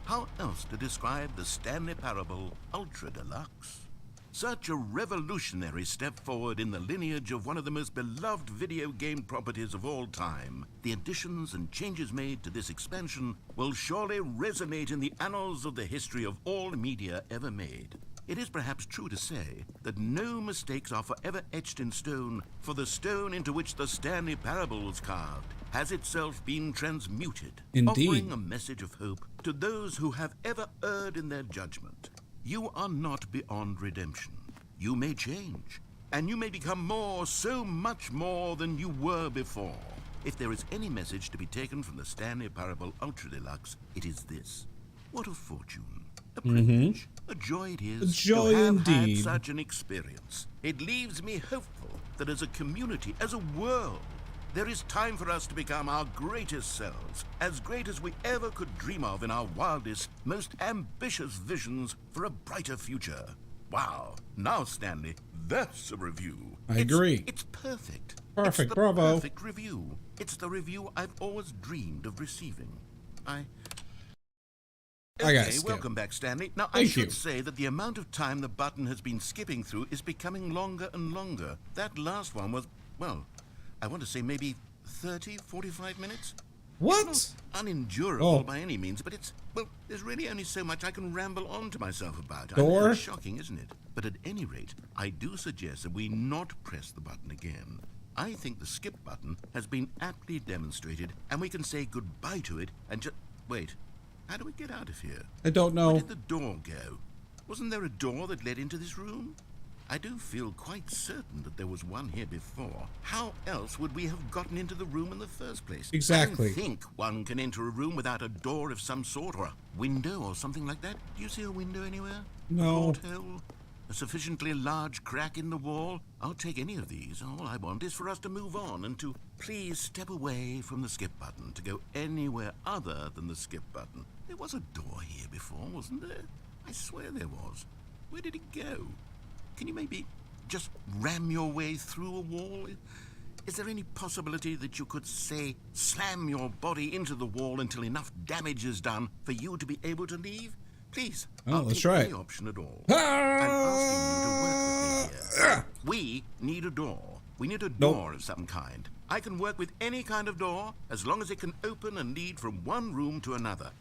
How else to describe the Stanley Parable Ultra Deluxe? Such a revolutionary step forward in the lineage of one of the most beloved video game properties of all time. The additions and changes made to this expansion will surely resonate in the annals of the history of all media ever made. It is perhaps true to say that no mistakes are forever etched in stone, for the stone into which the Stanley Parable was carved has itself been transmuted, Indeed. offering a message of hope to those who have ever erred in their judgment. You are not beyond redemption. You may change, and you may become more, so much more than you were before. If there is any message to be taken from the Stanley Parable Ultra Deluxe, it is this. What a fortune, a privilege, a joy it is A joy to have indeed. had such an experience. It leaves me hopeful that as a community, as a world, there is time for us to become our greatest selves, as great as we ever could dream of in our wildest, most ambitious visions for a brighter future. Wow. Now, Stanley, that's a review. I agree. It's perfect. Perfect, It's the bravo. perfect review. It's the review I've always dreamed of receiving. I gotta Okay, skip. welcome back, Stanley. Now, I Thank should you. say that the amount of time the button has been skipping through is becoming longer and longer. That last one was, well, I want to say maybe 30, 45 minutes? What? It's not unendurable Oh. by any means, but it's, well, there's really only so much I can ramble on to myself about. I Door? know it's shocking, isn't it? But at any rate, I do suggest that we not press the button again. I think the skip button has been aptly demonstrated, and we can say goodbye to it and just... Wait, how do we get out of here? I don't Where know. did the door go? Wasn't there a door that led into this room? I do feel quite certain that there was one here before. How else would we have gotten into the room in the first place? Exactly. I don't think one can enter a room without a door of some sort, or a window or something like that. Do you see a window anywhere? No. A porthole? A sufficiently large crack in the wall? I'll take any of these. All I want is for us to move on and to please step away from the skip button, to go anywhere other than the skip button. There was a door here before, wasn't there? I swear there was. Where did it go? Can you maybe just ram your way through a wall? Is there any possibility that you could, say, slam your body into the wall until enough damage is done for you to be able to leave? Please, Oh, I'll let's take try any it. option at all. Ah! I'm asking you to work with me here. We need a door. We need a door of some kind. I can work with any kind of door as long as it can open and lead from one room to another.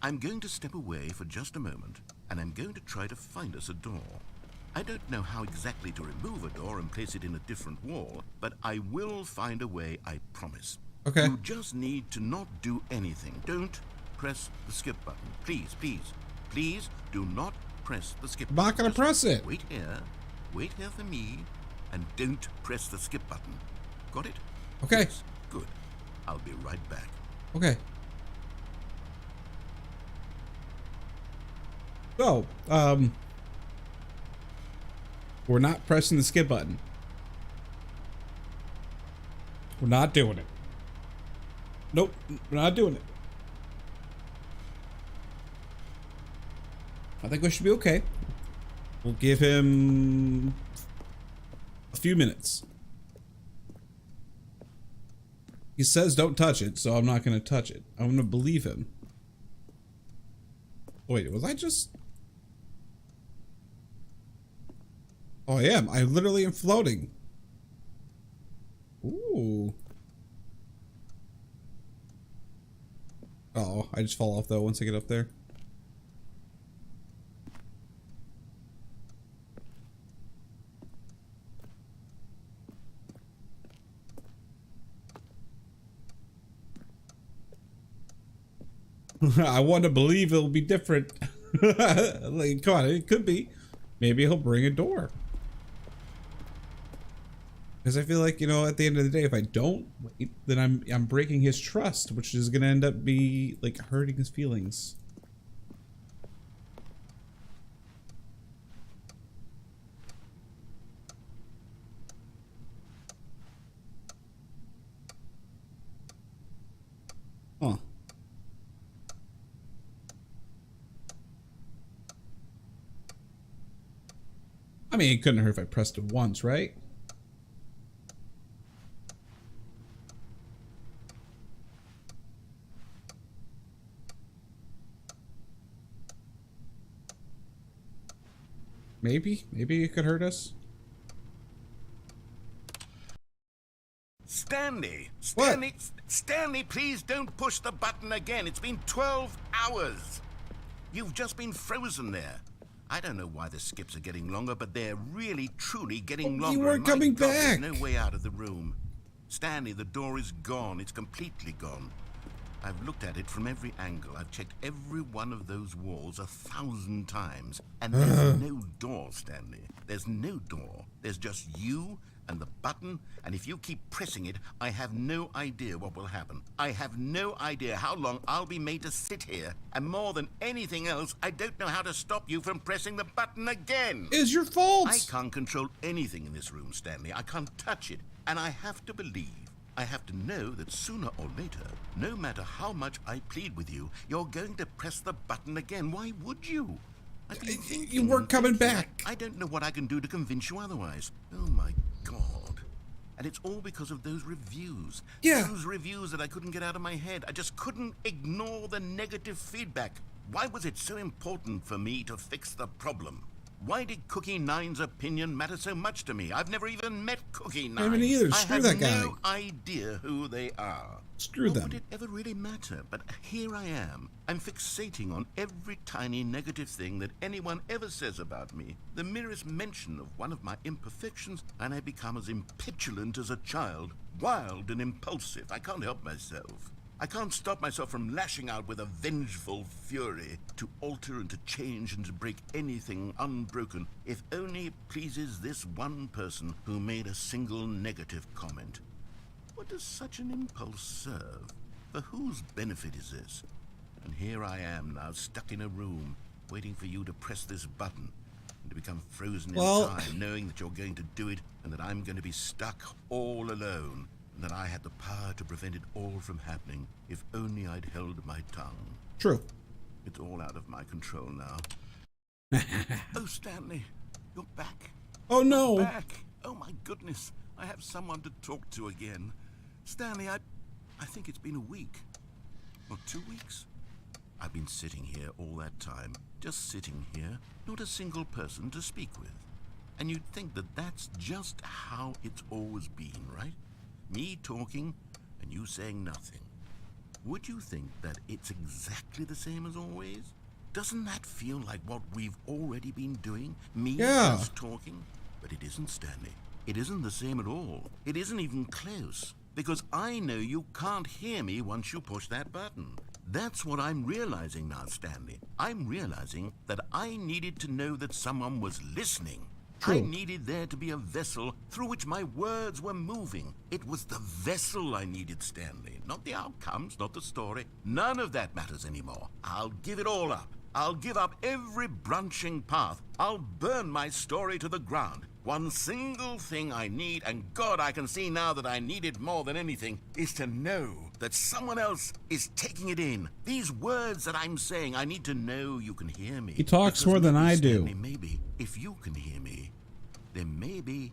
I'm going to step away for just a moment, and I'm going to try to find us a door. I don't know how exactly to remove a door and place it in a different wall, but I will find a way, I promise. Okay. You just need to not do anything. Don't press the skip button. Please, please, please do not press the skip I'm button. not gonna Just press it. Wait here for me, and don't press the skip button. Got it? Okay. Yes, good. I'll be right back. Okay. So, we're not pressing the skip button. We're not doing it. Nope, we're not doing it. I think we should be okay. We'll give him a few minutes. He says don't touch it, so I'm not going to touch it. I'm going to believe him. Wait, was I just... Oh, I am. I literally am floating. Ooh. Oh, I just fall off though once I get up there. I want to believe it'll be different. Like, come on, it could be. Maybe he'll bring a door. Because I feel like, you know, at the end of the day, if I don't wait, then I'm breaking his trust, which is gonna end up be like hurting his feelings. Huh. I mean, it couldn't hurt if I pressed it once, right? Maybe it could hurt us. Stanley! What? Stanley! Stanley, please don't push the button again. It's been 12 hours. You've just been frozen there. I don't know why the skips are getting longer, but they're really, truly getting Oh, longer. you weren't and my coming God, back. There's no way out of the room. Stanley, the door is gone. It's completely gone. I've looked at it from every angle. I've checked every one of those walls 1,000 times. And there's no door, Stanley. There's no door. There's just you and the button, and if you keep pressing it, I have no idea what will happen. I have no idea how long I'll be made to sit here. And more than anything else, I don't know how to stop you from pressing the button again. It's your fault. I can't control anything in this room, Stanley. I can't touch it. And I have to believe, I have to know that sooner or later, no matter how much I plead with you, you're going to press the button again. Why would you? I've been thinking You weren't and coming thinking. back. I don't know what I can do to convince you otherwise. Oh my God. And it's all because of those reviews. Yeah. Those reviews that I couldn't get out of my head. I just couldn't ignore the negative feedback. Why was it so important for me to fix the problem? Why did Cookie Nine's opinion matter so much to me? I've never even met Cookie Nine. I haven't either. Screw that guy. I have no idea who they are. Screw them. Would it ever really matter? But here I am. I'm fixating on every tiny negative thing that anyone ever says about me. The merest mention of one of my imperfections, and I become as impetulant as a child. Wild and impulsive. I can't help myself. I can't stop myself from lashing out with a vengeful fury to alter and to change and to break anything unbroken, if only it pleases this one person who made a single negative comment. What does such an impulse serve? For whose benefit is this? And here I am now, stuck in a room, waiting for you to press this button, and to become frozen in time, knowing that you're going to do it, and that I'm going to be stuck all alone. And that I had the power to prevent it all from happening if only I'd held my tongue. True. It's all out of my control now. Oh, Stanley, you're back. Oh, no. You're back. Oh, my goodness. I have someone to talk to again. Stanley, I think it's been a week. Or 2 weeks. I've been sitting here all that time. Just sitting here. Not a single person to speak with. And you'd think that that's just how it's always been, right? Me talking, and you saying nothing. Would you think that it's exactly the same as always? Doesn't that feel like what we've already been doing? Me just talking? But it isn't, Stanley. It isn't the same at all. It isn't even close. Because I know you can't hear me once you push that button. That's what I'm realizing now, Stanley. I'm realizing that I needed to know that someone was listening. True. I needed there to be a vessel through which my words were moving. It was the vessel I needed, Stanley. Not the outcomes, not the story. None of that matters anymore. I'll give it all up. I'll give up every branching path. I'll burn my story to the ground. One single thing I need, and God, I can see now that I need it more than anything, is to know that someone else is taking it in. These words that I'm saying, I need to know you can hear me. He talks more than I do. Stanley, maybe, if you can hear me, then maybe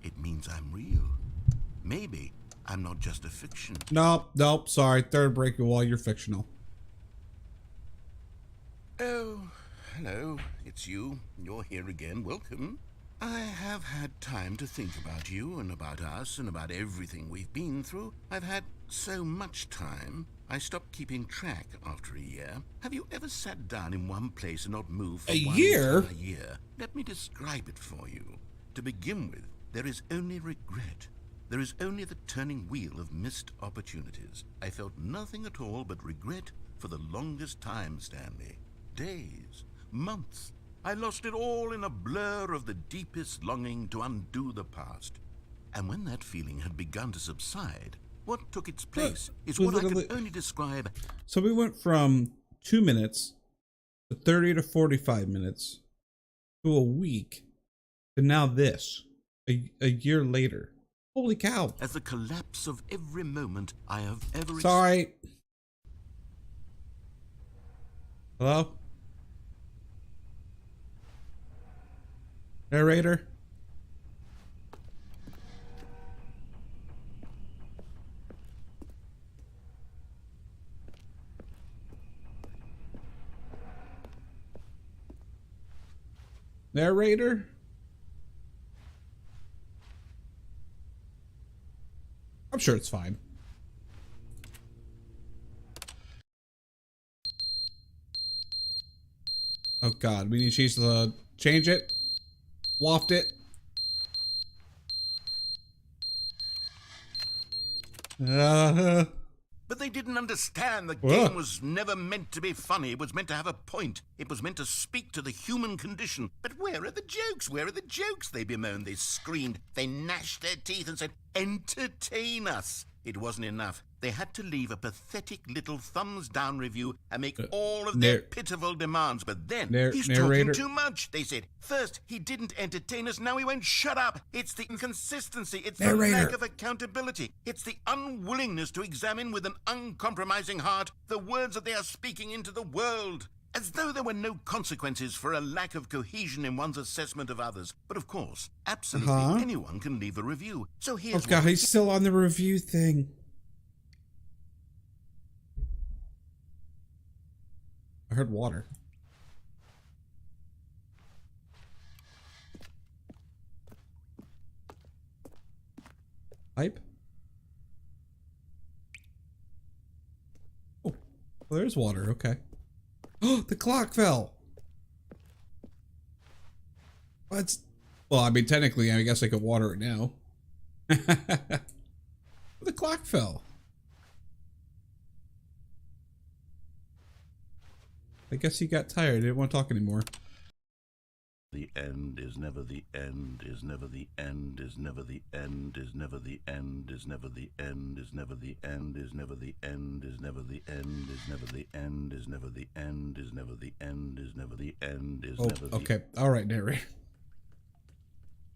it means I'm real. Maybe I'm not just a fiction. Nope, sorry. Third breaking wall, you're fictional. Oh, hello, it's you. You're here again. Welcome. I have had time to think about you and about us and about everything we've been through. I've had so much time. I stopped keeping track after a year. Have you ever sat down in one place and not moved for a one year? entire year? Let me describe it for you. To begin with, there is only regret. There is only the turning wheel of missed opportunities. I felt nothing at all but regret for the longest time, Stanley. Days, months. I lost it all in a blur of the deepest longing to undo the past. And when that feeling had begun to subside, what took its place is what I can only describe. So we went from 2 minutes to 30 to 45 minutes to a week to now this, a year later. Holy cow. As the collapse of every moment I have ever Sorry. Hello? Narrator? Narrator? I'm sure it's fine. Oh God, we need to change it. Waft it. But they didn't understand the game was never meant to be funny. It was meant to have a point. It was meant to speak to the human condition. But where are the jokes? Where are the jokes? They bemoaned, they screamed, they gnashed their teeth and said, entertain us. It wasn't enough. They had to leave a pathetic little thumbs-down review and make all of their pitiful demands. But then, he's talking too much, they said. First, he didn't entertain us. Now he won't shut up. It's the inconsistency. It's the lack of accountability. It's the unwillingness to examine with an uncompromising heart the words that they are speaking into the world. As though there were no consequences for a lack of cohesion in one's assessment of others. But of course, absolutely anyone can leave a review. So here's God, he's still on the review thing. I heard water. Pipe? Oh, well, there's water. Okay. Oh, the clock fell. What? Well, I mean, technically, I guess I could water it now. The clock fell. I guess he got tired. He didn't want to talk anymore. The end is never the end, is never the end, is never the end, is never the end, is never the end, is never the end, is never the end, is never the end, is never the end, is never the end, is never the end, is never the end, is never the. Okay. All right, narrator.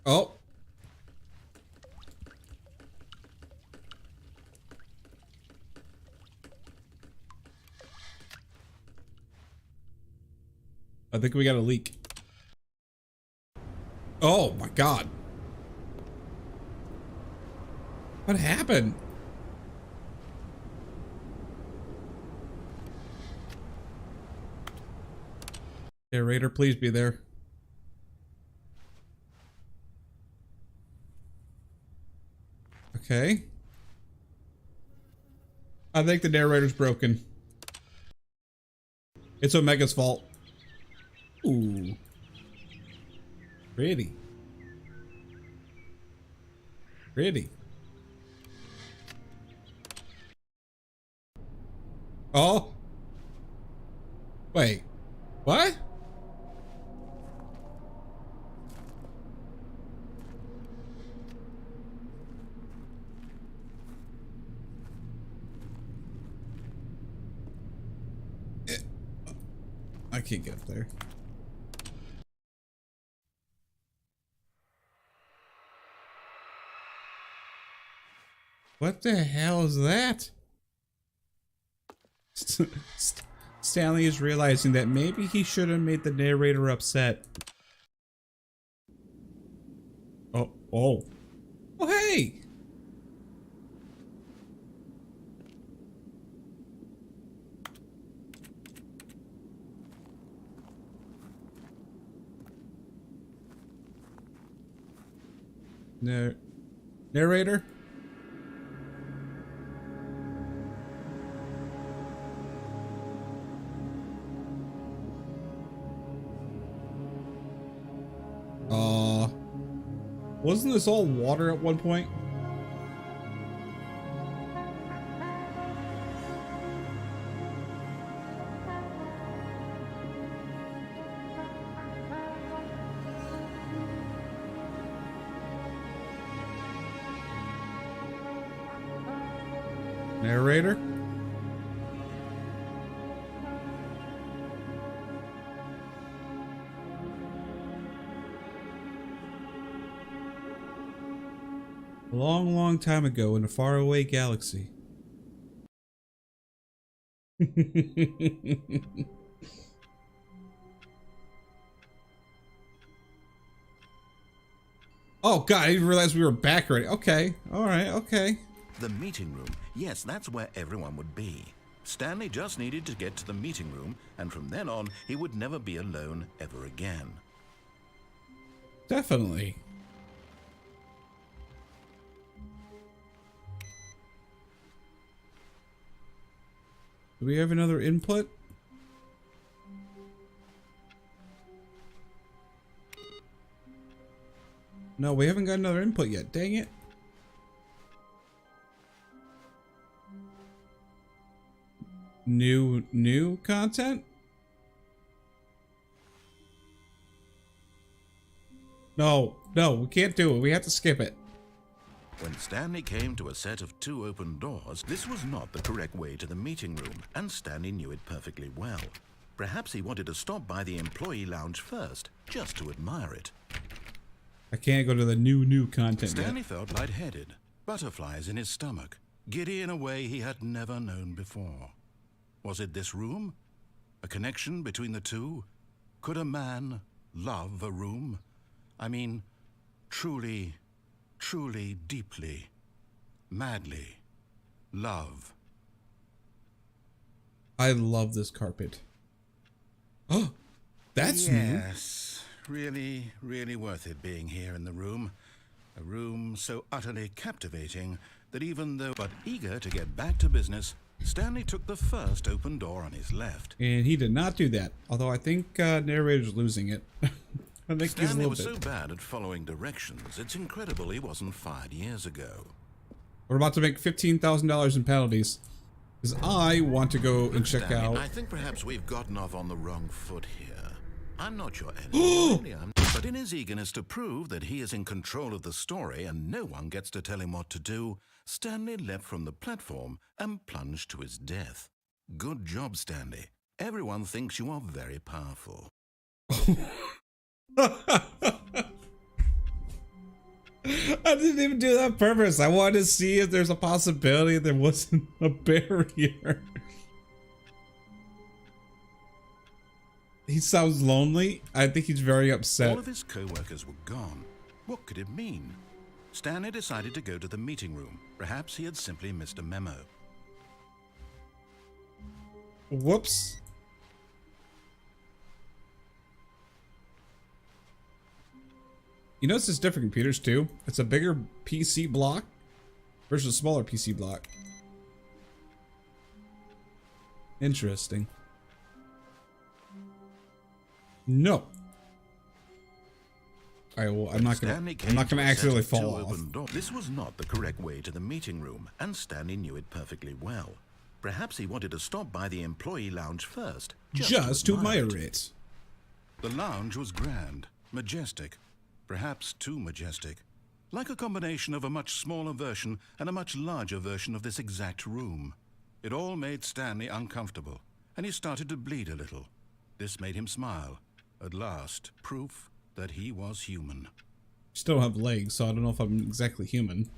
Oh. I think we got a leak. Oh my god. What happened? Narrator, please be there. Okay. I think the narrator's broken. It's Omega's fault. Ooh. Pretty. Pretty. Oh. Wait. What? I can't get up there. What the hell is that? Stanley is realizing that maybe he should have made the narrator upset. Oh, oh. Oh, hey! Narrator? Wasn't this all water at one point? Narrator? A long, long time ago in a faraway galaxy. Oh god, I didn't realize we were back already. Okay, alright, okay. The meeting room. Yes, that's where everyone would be. Stanley just needed to get to the meeting room, and from then on, he would never be alone ever again. Definitely. Do we have another input? No, we haven't got another input yet. Dang it. New content? No, we can't do it. We have to skip it. When Stanley came to a set of 2 open doors, this was not the correct way to the meeting room, and Stanley knew it perfectly well. Perhaps he wanted to stop by the employee lounge first, just to admire it. I can't go to the new content Stanley yet. felt lightheaded, butterflies in his stomach, giddy in a way he had never known before. Was it this room? A connection between the two? Could a man love a room? I mean, truly, deeply, madly love. I love this carpet. Oh, that's new. Yes, really, really worth it being here in the room. A room so utterly captivating that even though but eager to get back to business, Stanley took the first open door on his left. And he did not do that. Although I think narrator's losing it. I think he's a Stanley little was bit. so bad at following directions, it's incredible he wasn't fired years ago. We're about to make $15,000 in penalties. Because I want to go and check Stanley, out. I think perhaps we've gotten off on the wrong foot here. I'm not your enemy, really, but in his eagerness to prove that he is in control of the story and no one gets to tell him what to do, Stanley leapt from the platform and plunged to his death. Good job, Stanley. Everyone thinks you are very powerful. I didn't even do that on purpose. I wanted to see if there's a possibility there wasn't a barrier. He sounds lonely. I think he's very upset. All of his co-workers were gone. What could it mean? Stanley decided to go to the meeting room. Perhaps he had simply missed a memo. Whoops. You notice it's different computers too. It's a bigger PC block versus a smaller PC block. Interesting. No. All right, well, I'm not gonna accidentally fall off. This was not the correct way to the meeting room, and Stanley knew it perfectly well. Perhaps he wanted to stop by the employee lounge first, just to admire it. The lounge was grand, majestic, perhaps too majestic, like a combination of a much smaller version and a much larger version of this exact room. It all made Stanley uncomfortable, and he started to bleed a little. This made him smile. At last, proof that he was human. Still don't have legs, so I don't know if I'm exactly human.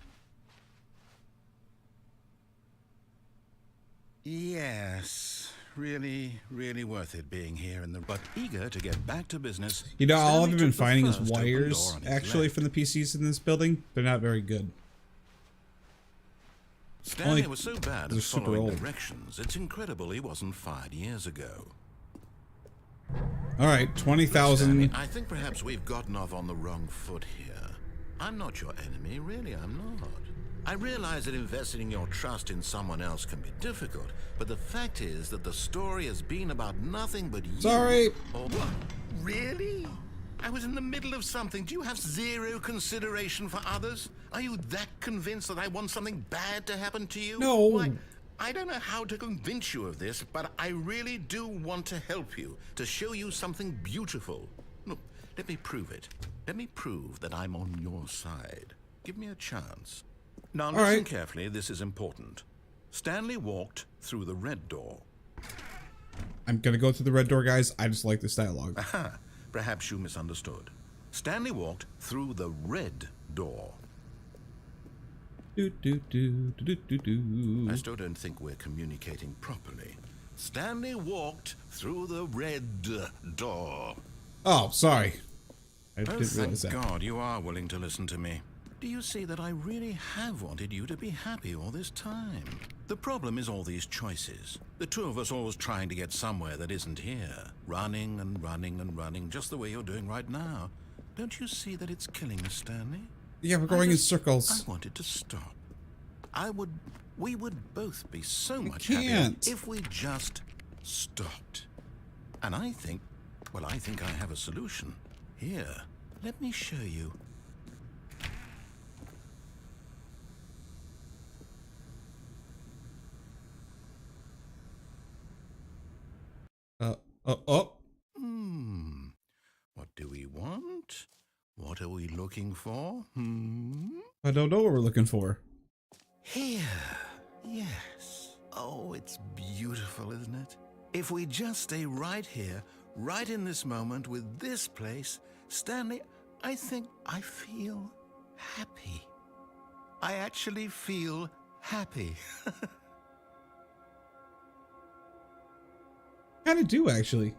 Yes, really, really worth it being here in the... But eager to get back to business... You know, all I've been Stanley took the finding is first open wires, door on his actually, left. from the PCs in this building. They're not very good. Stanley Only was so bad they're at super following old. directions, it's incredible he wasn't fired years ago. All right, 20,000. Stanley, I think perhaps we've gotten off on the wrong foot here. I'm not your enemy, really, I'm not. I realize that investing your trust in someone else can be difficult, but the fact is that the story has been about nothing but you. Sorry. Or what? Really? I was in the middle of something. Do you have zero consideration for others? Are you that convinced that I want something bad to happen to you? No. Why, I don't know how to convince you of this, but I really do want to help you, to show you something beautiful. Look, let me prove it. Let me prove that I'm on your side. Give me a chance. Now listen right. carefully, this is important. Stanley walked through the red door. I'm gonna go through the red door, guys. I just like this dialogue. Aha, perhaps you misunderstood. Stanley walked through the red door. Do, do, do, do, do, do. I still don't think we're communicating properly. Stanley walked through the red door. Oh, sorry. I Oh, didn't thank realize that. God you are willing to listen to me. Do you see that I really have wanted you to be happy all this time? The problem is all these choices. The two of us always trying to get somewhere that isn't here. Running and running and running, just the way you're doing right now. Don't you see that it's killing us, Stanley? Yeah, we're going in circles. I wanted to stop. We would both be so much can't. happier if we just stopped. And I think I have a solution. Here, let me show you. Oh. What do we want? What are we looking for? I don't know what we're looking for. Here. Yes. Oh, it's beautiful, isn't it? If we just stay right here, right in this moment with this place, Stanley, I think I feel happy. I actually feel happy. Kind of do, actually.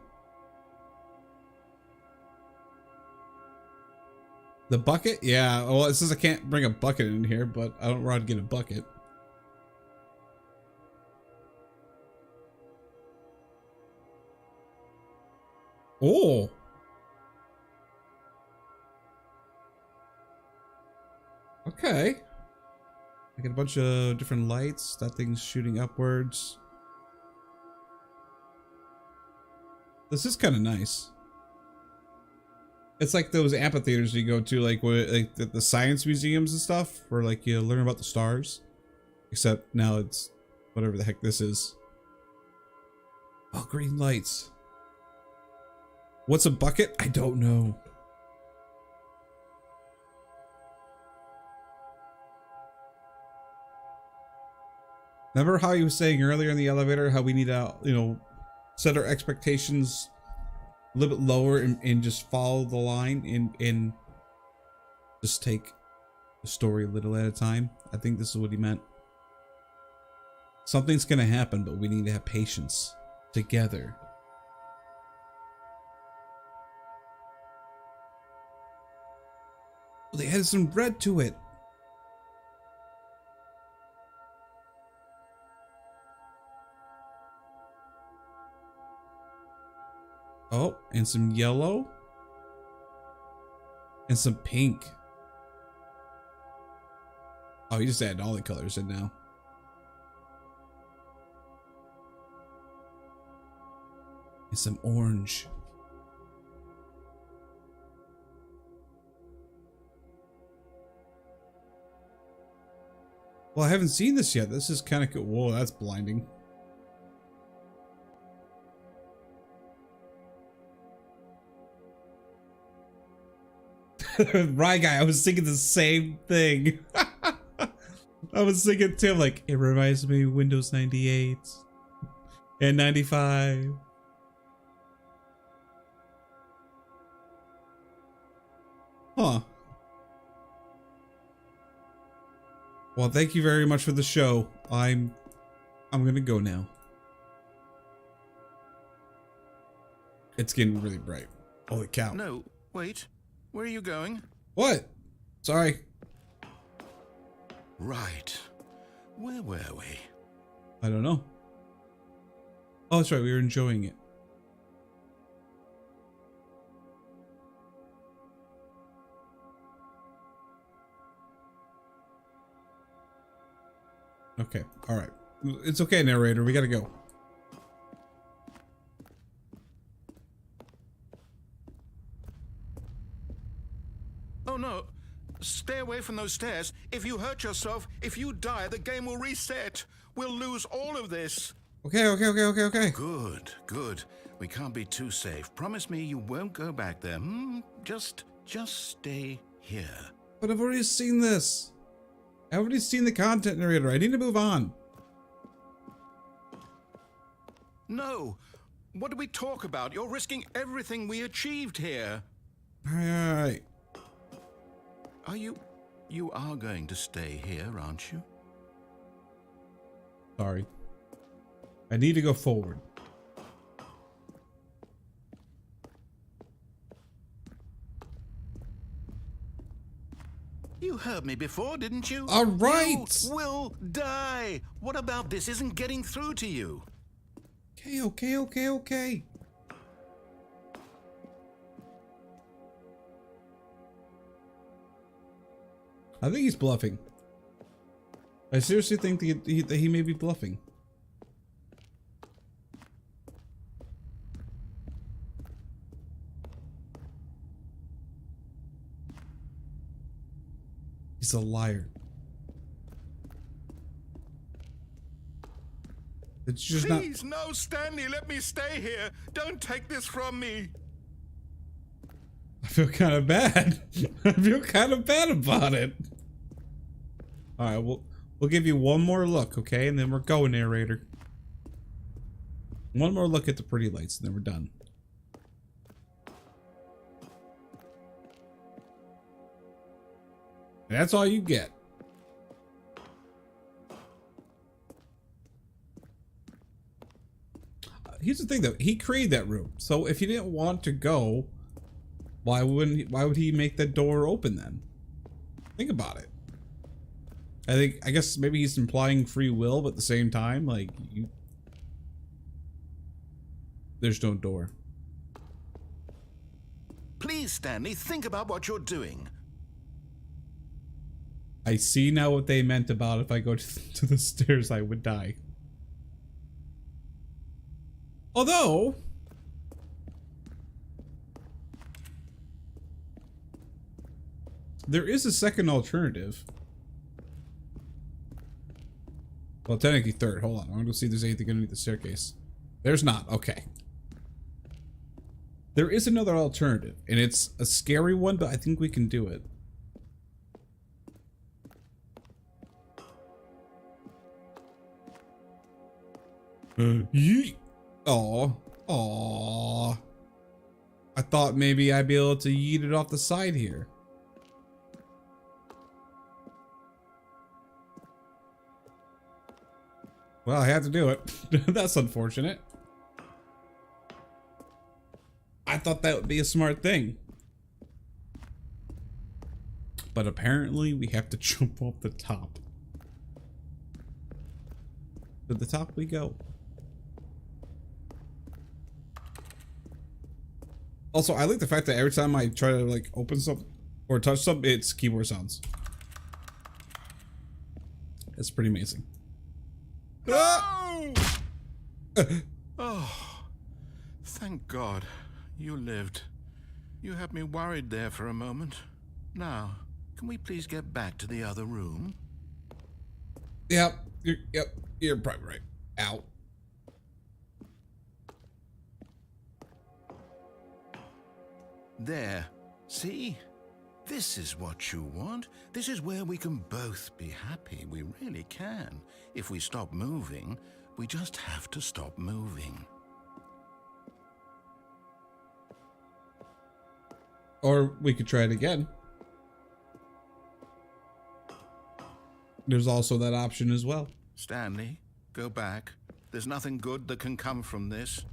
The bucket? Yeah, well, it says I can't bring a bucket in here, but I don't know how to get a bucket. Oh. Okay. I got a bunch of different lights. That thing's shooting upwards. This is kind of nice. It's like those amphitheaters you go to, like the science museums and stuff, where like you learn about the stars. Except now it's whatever the heck this is. Oh, green lights. What's a bucket? I don't know. Remember how you were saying earlier in the elevator how we need to, you know, set our expectations a little bit lower and just follow the line and just take the story a little at a time? I think this is what he meant. Something's gonna happen, but we need to have patience together. They added some red to it. Oh, and some yellow. And some pink. Oh, you just added all the colors in now. And some orange. Well, I haven't seen this yet. This is kind of cool. Whoa, that's blinding. Right, guy, I was thinking the same thing. I was thinking too, like, it reminds me of Windows 98 and 95. Huh. Well, thank you very much for the show. I'm gonna go now. It's getting really bright. Holy cow. No, wait. Where are you going? What? Sorry. Right. Where were we? I don't know. Oh, that's right. We were enjoying it. Okay. All right. It's okay, narrator. We gotta go. Oh no. Stay away from those stairs. If you hurt yourself, if you die, the game will reset. We'll lose all of this. Okay. Good, good. We can't be too safe. Promise me you won't go back there. Just stay here. But I've already seen this. I've already seen the content, narrator. I need to move on. No. What do we talk about? You're risking everything we achieved here. All right. You are going to stay here, aren't you? Sorry. I need to go forward. You heard me before, didn't you? All right. You will die. What about this isn't getting through to you? Okay. I think he's bluffing. I seriously think that he may be bluffing. He's a liar. It's just not. Please, no, Stanley, let me stay here. Don't take this from me. I feel kind of bad. I feel kind of bad about it. All right, we'll give you one more look, okay, and then we're going, narrator. One more look at the pretty lights, and then we're done. And that's all you get. Here's the thing, though. He created that room, so if he didn't want to go, why would he make that door open then? Think about it. I guess maybe he's implying free will, but at the same time, like, there's no door. Please, Stanley, think about what you're doing. I see now what they meant about if I go to the stairs, I would die. Although, there is a second alternative. Well, technically third. Hold on. I'm going to see if there's anything underneath the staircase. There's not. Okay. There is another alternative, and it's a scary one, but I think we can do it. Yeet. Aw. Aw. I thought maybe I'd be able to yeet it off the side here. Well, I had to do it. That's unfortunate. I thought that would be a smart thing. But apparently we have to jump off the top. To the top we go. Also, I like the fact that every time I try to like open something or touch something, it's keyboard sounds. It's pretty amazing. No! Oh, thank God you lived. You had me worried there for a moment. Now, can we please get back to the other room? Yep, you're probably right. Ow. There. See? This is what you want. This is where we can both be happy. We really can. If we stop moving, we just have to stop moving. Or we could try it again. There's also that option as well. Stanley, go back. There's nothing good that can come from this.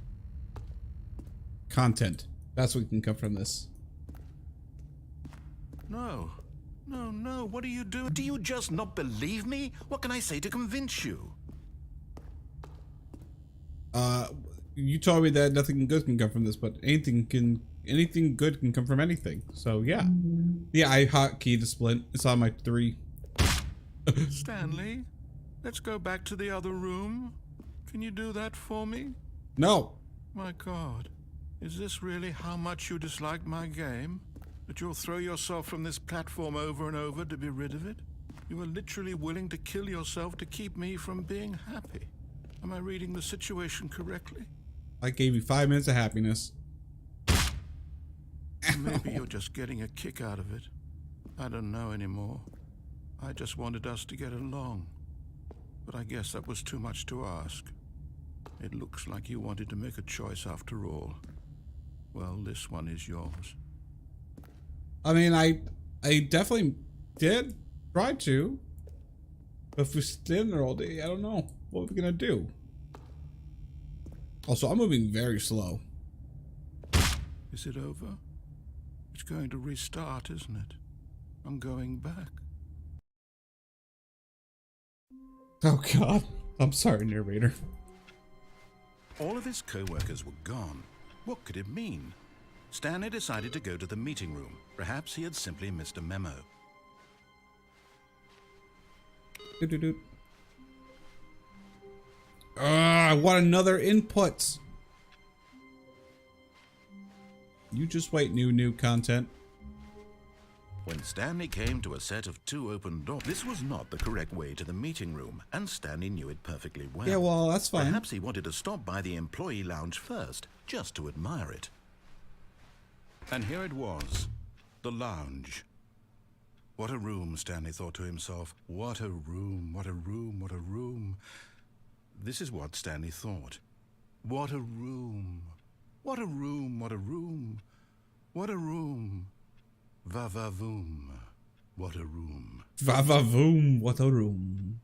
Content. That's what can come from this. No. No, no. What are you doing? Do you just not believe me? What can I say to convince you? You told me that nothing good can come from this, but anything good can come from anything. So yeah. Yeah, I hotkeyed the splint. It's on my 3. Stanley, let's go back to the other room. Can you do that for me? No. My God, is this really how much you dislike my game? That you'll throw yourself from this platform over and over to be rid of it? You are literally willing to kill yourself to keep me from being happy. Am I reading the situation correctly? I gave you 5 minutes of happiness. Maybe you're just getting a kick out of it. I don't know anymore. I just wanted us to get along. But I guess that was too much to ask. It looks like you wanted to make a choice after all. Well, this one is yours. I mean, I definitely did try to. But if we stand there all day, I don't know. What are we gonna do? Also, I'm moving very slow. Is it over? It's going to restart, isn't it? I'm going back. Oh God. I'm sorry, narrator. All of his co-workers were gone. What could it mean? Stanley decided to go to the meeting room. Perhaps he had simply missed a memo. I want another input. You just wait, new content. When Stanley came to a set of 2 open doors, this was not the correct way to the meeting room, and Stanley knew it perfectly well. Yeah, well, that's fine. Perhaps he wanted to stop by the employee lounge first, just to admire it. And here it was, the lounge. What a room, Stanley thought to himself. What a room, what a room, what a room. This is what Stanley thought. What a room. What a room, what a room. What a room. Va-va-voom. What a room. Va-va-voom, what a room.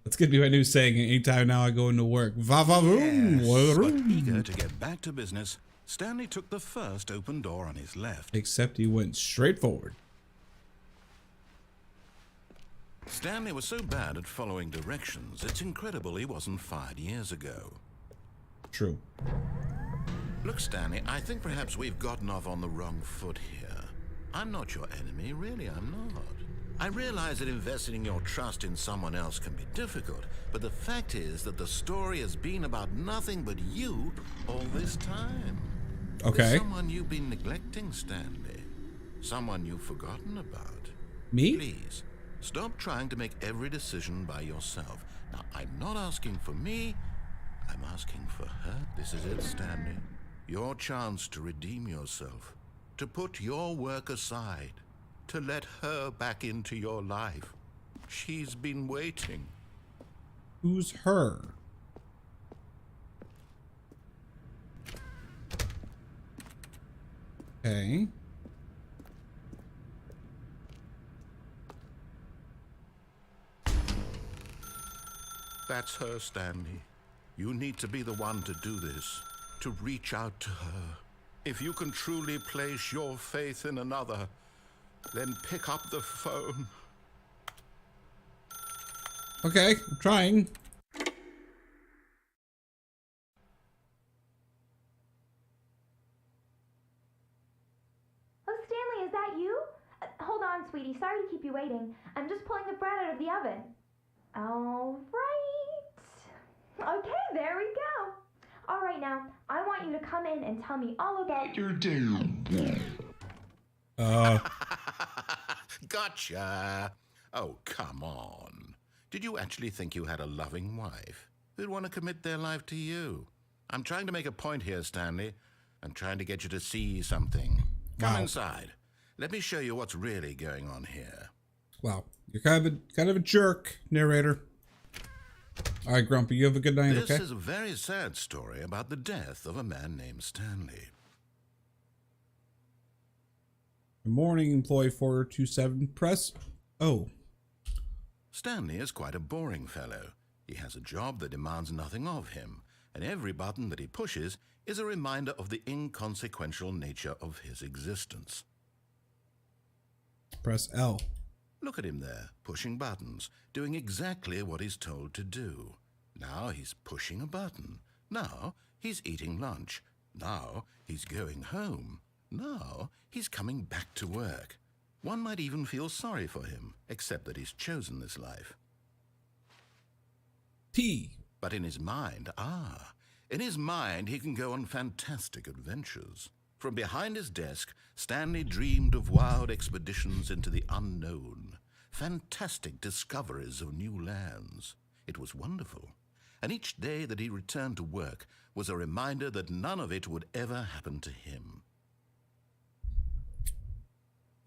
That's gonna be my new saying anytime now I go into work. Va-va-voom, Yes, what a but room. eager to get back to business, Stanley took the first open door on his left. Except he went straight forward. Stanley was so bad at following directions, it's incredible he wasn't fired years ago. True. Look, Stanley, I think perhaps we've gotten off on the wrong foot here. I'm not your enemy, really, I'm not. I realize that investing your trust in someone else can be difficult, but the fact is that the story has been about nothing but you all this time. Okay. There's someone you've been neglecting, Stanley. Someone you've forgotten about. Me? Please, stop trying to make every decision by yourself. Now, I'm not asking for me, I'm asking for her. This is it, Stanley. Your chance to redeem yourself, to put your work aside, to let her back into your life. She's been waiting. Who's her? Okay. That's her, Stanley. You need to be the one to do this, to reach out to her. If you can truly place your faith in another, then pick up the phone. Okay, I'm trying. Oh, Stanley, is that you? Hold on, sweetie. Sorry to keep you waiting. I'm just pulling the bread out of the oven. All right. Okay, there we go. All right, now, I want you to come in and tell me all about your day. Gotcha. Oh, come on. Did you actually think you had a loving wife who'd want to commit their life to you? I'm trying to make a point here, Stanley. I'm trying to get you to see something. Come inside. Let me show you what's really going on here. Wow, you're kind of a jerk, narrator. All right, Grumpy, you have a good night, This okay? is a very sad story about the death of a man named Stanley. Good morning, employee 427. Press. Oh. Stanley is quite a boring fellow. He has a job that demands nothing of him, and every button that he pushes is a reminder of the inconsequential nature of his existence. Press L. Look at him there, pushing buttons, doing exactly what he's told to do. Now he's pushing a button. Now he's eating lunch. Now he's going home. Now he's coming back to work. One might even feel sorry for him, except that he's chosen this life. T. But in his mind, he can go on fantastic adventures. From behind his desk, Stanley dreamed of wild expeditions into the unknown, fantastic discoveries of new lands. It was wonderful. And each day that he returned to work was a reminder that none of it would ever happen to him.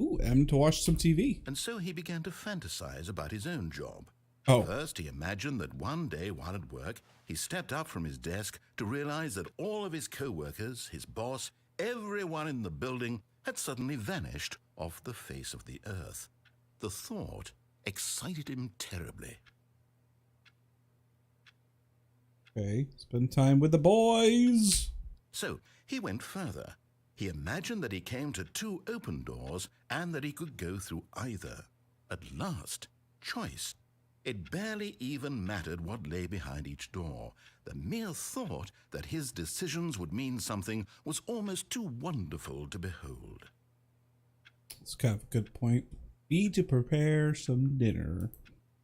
Ooh, M to watch some TV. And so he began to fantasize about his own job. Oh. First, he imagined that one day while at work, he stepped up from his desk to realize that all of his co-workers, his boss, everyone in the building had suddenly vanished off the face of the earth. The thought excited him terribly. Okay, spend time with the boys. So he went further. He imagined that he came to two open doors and that he could go through either. At last, choice. It barely even mattered what lay behind each door. The mere thought that his decisions would mean something was almost too wonderful to behold. That's kind of a good point. Need to prepare some dinner.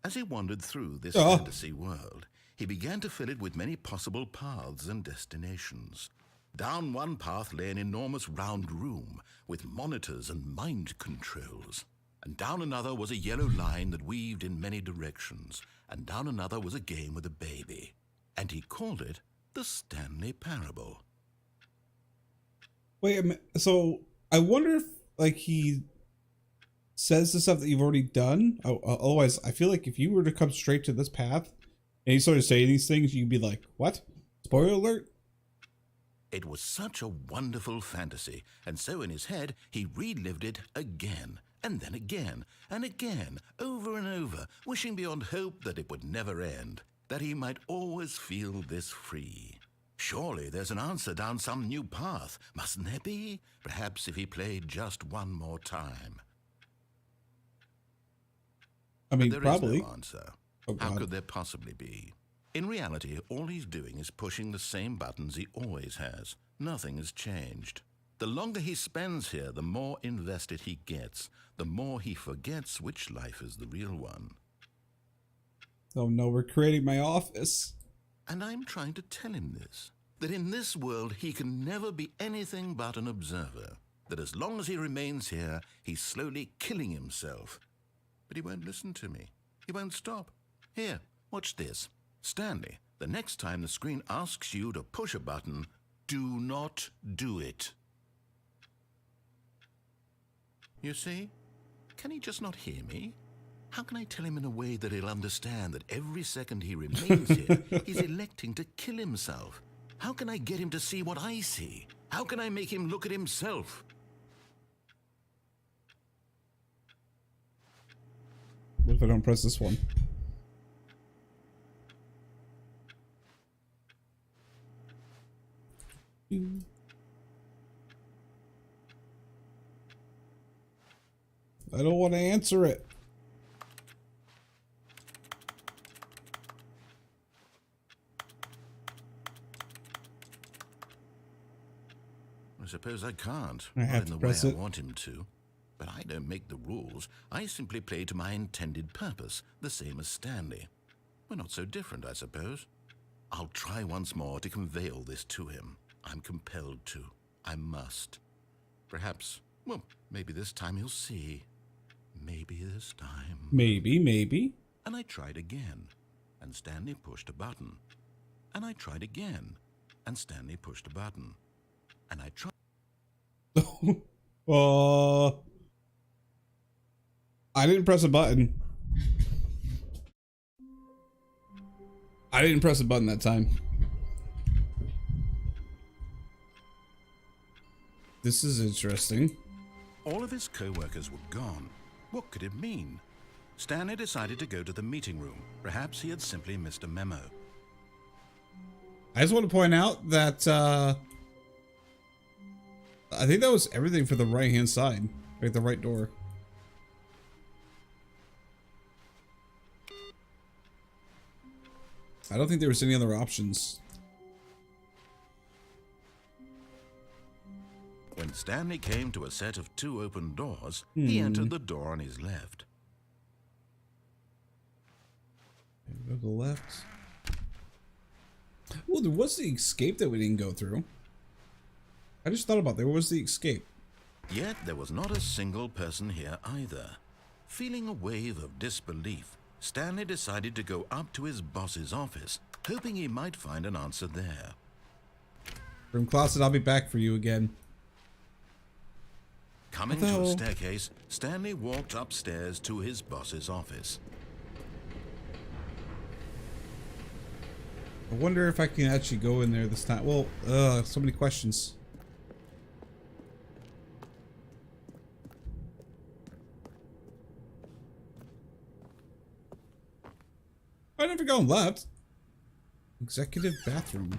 As he wandered through this fantasy world, he began to fill it with many possible paths and destinations. Down one path lay an enormous round room with monitors and mind controls. And down another was a yellow line that weaved in many directions. And down another was a game with a baby. And he called it the Stanley Parable. Wait a minute. So I wonder if like he says the stuff that you've already done. Otherwise, I feel like if you were to come straight to this path and he started saying these things, you'd be like, what? Spoiler alert? It was such a wonderful fantasy, and so in his head he relived it again, and then again, and again, over and over, wishing beyond hope that it would never end, that he might always feel this free. Surely there's an answer down some new path, mustn't there be? Perhaps if he played just one more time. I mean, But there probably. is no answer. Oh, How God. could there possibly be? In reality, all he's doing is pushing the same buttons he always has. nothing has changed. The longer he spends here, the more invested he gets, the more he forgets which life is the real one. Oh no, we're creating my office. And I'm trying to tell him this, that in this world he can never be anything but an observer, that as long as he remains here, he's slowly killing himself. But he won't listen to me. He won't stop. Here, watch this. Stanley, the next time the screen asks you to push a button, do not do it. You see? Can he just not hear me? How can I tell him in a way that he'll understand that every second he remains here, he's electing to kill himself? How can I get him to see what I see? How can I make him look at himself? What if I don't press this one? I don't want to answer it. I suppose I can't. I have Not in to the way press I it. want him to. But I don't make the rules. I simply play to my intended purpose, the same as Stanley. We're not so different, I suppose. I'll try once more to convey all this to him. I'm compelled to. I must. Perhaps, well, maybe this time he'll see. Maybe this time. Maybe. And I tried again, and Stanley pushed a button. And I tried again, and Stanley pushed a button. And I tried. I didn't press a button. I didn't press a button that time. This is interesting. All of his co-workers were gone. What could it mean? Stanley decided to go to the meeting room. Perhaps he had simply missed a memo. I just want to point out that I think that was everything for the right-hand side, like the right door. I don't think there was any other options. When Stanley came to a set of 2 open doors, he entered the door on his left. Go to the left. Well, there was the escape that we didn't go through. I just thought about there was the escape. Yet there was not a single person here either. Feeling a wave of disbelief, Stanley decided to go up to his boss's office, hoping he might find an answer there. Room closet, I'll be back for you again. Coming to a staircase, Stanley walked upstairs to his boss's office. I wonder if I can actually go in there this time. Well, so many questions. I never gone left. Executive bathroom.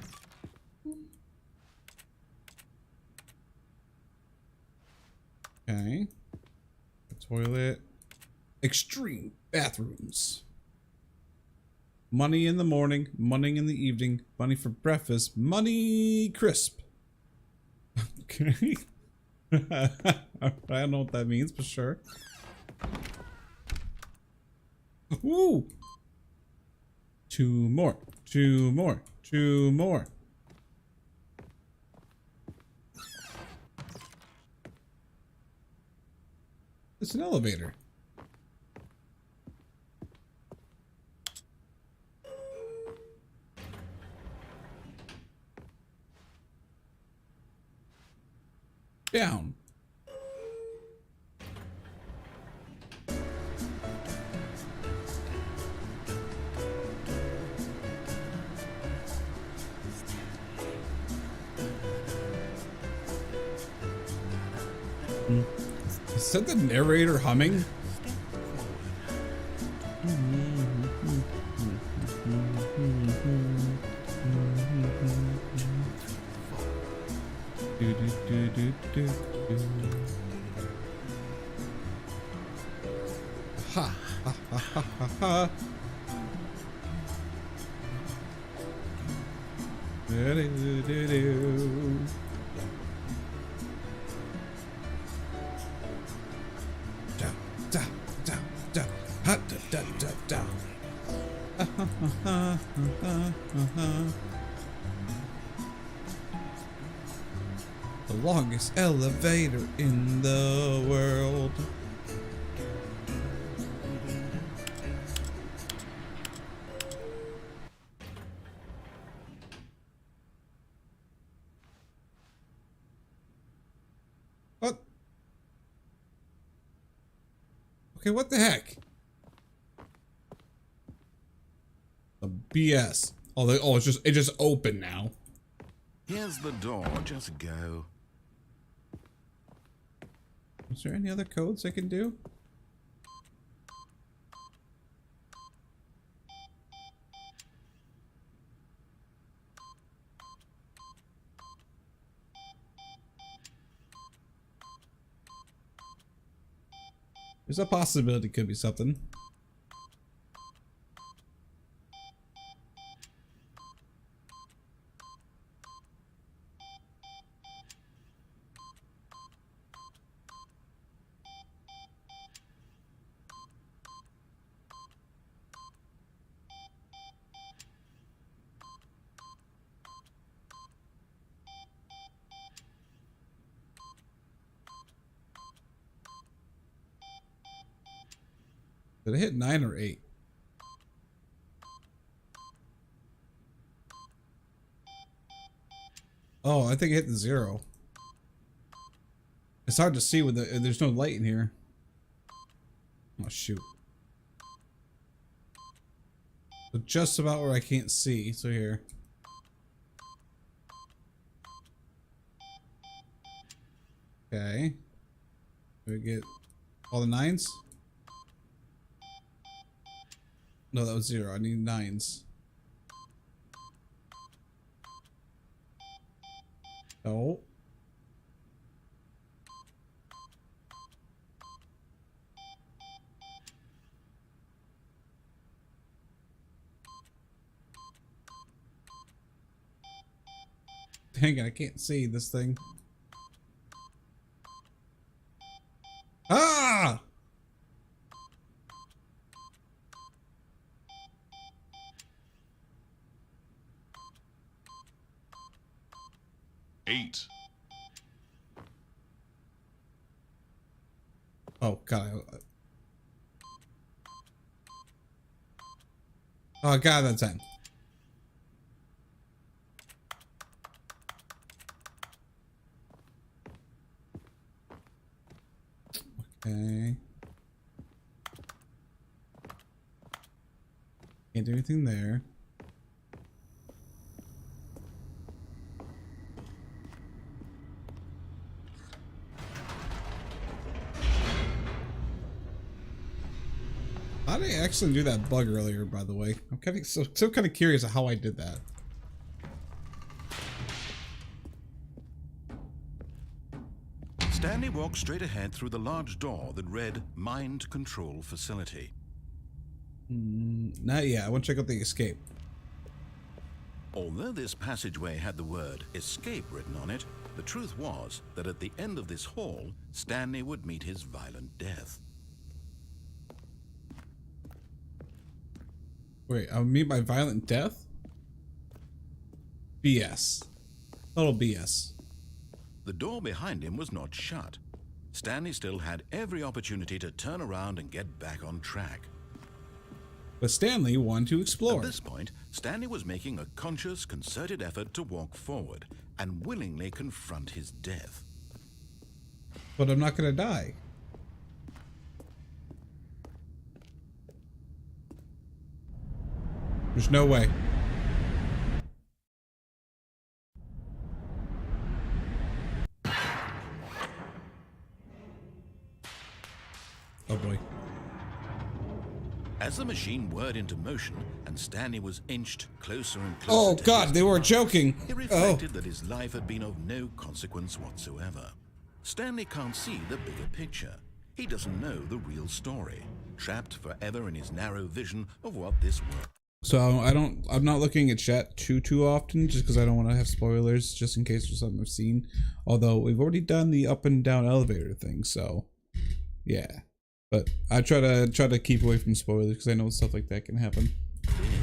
Okay. The toilet. Extreme bathrooms. Money in the morning, money in the evening, money for breakfast, money crisp. Okay. I don't know what that means, but sure. Woo! 2 more, 2 more, 2 more. It's an elevator. Down. Is that the narrator humming? Ha ha ha ha ha ha. The longest elevator in the world. What? Okay, what the heck? The BS. Oh, it's just open now. Here's the door, just go. Is there any other codes I can do? There's a possibility it could be something. Did I hit 9 or 8? Oh, I think I hit the 0. It's hard to see with there's no light in here. Oh shoot. So just about where I can't see. So here. Okay. Do we get all the 9s? No, that was 0. I need 9s. No. Dang it, I can't see this thing. Ah! Oh god. Oh god, that's 10. Okay. Can't do anything there. How did I actually do that bug earlier, by the way? I'm kind of so kind of curious of how I did that. Stanley walked straight ahead through the large door that read Mind Control Facility. Not yet. I want to check out the escape. Although this passageway had the word escape written on it, the truth was that at the end of this hall, Stanley would meet his violent death. Wait, I'll meet my violent death? BS. Total BS. The door behind him was not shut. Stanley still had every opportunity to turn around and get back on track. But Stanley wanted to explore. At this point, Stanley was making a conscious, concerted effort to walk forward and willingly confront his death. But I'm not gonna die. There's no way. Oh boy. As the machine whirred into motion and Stanley was inched closer and closer Oh to god, his they were demise, joking. he reflected that his life had been of no consequence whatsoever. Stanley can't see the bigger picture. He doesn't know the real story, trapped forever in his narrow vision of what this world. So I'm not looking at chat too often just because I don't want to have spoilers just in case there's something I've seen. Although we've already done the up and down elevator thing, so yeah. But I try to keep away from spoilers because I know stuff like that can happen.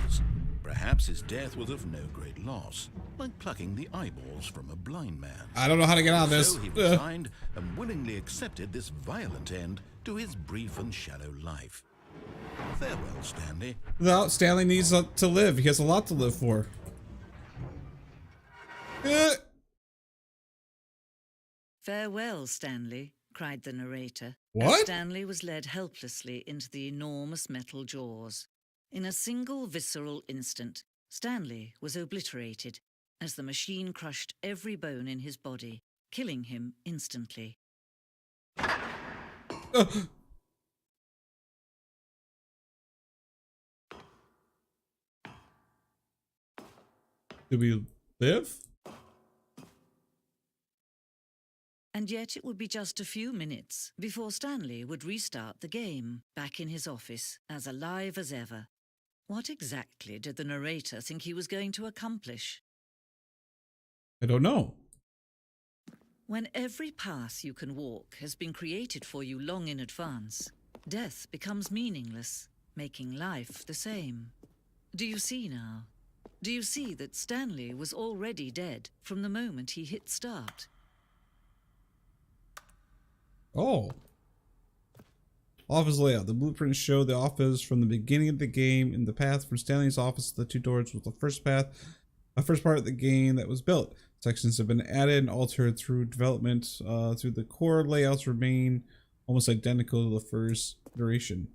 is. Perhaps Perhaps his death was of no great loss, like plucking the eyeballs from a blind man. I don't know how to get out of this. So he resigned and willingly accepted this violent end to his brief and shallow life. Farewell, Stanley. No, Stanley needs to live. He has a lot to live for. Farewell, Stanley, cried the narrator. What? As Stanley was led helplessly into the enormous metal jaws. In a single visceral instant, Stanley was obliterated as the machine crushed every bone in his body, killing him instantly. Do we live? And yet it would be just a few minutes before Stanley would restart the game, back in his office, as alive as ever. What exactly did the narrator think he was going to accomplish? I don't know. When every path you can walk has been created for you long in advance, death becomes meaningless, making life the same. Do you see now? Do you see that Stanley was already dead from the moment he hit start? Oh. Office layout. The blueprints show the office from the beginning of the game. In the path from Stanley's office to the 2 doors was the first path, a first part of the game that was built. Sections have been added and altered through development. Through the core layouts remain almost identical to the first iteration.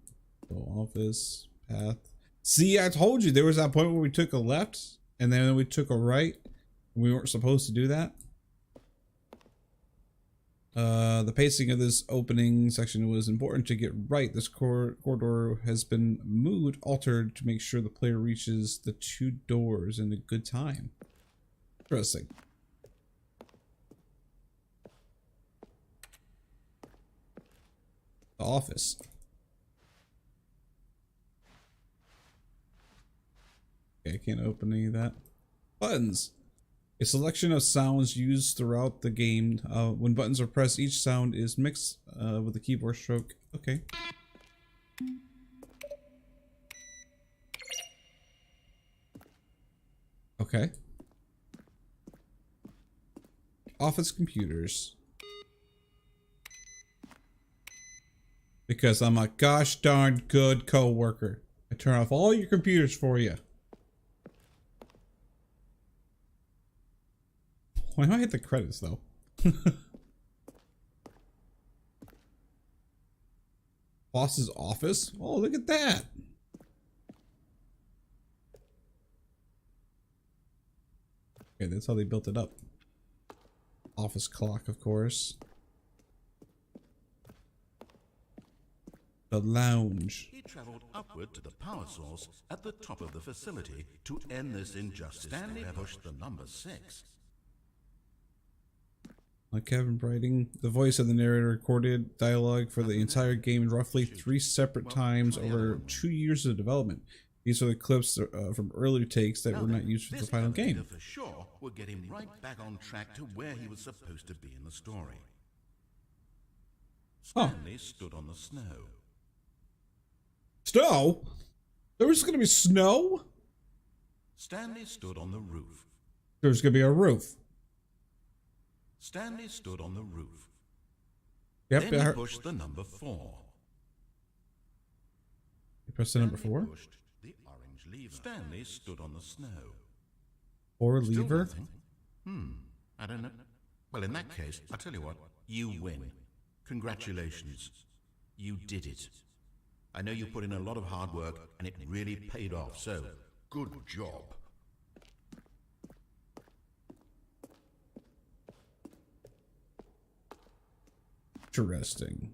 So office, path. See, I told you there was that point where we took a left and then we took a right. And we weren't supposed to do that. The pacing of this opening section was important to get right. This corridor has been altered to make sure the player reaches the 2 doors in a good time. Interesting. The office. Okay, I can't open any of that. Buttons. A selection of sounds used throughout the game. When buttons are pressed, each sound is mixed with a keyboard stroke. Okay. Okay. Office computers. Because I'm a gosh darn good co-worker. I turn off all your computers for you. Why do I hit the credits though? Boss's office? Oh, look at that. Okay, that's how they built it up. Office clock, of course. The lounge. He traveled upward to the power source at the top of the facility to end this injustice. Stanley pushed the number 6. Kevin writing. The voice of the narrator recorded dialogue for the entire game roughly 3 separate times over 2 years of development. These are the clips from earlier takes that were not used for the final game. For sure will get him right back on track to where he was supposed to be in the story. Stanley stood on the snow. Snow? There was going to be snow? Stanley stood on the roof. There's going to be a roof. Stanley stood on the roof. Yep. Then he pushed the number 4. You pressed the number 4? Pushed the orange lever. Stanley stood on the snow. Or Still lever? nothing? I don't know. Well, in that case, I'll tell you what. You win. Congratulations. You did it. I know you put in a lot of hard work, and it really paid off, so good job. Interesting.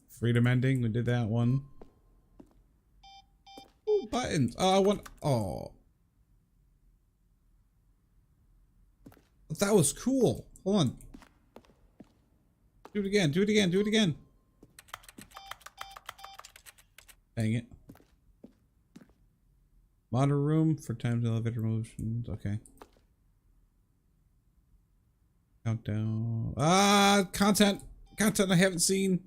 Freedom ending, we did that one. Ooh, buttons. Oh, I want. Oh. That was cool. Hold on. Do it again, do it again, do it again. Dang it. Monitor room for times elevator motions. Okay. Countdown. Content I haven't seen.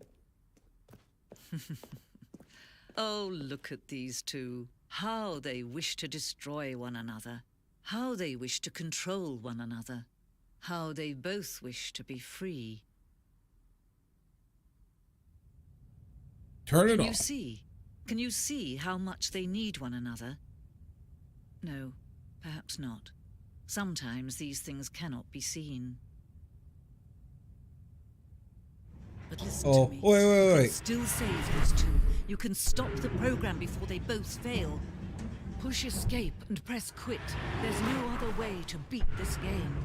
Oh, look at these two. How they wish to destroy one another. How they wish to control one another. How they both wish to be free. Turn it Can you off. see? Can you see how much they need one another? No, perhaps not. Sometimes these things cannot be seen. But listen Oh, to me. wait, wait, You can wait. still save these two. You can stop the program before they both fail. Push escape and press quit. There's no other way to beat this game.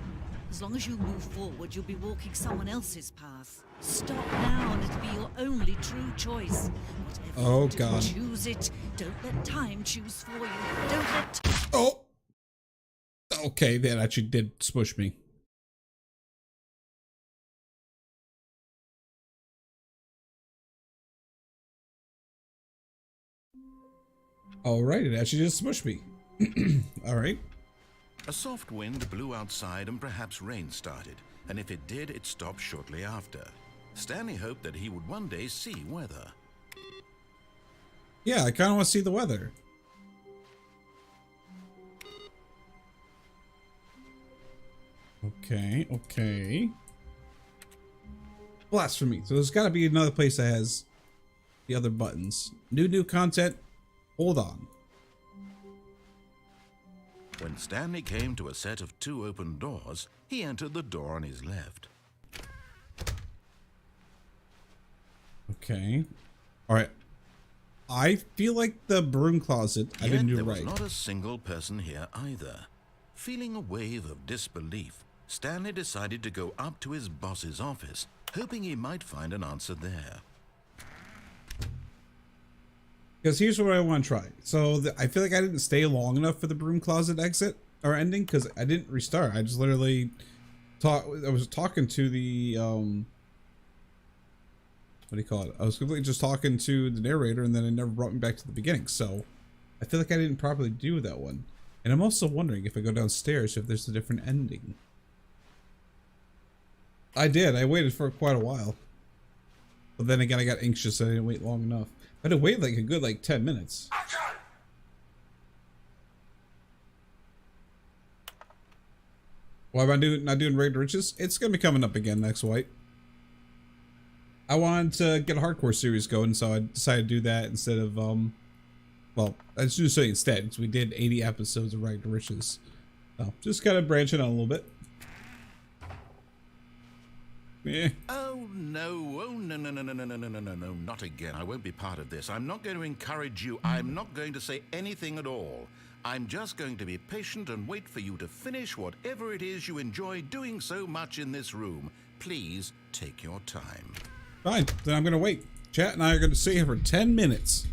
As long as you move forward, you'll be walking someone else's path. Stop now and it'll be your only true choice. Whatever Oh, you do, God. choose it. Don't let time choose for you. Don't let... Oh! Okay, that actually did smush me. Alright, it actually just smushed me. Alright. A soft wind blew outside and perhaps rain started, and if it did, it stopped shortly after. Stanley hoped that he would one day see weather. Yeah, I kind of want to see the weather. Okay, okay. Blasphemy. So there's got to be another place that has the other buttons. New content. Hold on. When Stanley came to a set of 2 open doors, he entered the door on his left. Okay. Alright. I feel like the broom closet I didn't do there right. was not a single person here either. Feeling a wave of disbelief, Stanley decided to go up to his boss's office, hoping he might find an answer there. Because here's what I want to try. So I feel like I didn't stay long enough for the broom closet exit or ending because I didn't restart. I just literally I was talking to the what do you call it? I was completely just talking to the narrator, and then it never brought me back to the beginning. So I feel like I didn't properly do that one. And I'm also wondering if I go downstairs if there's a different ending. I did. I waited for quite a while. But then again, I got anxious. I didn't wait long enough. I had to wait like a good 10 minutes. Why am I not doing Raid Riches? It's going to be coming up again next week. I wanted to get a hardcore series going, so I decided to do that instead of, well, I just do so instead, because we did 80 episodes of Raid Riches. So, just kind of branching out a little bit. Yeah. Oh no, no, not again. I won't be part of this. I'm not going to encourage you. I'm not going to say anything at all. I'm just going to be patient and wait for you to finish whatever it is you enjoy doing so much in this room. Please take your time. Fine, then I'm going to wait. Chat and I are going to sit here for 10 minutes.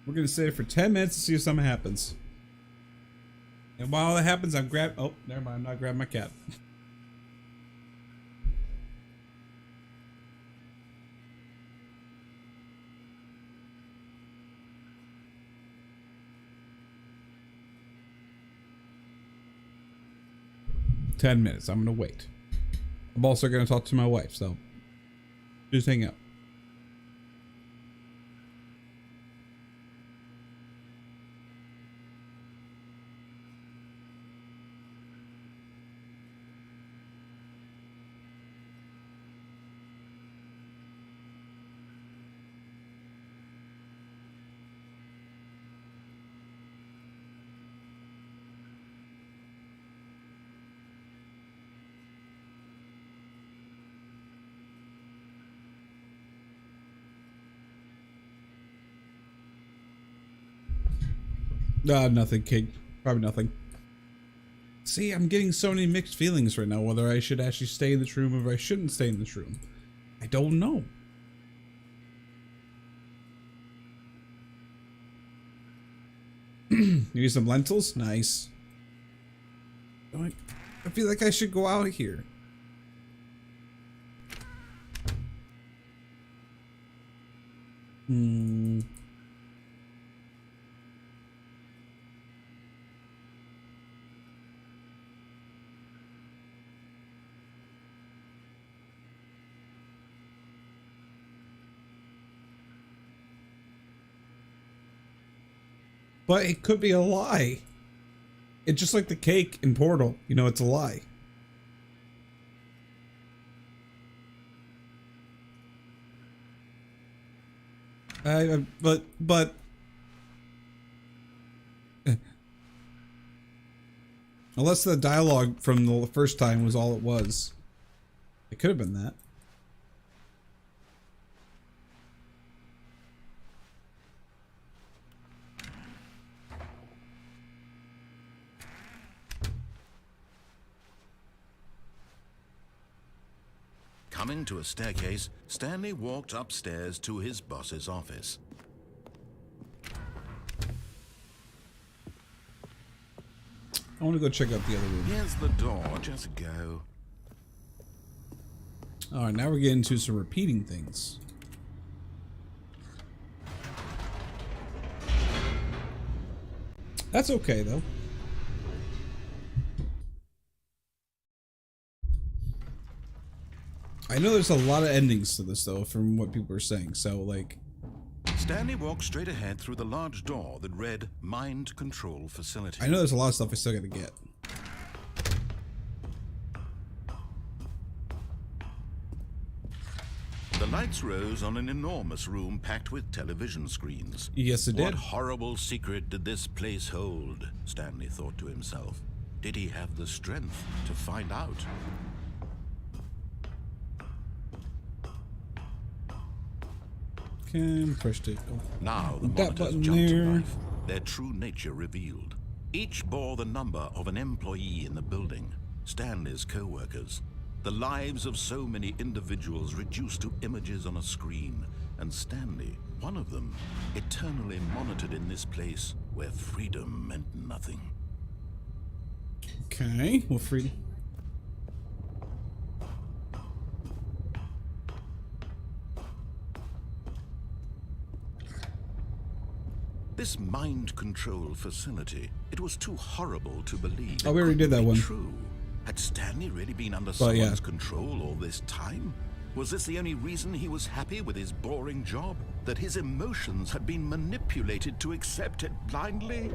We're going to sit here for 10 minutes to see if something happens. And while that happens, I'm oh, never mind, I'm not grabbing my cat. $10 minutes. I'm gonna wait. I'm also gonna talk to my wife, so just hang out. Nothing, King. Probably nothing. See, I'm getting so many mixed feelings right now, whether I should actually stay in this room or if I shouldn't stay in this room. I don't know. Maybe some lentils? Nice. I feel like I should go out of here. But it could be a lie. It's just like the cake in Portal. You know, it's a lie. But unless the dialogue from the first time was all it was, it could have been that. Coming to a staircase, Stanley walked upstairs to his boss's office. I want to go check out the other room. Here's the door, just go. Alright, now we're getting to some repeating things. That's okay, though. I know there's a lot of endings to this, though, from what people are saying, so, like... Stanley walked straight ahead through the large door that read Mind Control Facility. I know there's a lot of stuff I still gotta get. The lights rose on an enormous room packed with television screens. Yes, it did. What horrible secret did this place hold? Stanley thought to himself. Did he have the strength to find out? Pressed it. Oh. Now the That monitors button jumped to there. life, their true nature revealed. Each bore the number of an employee in the building, Stanley's co-workers. The lives of so many individuals reduced to images on a screen, and Stanley, one of them, eternally monitored in this place where freedom meant nothing. Okay, well, free. This mind control facility, it was too horrible to believe. Oh, we already did that one. True. Had Stanley really been under someone's control all this time? Was this the only reason he was happy with his boring job? That his emotions had been manipulated to accept it blindly?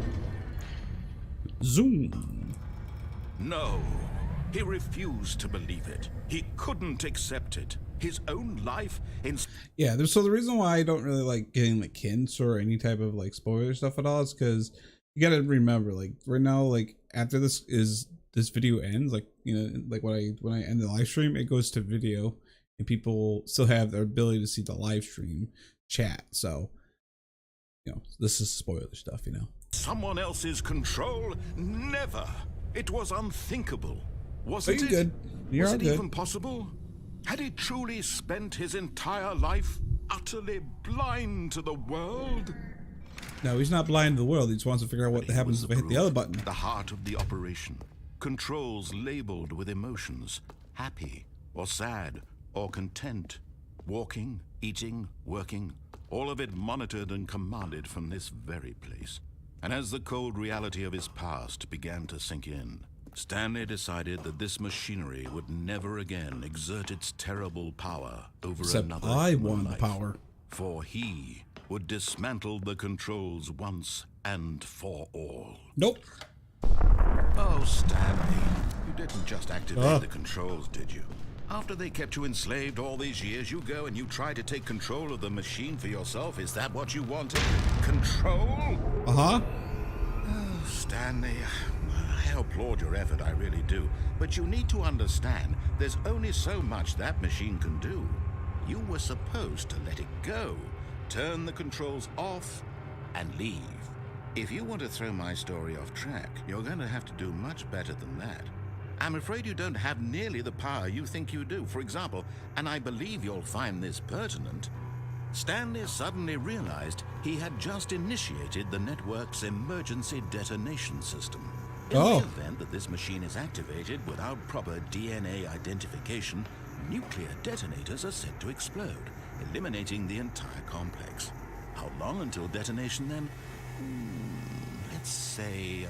Zoom. No. He refused to believe it. He couldn't accept it. His own life in... Yeah, so the reason why I don't really like getting like hints or any type of like spoiler stuff at all is because you gotta remember, like right now, like after this video ends, like, you know, like when I end the live stream, it goes to video and people still have their ability to see the live stream chat. So, you know, this is spoiler stuff, you know. Someone else's control? Never. It was unthinkable. Wasn't it? Good. You're was all it good. even possible? Had he truly spent his entire life utterly blind to the world? No, he's not blind to the world. He just wants to figure out what happens if I hit the other button. The heart of the operation. Controls labeled with emotions. Happy or sad or content. Walking, eating, working. All of it monitored and commanded from this very place. And as the cold reality of his past began to sink in, Stanley decided that this machinery would never again exert its terrible power over Except another I human wanted the life. power. For he would dismantle the controls once and for all. Nope. Oh, Stanley, you didn't just activate the controls, did you? After they kept you enslaved all these years, you go and you try to take control of the machine for yourself. Is that what you wanted? Control? Uh-huh. Oh, Stanley, I applaud your effort, I really do. But you need to understand, there's only so much that machine can do. You were supposed to let it go, turn the controls off, and leave. If you want to throw my story off track, you're going to have to do much better than that. I'm afraid you don't have nearly the power you think you do. For example, and I believe you'll find this pertinent, Stanley suddenly realized he had just initiated the network's emergency detonation system. In the event that this machine is activated without proper DNA identification, nuclear detonators are set to explode, eliminating the entire complex. How long until detonation then? Let's say,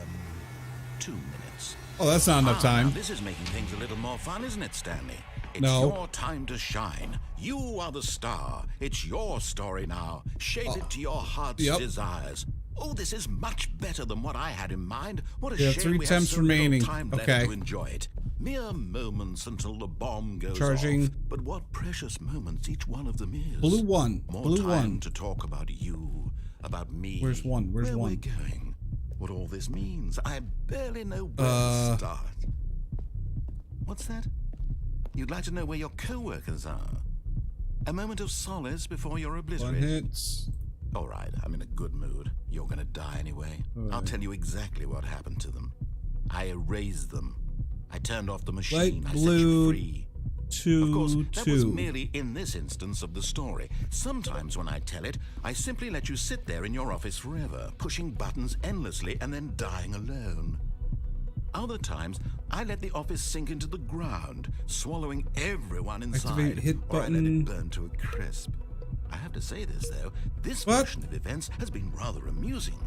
2 minutes. Oh, that's not enough time. Now this is making things a little more fun, isn't it, Stanley? It's your time to shine. You are the star. It's your story now. Shape it to your heart's desires. Oh, this is much better than what I had in mind. What a shame 3 we have attempts so remaining. little time left to enjoy it. Mere moments until the bomb goes off. But what precious moments each one of them is. Blue one. More Blue time one. to talk about you, about me. Where's one? Where's where one? we're going. What all this means. I barely know where to start. What's that? You'd like to know where your co-workers are? A moment of solace before you're obliterated. 1 hits. All right, I'm in a good mood. You're gonna die anyway. I'll tell you exactly what happened to them. I erased them. I turned off the machine. Light I set you blue free. Of course, that was merely in this instance of the story. Sometimes when I tell it, I simply let you sit there in your office forever, pushing buttons endlessly and then dying alone. Other times, I let the office sink into the ground, swallowing everyone inside, Activate hit or I let button. it burn to a crisp. I have to say this, though, this version of events has been rather amusing.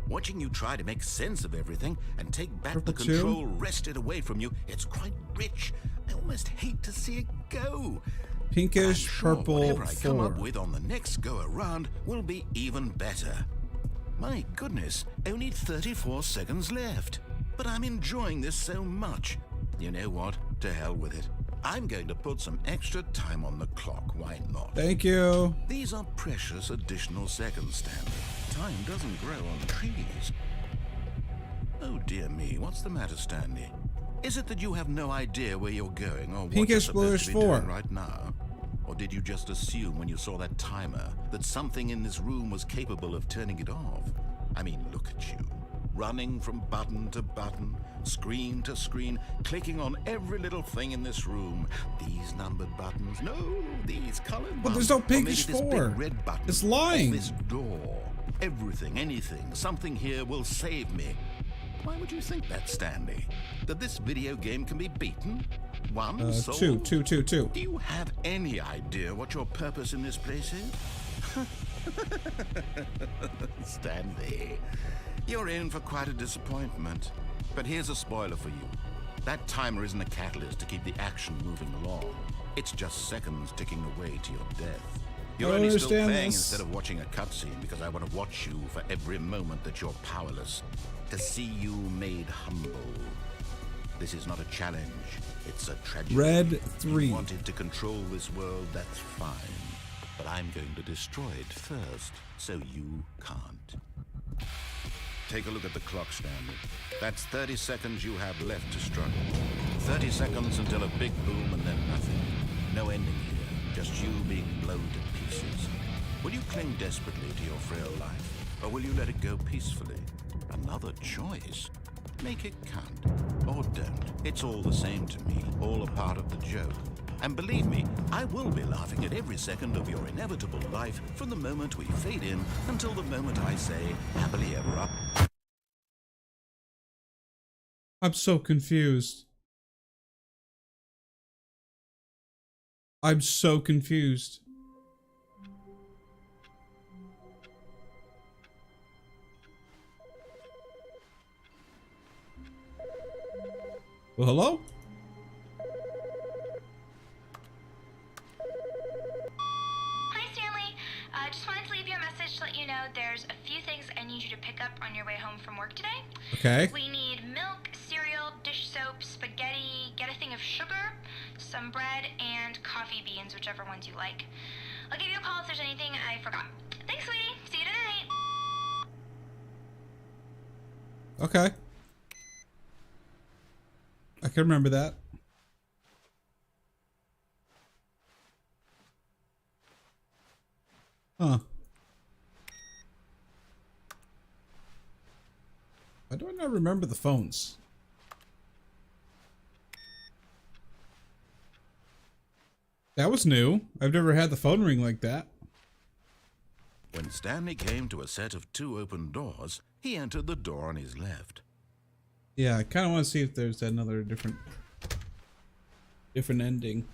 Watching you try to make sense of everything and take back the Purple control wrested away from you, it's quite rich. I almost hate to see it go. Pinkish, I'm sure purple, whatever I come 4. up with on the next go around will be even better. My goodness, only 34 seconds left. But I'm enjoying this so much. You know what? To hell with it. I'm going to put some extra time on the clock. Why not? Thank you. These are precious additional seconds, Stanley. Time doesn't grow on trees. Oh dear me, what's the matter, Stanley? Is it that you have no idea where you're going or what you're Pinkish, supposed bluish, to be 4. doing right now? Or did you just assume when you saw that timer that something in this room was capable of turning it off? I mean, look at you. Running from button to button, screen to screen, clicking on every little thing in this room. These numbered buttons, no, these colored ones. But there's no Or maybe pinkish this 4. big red button. It's lying. Or this door. Everything, anything, something here will save me. Why would you think that, Stanley? That this video game can be beaten? One soul? 2. Do you have any idea what your purpose in this place is? Stanley, you're in for quite a disappointment. But here's a spoiler for you. That timer isn't a catalyst to keep the action moving along. It's just seconds ticking away to your death. You're only still playing instead of watching a cutscene because I want to watch you for every moment that you're powerless. To see you made humble. This is not a challenge. It's a tragedy. Red 3. You wanted to control this world, that's fine. But I'm going to destroy it first, so you can't. Take a look at the clock, Stanley. That's 30 seconds you have left to struggle. 30 seconds until a big boom and then nothing. No ending here, just you being blown to pieces. Will you cling desperately to your frail life, or will you let it go peacefully? Another choice. Make it count, or don't. It's all the same to me, all a part of the joke. And believe me, I will be laughing at every second of your inevitable life from the moment we fade in until the moment I say, happily ever after. I'm so confused. I'm so confused. Well, hello? Hi, Stanley. Just wanted to leave you a message to let you know there's a few things I need you to pick up on your way home from work today. Okay. We need milk, cereal, dish soap, spaghetti, get a thing of sugar, some bread, and coffee beans, whichever ones you like. I'll give you a call if there's anything I forgot. Thanks, sweetie. See you tonight. Okay. I can remember that. Huh. Why do I not remember the phones? That was new. I've never had the phone ring like that. When Stanley came to a set of 2 open doors, he entered the door on his left. Yeah, I kind of want to see if there's another different ending.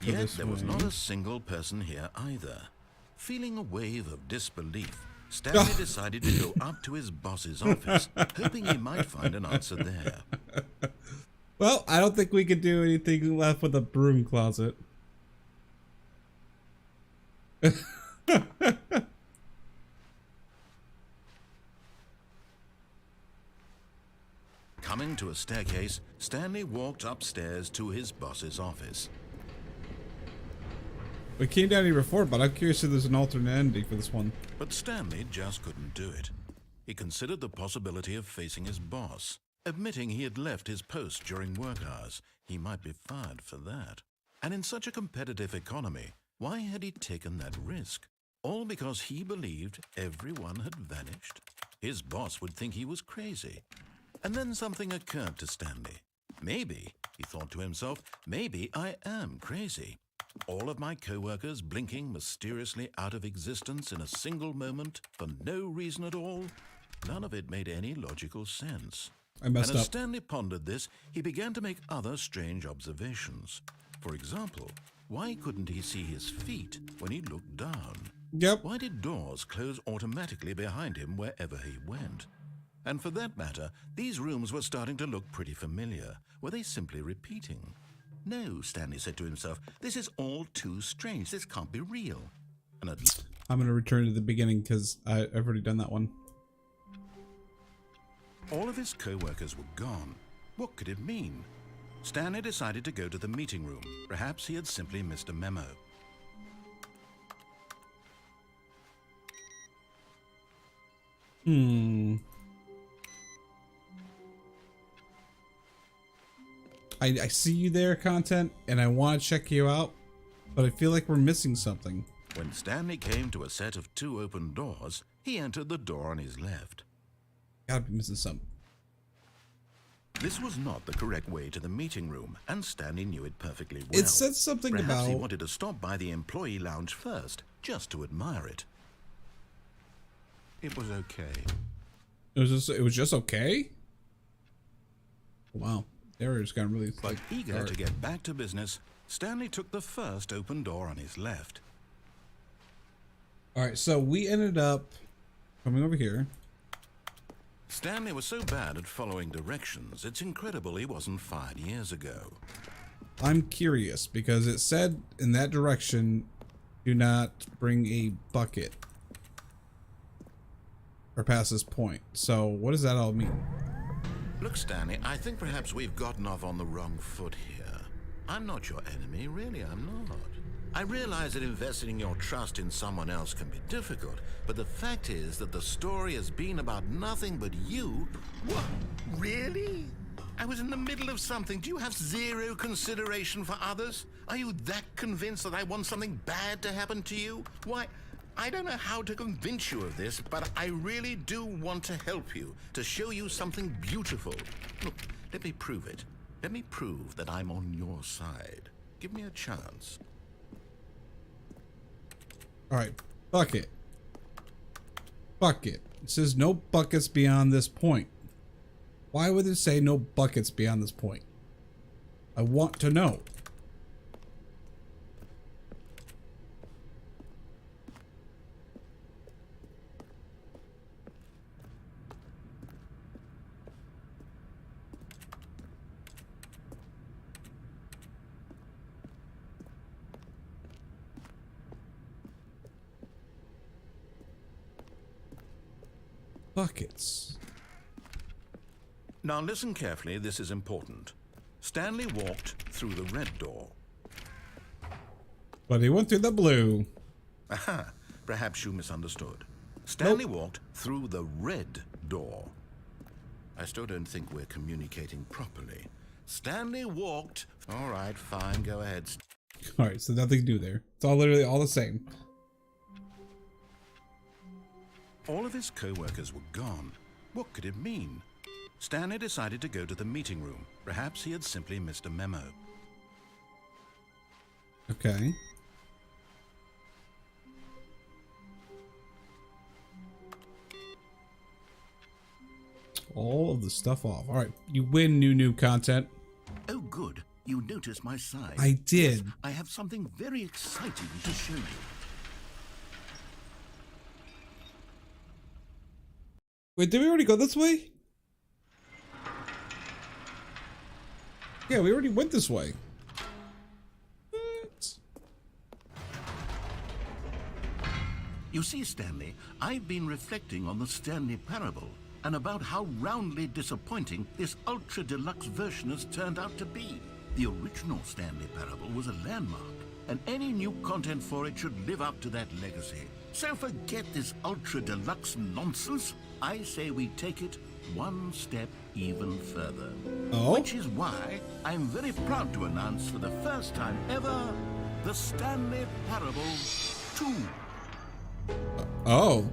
Yet there was not a single person here either. Feeling a wave of disbelief, Stanley decided to go up to his boss's office, hoping he might find an answer there. Well, I don't think we could do anything left with a broom closet. Coming to a staircase, Stanley walked upstairs to his boss's office. We came down here before, but I'm curious if there's an alternate ending for this one. But Stanley just couldn't do it. He considered the possibility of facing his boss. Admitting he had left his post during work hours, he might be fired for that. And in such a competitive economy, why had he taken that risk? All because he believed everyone had vanished? His boss would think he was crazy. And then something occurred to Stanley. Maybe, he thought to himself, maybe I am crazy. All of my co-workers blinking mysteriously out of existence in a single moment for no reason at all. None of it made any logical sense. I messed and as up. Stanley pondered this, he began to make other strange observations. For example, why couldn't he see his feet when he looked down? Yep. Why did doors close automatically behind him wherever he went? And for that matter, these rooms were starting to look pretty familiar. Were they simply repeating? No, Stanley said to himself, this is all too strange. This can't be real. And I'm going to return to the beginning because I've already done that one. all of his co-workers were gone. What could it mean? Stanley decided to go to the meeting room. Perhaps he had simply missed a memo. I see you there, content, and I want to check you out, but I feel like we're missing something. When Stanley came to a set of 2 open doors, he entered the door on his left. Gotta be missing something. This was not the correct way to the meeting room, and Stanley knew it perfectly well. It said something Perhaps about... he wanted to stop by the employee lounge first, just to admire it. It was okay. It was just okay? Wow. Error's gotten really... But eager to get back to business, Stanley took the first open door on his left. Alright, so we ended up coming over here. Stanley was so bad at following directions, it's incredible he wasn't fired years ago. I'm curious, because it said in that direction, do not bring a bucket. Or past this point. So, what does that all mean? Look, Stanley, I think perhaps we've gotten off on the wrong foot here. I'm not your enemy, really, I'm not. I realize that investing your trust in someone else can be difficult, but the fact is that the story has been about nothing but you. What? Really? I was in the middle of something. Do you have zero consideration for others? Are you that convinced that I want something bad to happen to you? Why, I don't know how to convince you of this, but I really do want to help you, to show you something beautiful. Look, let me prove it. Let me prove that I'm on your side. Give me a chance. Alright, bucket. Bucket. It says no buckets beyond this point. Why would it say no buckets beyond this point? I want to know. Buckets. Now listen carefully, this is important. Stanley walked through the red door. But he went through the blue. Aha, perhaps you misunderstood. Stanley walked through the red door. I still don't think we're communicating properly. Stanley walked... All right, fine, go ahead. Alright, so nothing new there. It's all literally all the same. All of his co-workers were gone. What could it mean? Stanley decided to go to the meeting room. Perhaps he had simply missed a memo. Okay. All of the stuff off. Alright, you win new content. Oh, good. You noticed my side. I did. Yes, I have something very exciting to show you. Wait, did we already go this way? Yeah, we already went this way. What? You see, Stanley, I've been reflecting on the Stanley Parable and about how roundly disappointing this ultra deluxe version has turned out to be. The original Stanley Parable was a landmark, and any new content for it should live up to that legacy. So forget this ultra deluxe nonsense. I say we take it one step even further. Oh? Which is why I'm very proud to announce for the first time ever, the Stanley Parable 2. Oh.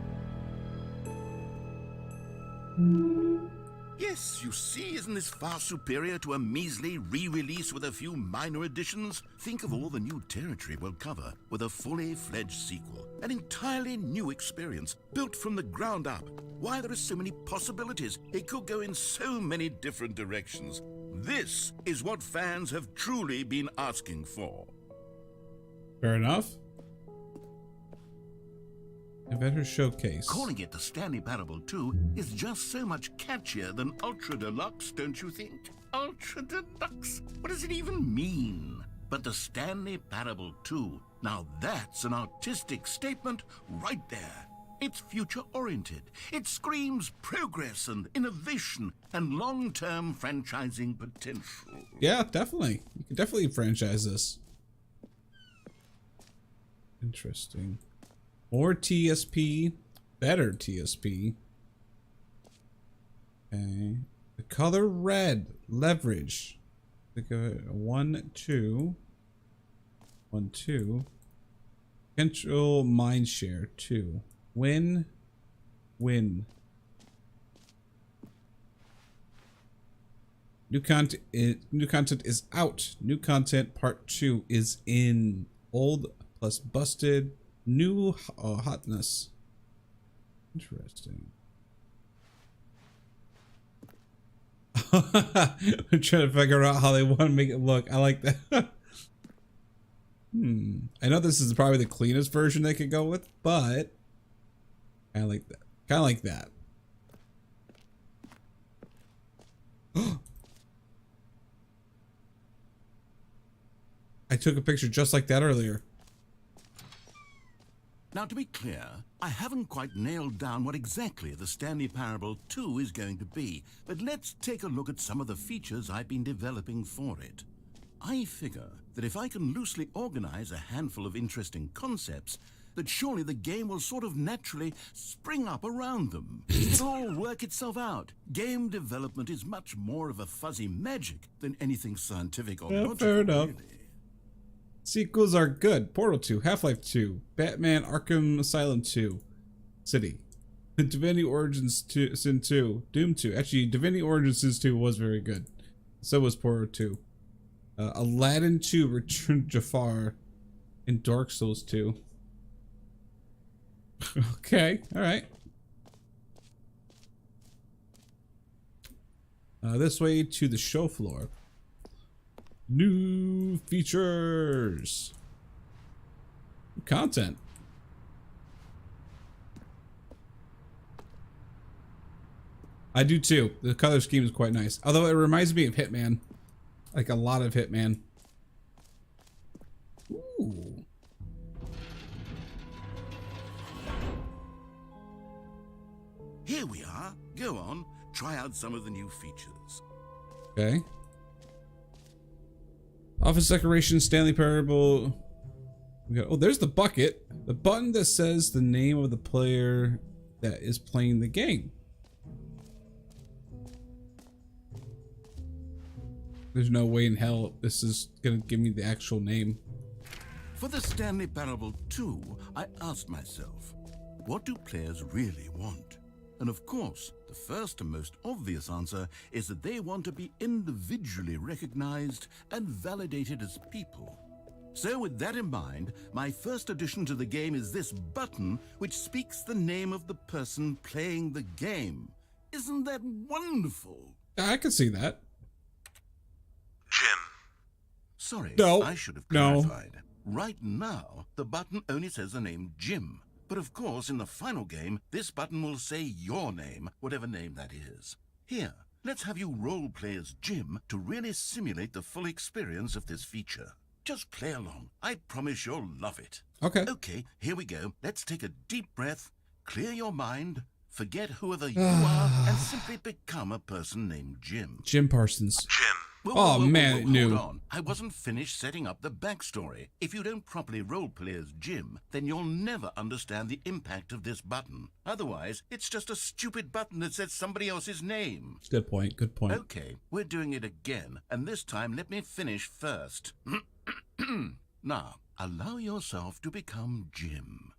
Yes, you see, isn't this far superior to a measly re-release with a few minor additions? Think of all the new territory we'll cover with a fully fledged sequel. An entirely new experience, built from the ground up. Why, there are so many possibilities. It could go in so many different directions. This is what fans have truly been asking for. Fair enough. Inventor Showcase. Calling it the Stanley Parable 2 is just so much catchier than Ultra Deluxe, don't you think? Ultra Deluxe? What does it even mean? But the Stanley Parable 2, now that's an artistic statement right there. It's future-oriented. It screams progress and innovation and long-term franchising potential. Yeah, definitely. You can definitely franchise this. Interesting. More TSP, better TSP. Okay. The color red, leverage. Think of it. 1, 2. 1, 2. Control mind share 2. Win. Win. New content is out. New content part 2 is in. Old plus busted. New hotness. Interesting. I'm trying to figure out how they want to make it look. I like that. I know this is probably the cleanest version they could go with, but I like that. Kind of like that. I took a picture just like that earlier. Now, to be clear, I haven't quite nailed down what exactly the Stanley Parable 2 is going to be, but let's take a look at some of the features I've been developing for it. I figure that if I can loosely organize a handful of interesting concepts, that surely the game will sort of naturally spring up around them. It'll all work itself out. Game development is much more of a fuzzy magic than anything scientific or logical, fair enough. really. Sequels are good. Portal 2, Half-Life 2, Batman Arkham Asylum 2, City, Divinity Origins 2, Sin 2, Doom 2. Actually, Divinity Origins Sin 2 was very good. So was Portal 2. Aladdin 2, Return to Jafar, and Dark Souls 2. Okay, alright. This way to the show floor. New features. Content. I do too. The color scheme is quite nice. Although it reminds me of Hitman. Like a lot of Hitman. Ooh. Here we are. Go on. Try out some of the new features. Okay. Office decoration, Stanley Parable. We got, oh, there's the bucket. The button that says the name of the player that is playing the game. There's no way in hell this is gonna give me the actual name. For the Stanley Parable 2, I asked myself, what do players really want? And of course, the first and most obvious answer is that they want to be individually recognized and validated as people. So with that in mind, my first addition to the game is this button which speaks the name of the person playing the game. Isn't that wonderful? I can see that. Jim. Sorry, No. I should have No. clarified. Right now, the button only says the name Jim. But of course, in the final game, this button will say your name, whatever name that is. Here, let's have you role-play as Jim to really simulate the full experience of this feature. Just play along. I promise you'll love it. Okay. Okay, here we go. Let's take a deep breath, clear your mind, forget whoever you are, and simply become a person named Jim. Jim Parsons. Jim. Whoa, Man, hold new. on. I wasn't finished setting up the backstory. If you don't properly roleplay as Jim, then you'll never understand the impact of this button. Otherwise, it's just a stupid button that says somebody else's name. Good point. Good point. Okay, we're doing it again, and this time let me finish first. Now, allow yourself to become Jim.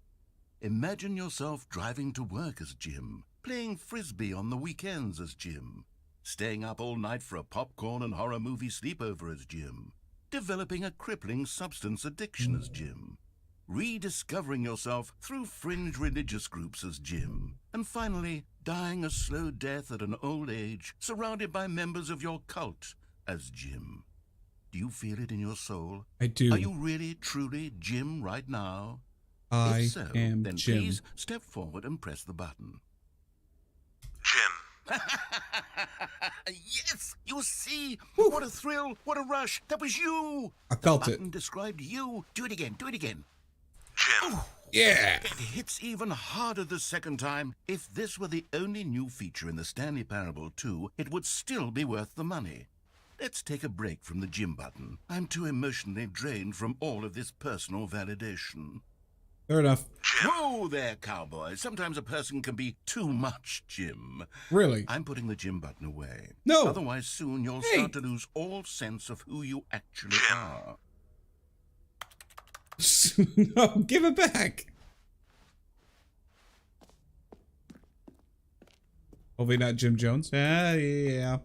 Imagine yourself driving to work as Jim, playing frisbee on the weekends as Jim, staying up all night for a popcorn and horror movie sleepover as Jim, developing a crippling substance addiction as Jim, rediscovering yourself through fringe religious groups as Jim, and finally dying a slow death at an old age surrounded by members of your cult as Jim. Do you feel it in your soul? I do. Are you really, truly Jim right now? I If so, am then Jim. please step forward and press the button. Jim. Yes! You see? What a thrill! What a rush! That was you! I felt the it. button described you. Do it again. Do it again. Jim. Yeah. It hits even harder the second time. If this were the only new feature in the Stanley Parable 2, it would still be worth the money. Let's take a break from the Jim button. I'm too emotionally drained from all of this personal validation. Fair enough. Whoa there, cowboy. Sometimes a person can be too much Jim. Really? I'm putting the Jim button away. No. Otherwise, soon you'll Hey. start to lose all sense of who you actually are. No, give it back. Hopefully not Jim Jones. Yeah.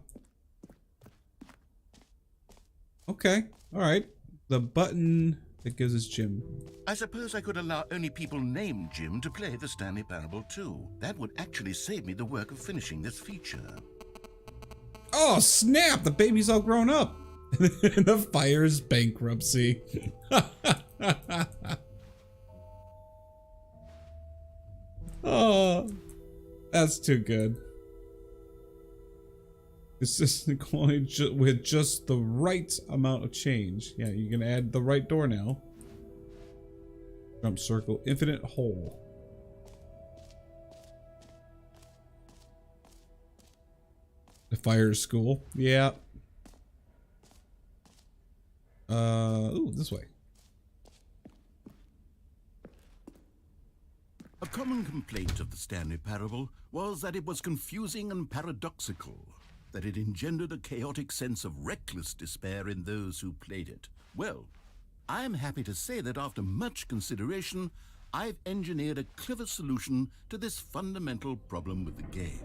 Okay. All right. The button that gives us Jim. I suppose I could allow only people named Jim to play the Stanley Parable 2. That would actually save me the work of finishing this feature. Oh, snap! The baby's all grown up. The fire's bankruptcy. Oh, that's too good. It's just going with just the right amount of change. Yeah, you can add the right door now. Jump circle, infinite hole. The fire school. Yeah. Ooh, this way. A common complaint of the Stanley Parable was that it was confusing and paradoxical, that it engendered a chaotic sense of reckless despair in those who played it. Well, I'm happy to say that after much consideration, I've engineered a clever solution to this fundamental problem with the game.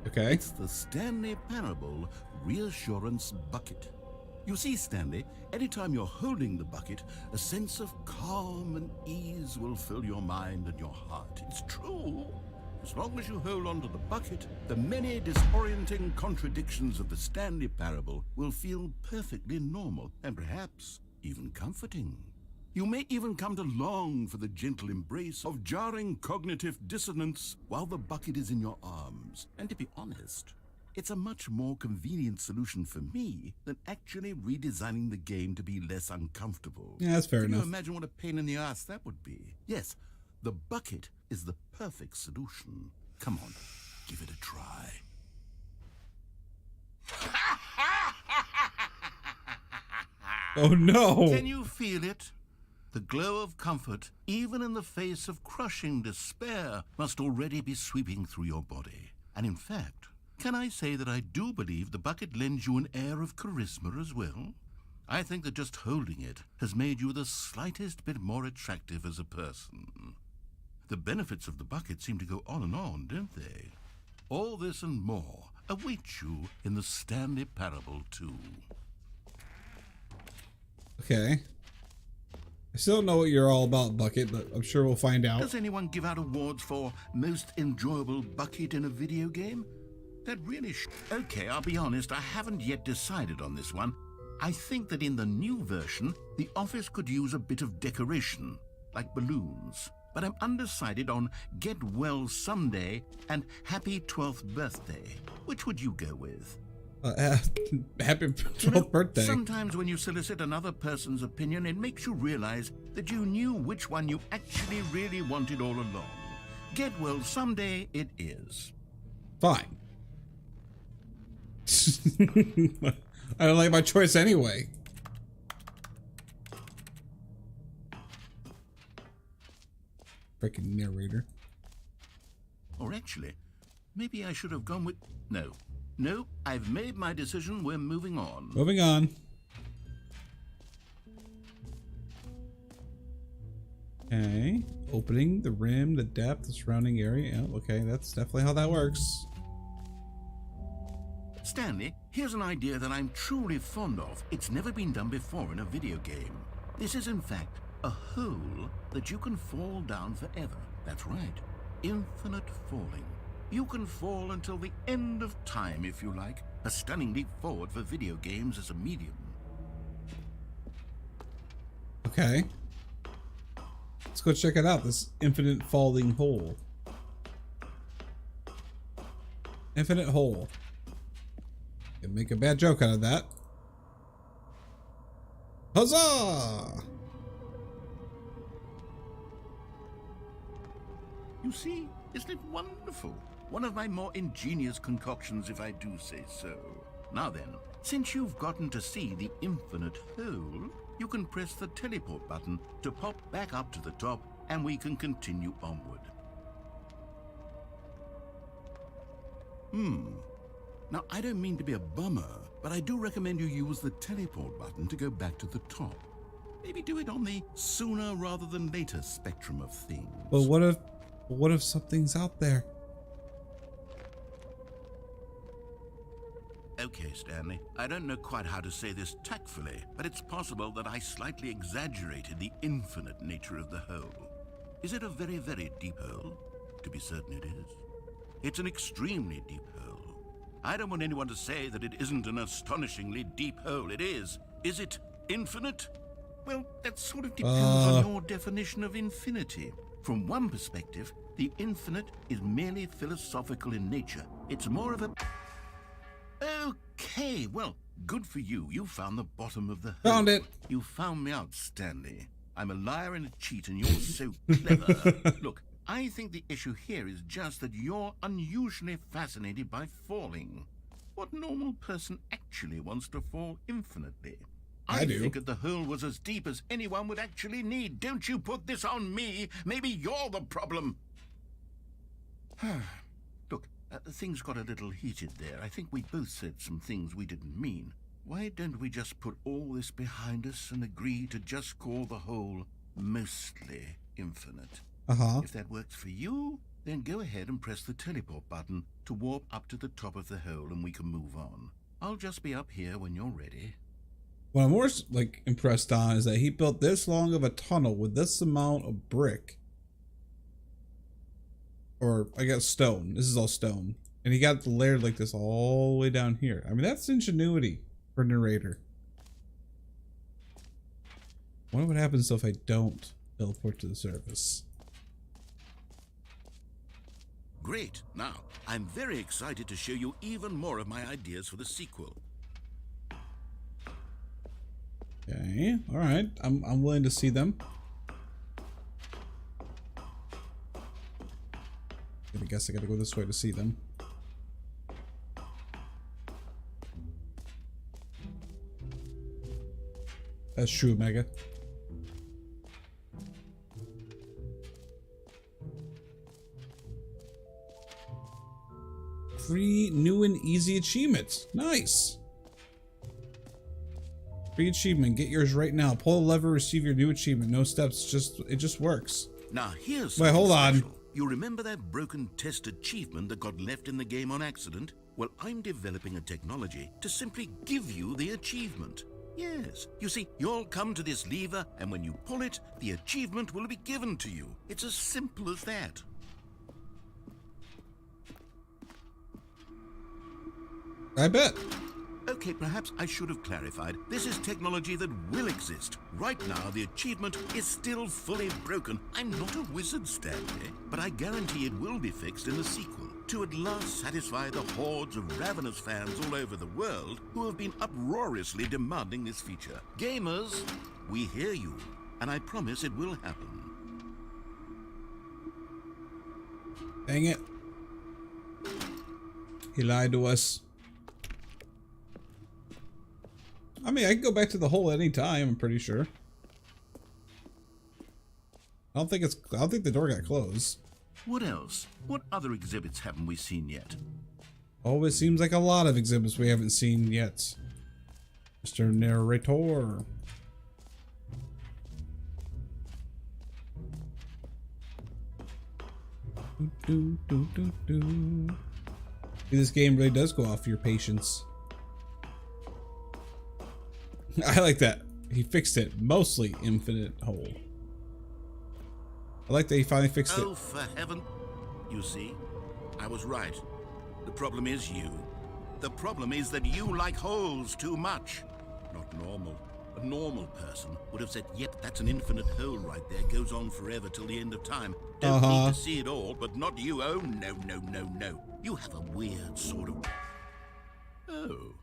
Okay. It's the Stanley Parable Reassurance Bucket. You see, Stanley, anytime you're holding the bucket, a sense of calm and ease will fill your mind and your heart. It's true. As long as you hold on to the bucket, the many disorienting contradictions of the Stanley Parable will feel perfectly normal and perhaps even comforting. You may even come to long for the gentle embrace of jarring cognitive dissonance while the bucket is in your arms. And to be honest, it's a much more convenient solution for me than actually redesigning the game to be less uncomfortable. Yeah, that's fair Can enough. you imagine what a pain in the ass that would be? Yes, the bucket is the perfect solution. Come on, give it a try. Oh no! Can you feel it? The glow of comfort, even in the face of crushing despair, must already be sweeping through your body. And in fact, can I say that I do believe the bucket lends you an air of charisma as well? I think that just holding it has made you the slightest bit more attractive as a person. The benefits of the bucket seem to go on, don't they? All this and more await you in the Stanley Parable 2. Okay. I still don't know what you're all about, Bucket, but I'm sure we'll find out. Does anyone give out awards for most enjoyable bucket in a video game? That really Okay, I'll be honest, I haven't yet decided on this one. I think that in the new version, the office could use a bit of decoration, like balloons. but I'm undecided on get well someday and happy 12th birthday. Which would you go with? Happy 12th You know, birthday. Sometimes when you solicit another person's opinion, it makes you realize that you knew which one you actually really wanted all along. Get well someday it is. Fine. I don't like my choice anyway. Freaking narrator. Or actually, maybe I should have gone with... No, I've made my decision. We're moving on. Moving on. Okay. Opening the rim, the depth, the surrounding area. Yeah, okay, that's definitely how that works. Stanley, here's an idea that I'm truly fond of. It's never been done before in a video game. This is, in fact, a hole that you can fall down forever. That's right. Infinite falling. You can fall until the end of time, if you like. A stunning leap forward for video games as a medium. Okay. Let's go check it out, this infinite falling hole. Infinite hole. Can make a bad joke out of that. Huzzah! You see, isn't it wonderful? One of my more ingenious concoctions, if I do say so. Now then, since you've gotten to see the infinite hole, you can press the teleport button to pop back up to the top, and we can continue onward. Now, I don't mean to be a bummer, but I do recommend you use the teleport button to go back to the top. Maybe do it on the sooner rather than later spectrum of things. But what if something's out there? Okay, Stanley, I don't know quite how to say this tactfully, but it's possible that I slightly exaggerated the infinite nature of the hole. Is it a very, very deep hole? To be certain it is. It's an extremely deep hole. I don't want anyone to say that it isn't an astonishingly deep hole. It is. Is it infinite? Well, that sort of depends on your definition of infinity. From one perspective, the infinite is merely philosophical in nature. It's more of a... Okay, well, good for you. You found the bottom of the hole. Found it. You found me out, Stanley. I'm a liar and a cheat, and you're so clever. Look, I think the issue here is just that you're unusually fascinated by falling. What normal person actually wants to fall infinitely? I do. think that the hole was as deep as anyone would actually need. Don't you put this on me. Maybe you're the problem. Look, things got a little heated there. I think we both said some things we didn't mean. Why don't we just put all this behind us and agree to just call the hole mostly infinite? If that works for you, then go ahead and press the teleport button to warp up to the top of the hole and we can move on. I'll just be up here when you're ready. What I'm more impressed on is that he built this long of a tunnel with this amount of brick. Or, I guess, stone. This is all stone. And he got the layer like this all the way down here. I mean, that's ingenuity for a narrator. I wonder what happens if I don't teleport to the surface. Great. Now, I'm very excited to show you even more of my ideas for the sequel. Okay, alright. I'm willing to see them. I guess I gotta go this way to see them. That's true, Mega. Free new and easy achievements. Nice. Free achievement. Get yours right now. Pull the lever, receive your new achievement. No steps. It just works. Now here's Wait, hold on. special. You remember that broken test achievement that got left in the game on accident? Well, I'm developing a technology to simply give you the achievement. Yes. You see, you'll come to this lever, and when you pull it, the achievement will be given to you. It's as simple as that. I bet. Okay, perhaps I should have clarified. This is technology that will exist. Right now, the achievement is still fully broken. I'm not a wizard, Stanley, but I guarantee it will be fixed in the sequel to at last satisfy the hordes of ravenous fans all over the world who have been uproariously demanding this feature. Gamers, we hear you, and I promise it will happen. Dang it. He lied to us. I mean, I can go back to the hole anytime, I'm pretty sure. I don't think the door got closed. What else? What other exhibits haven't we seen yet? Oh, it seems like a lot of exhibits we haven't seen yet. Mr. Narrator. This game really does go off your patience. I like that. He fixed it. Mostly infinite hole. I like that he finally fixed it. Oh, for heaven. You see, I was right. The problem is you. The problem is that you like holes too much. Not normal. A normal person would have said, yep, that's an infinite hole right there. Goes on forever till the end of time. Don't need to see it all, but not you. Oh, no, no, no, no. You have a weird sort of... Oh.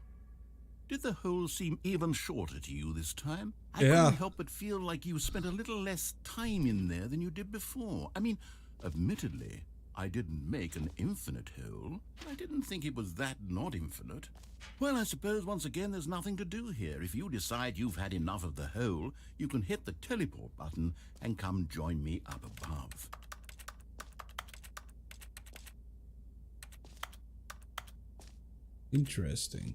Did the hole seem even shorter to you this time? I couldn't help but feel like you spent a little less time in there than you did before. I mean, admittedly, I didn't make an infinite hole. I didn't think it was that not infinite. Well, I suppose once again there's nothing to do here. If you decide you've had enough of the hole, you can hit the teleport button and come join me up above. Interesting.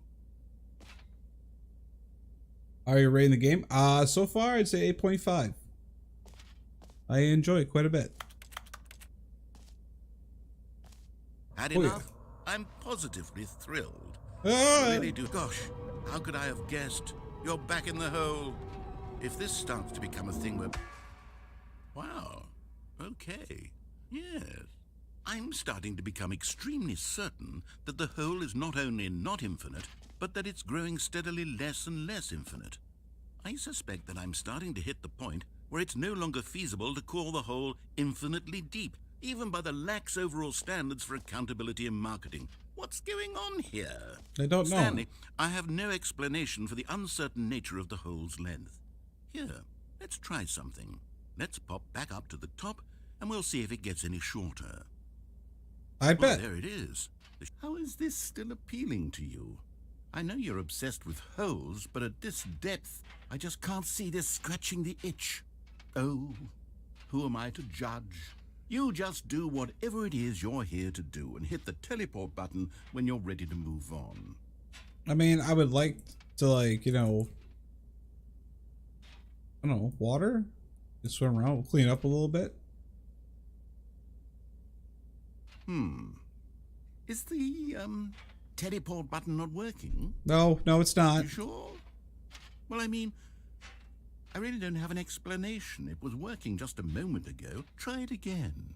Are you rating the game? So far I'd say 8.5. I enjoy it quite a bit. Had enough? Yeah. I'm positively thrilled. I really do. Gosh, how could I have guessed? You're back in the hole. If this starts to become a thing where... Wow. Okay. Yes. I'm starting to become extremely certain that the hole is not only not infinite, but that it's growing steadily less and less infinite. I suspect that I'm starting to hit the point where it's no longer feasible to call the hole infinitely deep, even by the lax overall standards for accountability and marketing. What's going on here? I don't know. Stanley, I have no explanation for the uncertain nature of the hole's length. Here, let's try something. Let's pop back up to the top, and we'll see if it gets any shorter. I bet. There it is. How is this still appealing to you? I know you're obsessed with holes, but at this depth, I just can't see this scratching the itch. Oh, who am I to judge? You just do whatever it is you're here to do and hit the teleport button when you're ready to move on. I mean, I would like to, like, you know, I don't know, water? Just swim around, clean up a little bit. Is the, teleport button not working? No, it's not. You sure? Well, I mean, I really don't have an explanation. It was working just a moment ago. Try it again.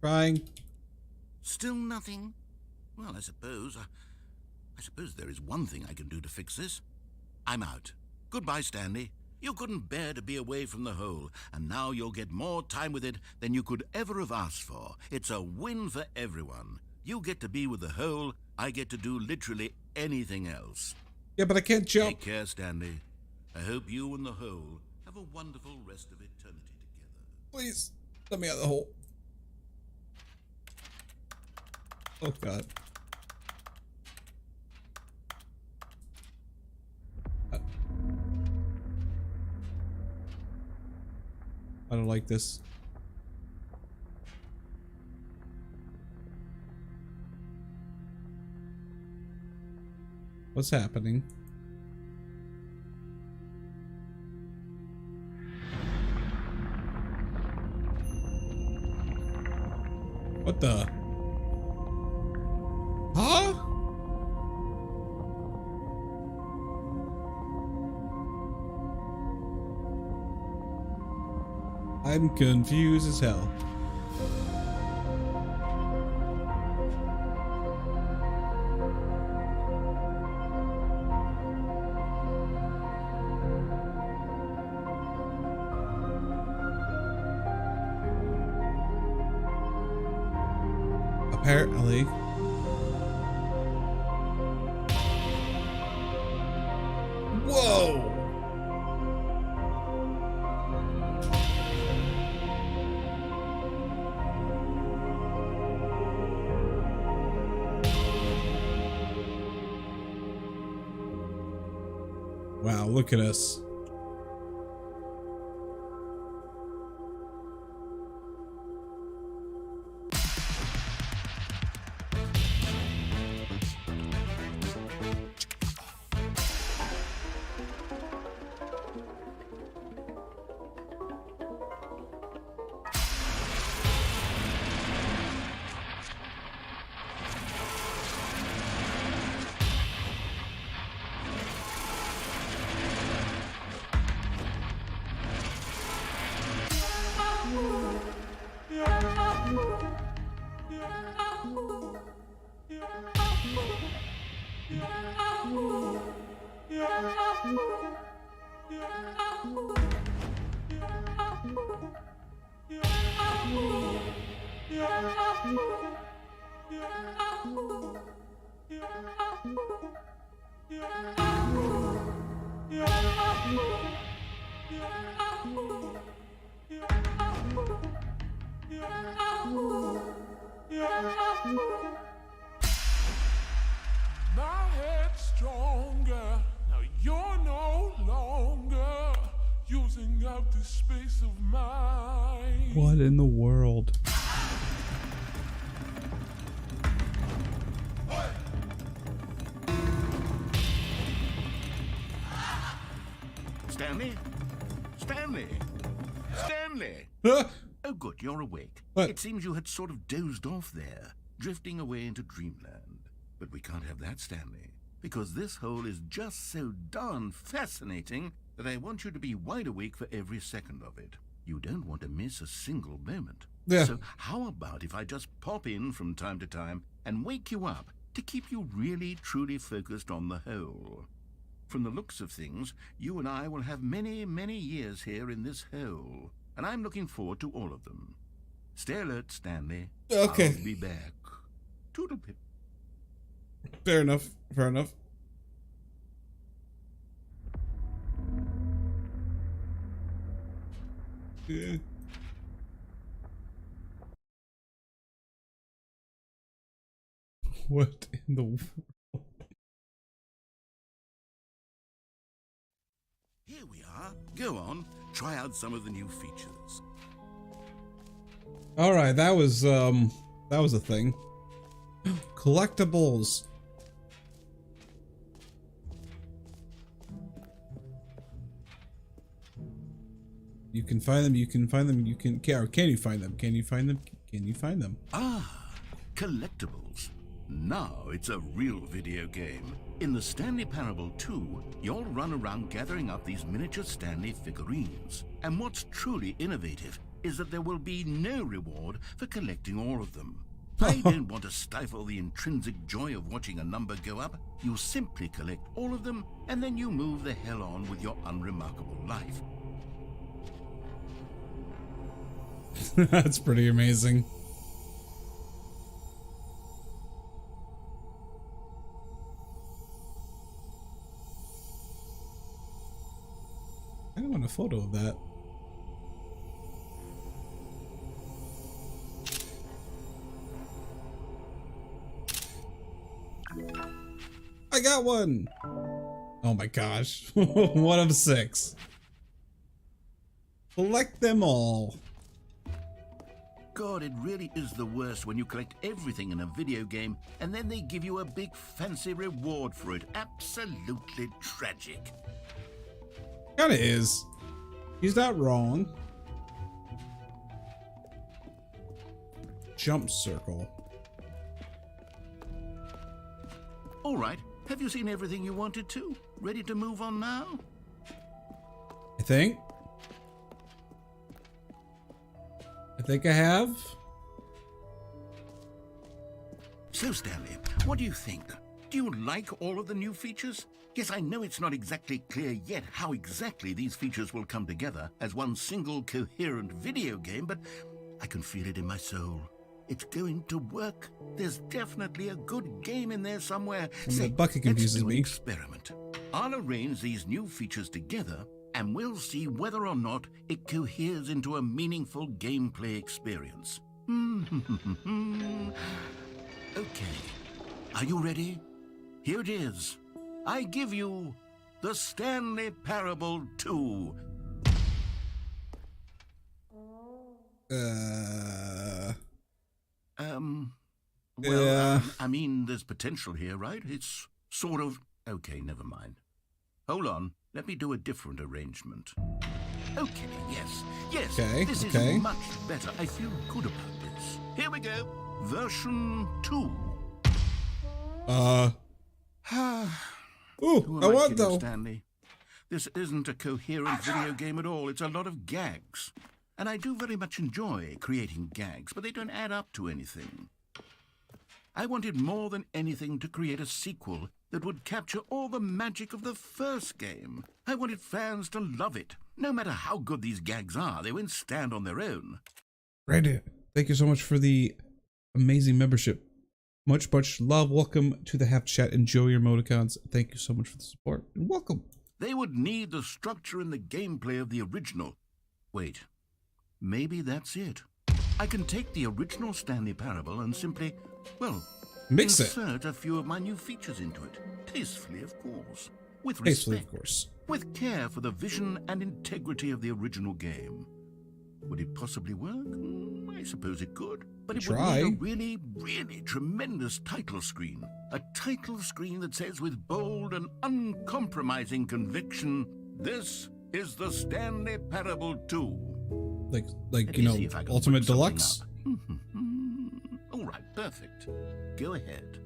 Trying. Still nothing? Well, I suppose there is one thing I can do to fix this. I'm out. Goodbye, Stanley. You couldn't bear to be away from the hole, and now you'll get more time with it than you could ever have asked for. It's a win for everyone. You get to be with the hole, I get to do literally anything else. Yeah, but I can't jump. Take care, Stanley. I hope you and the hole have a wonderful rest of eternity together. Please, let me out of the hole. Oh, God. I don't like this. What's happening? What the? Huh? I'm confused as hell. Apparently. Whoa! Wow, look at us. My head's stronger. Now you're no longer using up the space of mine. What in the world? Stanley? Stanley? Stanley! Huh? Oh, good, you're awake. What? It seems you had sort of dozed off there, drifting away into dreamland. But we can't have that, Stanley, because this hole is just so darn fascinating that I want you to be wide awake for every second of it. You don't want to miss a single moment. Yeah. So how about if I just pop in from time to time and wake you up to keep you really, truly focused on the hole? From the looks of things, you and I will have many, many years here in this hole, and I'm looking forward to all of them. Stay alert, Stanley. Okay. I'll be back. Toodle-pip. Fair enough. Fair enough. Yeah. What in the world? Here we are. Go on. Try out some of the new features. All right, that was a thing. Collectibles. You can find them. You can find them. You can. Can you find them? Can you find them? Can you find them? Ah, collectibles. Now it's a real video game. In the Stanley Parable 2, you'll run around gathering up these miniature Stanley figurines. And what's truly innovative is that there will be no reward for collecting all of them. I don't want to stifle the intrinsic joy of watching a number go up. You simply collect all of them, and then you move the hell on with your unremarkable life. That's pretty amazing. I don't want a photo of that. I got one! Oh my gosh. 1 of 6. Collect them all. God, it really is the worst when you collect everything in a video game and then they give you a big fancy reward for it. Absolutely tragic. Kinda is. He's not wrong. Jump circle. All right, have you seen everything you wanted to? Ready to move on now? I think I have. So, Stanley, what do you think? Do you like all of the new features? Yes, I know it's not exactly clear yet how exactly these features will come together as one single coherent video game, but I can feel it in my soul. It's going to work. There's definitely a good game in there somewhere. The bucket confuses let's do an me. experiment. I'll arrange these new features together, and we'll see whether or not it coheres into a meaningful gameplay experience. Okay. Are you ready? Here it is. I give you the Stanley Parable 2. I mean, there's potential here, right? It's sort of... Okay, never mind. Hold on. Let me do a different arrangement. Okay, yes. Okay, this okay. is much better. I feel good about this. Here we go. Version 2. Ooh, Who am I want kidding, though. Stanley? This isn't a coherent video game at all. It's a lot of gags. And I do very much enjoy creating gags, but they don't add up to anything. I wanted more than anything to create a sequel that would capture all the magic of the first game. I wanted fans to love it. No matter how good these gags are, they won't stand on their own. Brandon, thank you so much for the amazing membership. Much love. Welcome to the Half Chat. Enjoy your emoticons. Thank you so much for the support. And welcome. They would need the structure and the gameplay of the original. Wait, maybe that's it. I can take the original Stanley Parable and simply, well, Mix it. insert a few of my new features into it. Tastefully, of course. With Tastefully, respect. of course. With care for the vision and integrity of the original game. Would it possibly work? I suppose it could. But it would need a really, really tremendous title screen. A title screen that says with bold and uncompromising conviction, "This is the Stanley Parable 2." Like you know, Ultimate Deluxe? All right, perfect. Go ahead.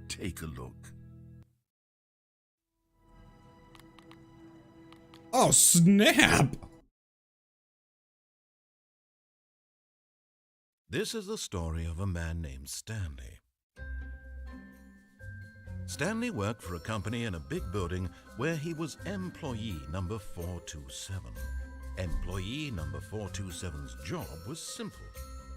Take a look. Oh, snap! This is the story of a man named Stanley. Stanley worked for a company in a big building where he was employee number 427. Employee number 427's job was simple.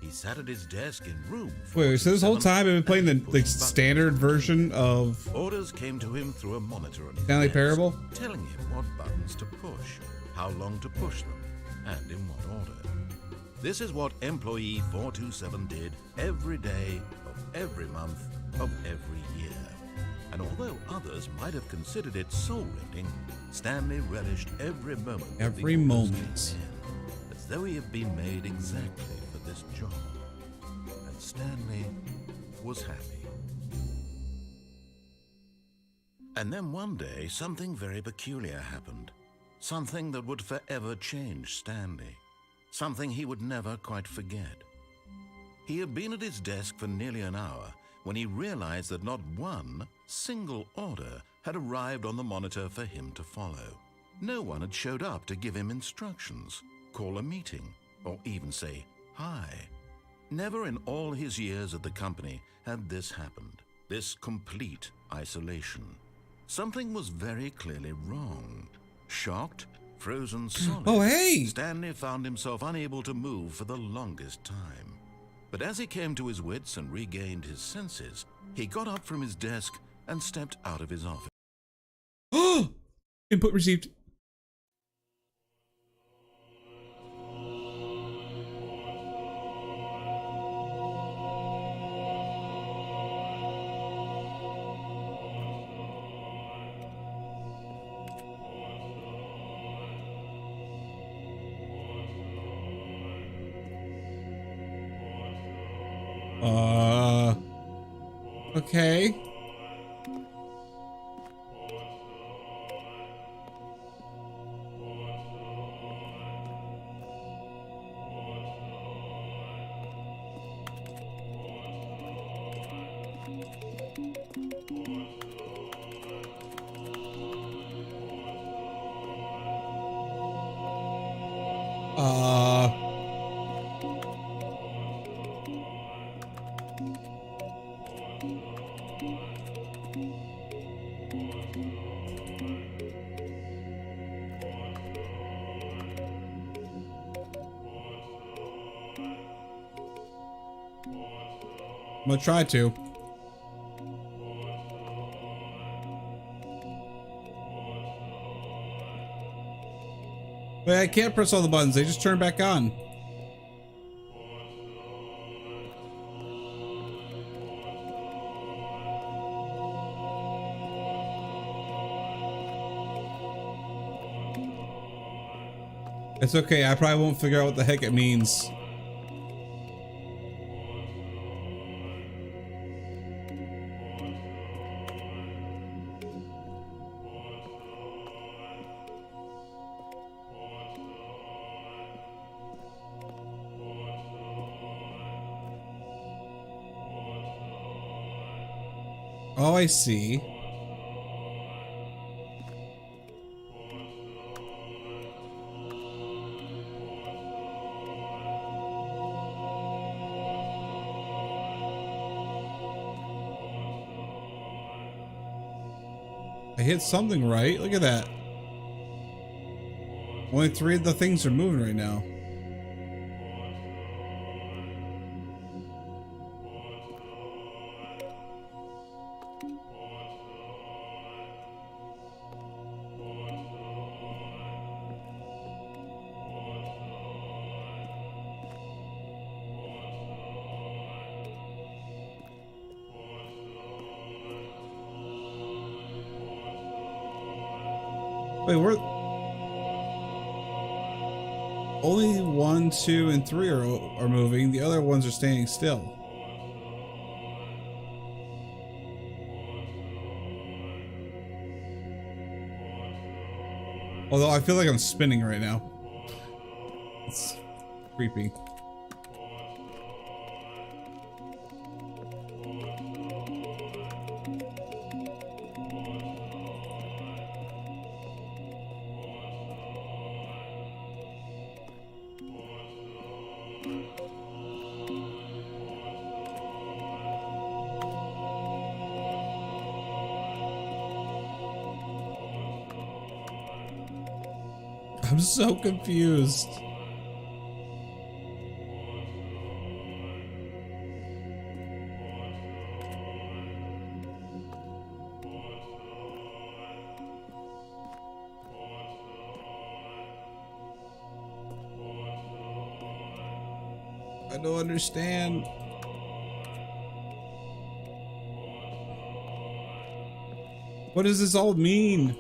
He sat at his desk in room 427. Wait, so this whole time I've been playing the standard version of Orders came to him through a monitor on his Stanley desk, Parable? telling him what buttons to push, how long to push them, and in what order. This is what employee 427 did every day of every month of every year. And although others might have considered it soul-rending, Stanley relished every moment. Every moment. As though he had been made exactly for this job. And Stanley was happy. And then one day, something very peculiar happened. Something that would forever change Stanley. Something he would never quite forget. He had been at his desk for nearly an hour when he realized that not one single order had arrived on the monitor for him to follow. No one had showed up to give him instructions, call a meeting, or even say hi. Never in all his years at the company had this happened, this complete isolation. Something was very clearly wrong. Shocked, frozen solid. Oh, hey! Stanley found himself unable to move for the longest time. But as he came to his wits and regained his senses, he got up from his desk and stepped out of his office. Input received. Okay. I'm gonna try to. Wait, I can't press all the buttons. They just turn back on. It's okay. I probably won't figure out what the heck it means. Oh, I see. I hit something right. Look at that. Only 3 of the things are moving right now. Wait, we're only 1, 2, and 3 are moving. The other ones are standing still. Although I feel like I'm spinning right now. It's creepy. I'm so confused. I don't understand. What does this all mean?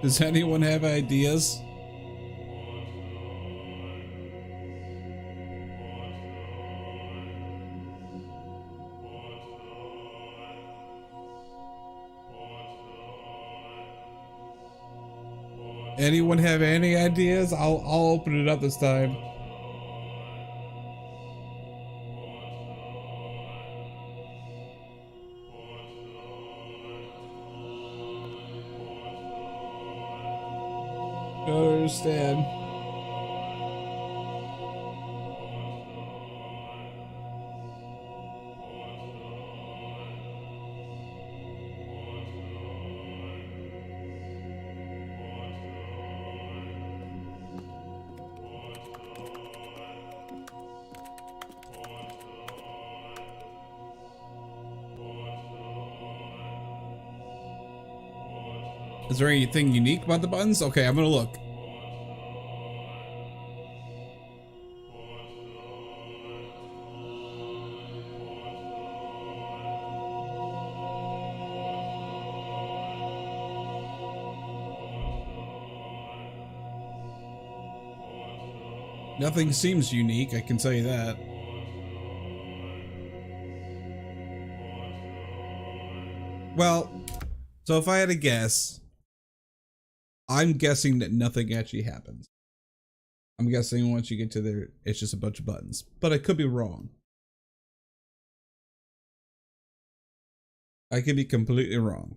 Does anyone have ideas? Anyone have any ideas? I'll open it up this time. I don't understand. Is there anything unique about the buttons? Okay, I'm gonna look. Nothing seems unique, I can tell you that. Well, so if I had to guess, I'm guessing that nothing actually happens. I'm guessing once you get to there, it's just a bunch of buttons. But I could be wrong. I could be completely wrong.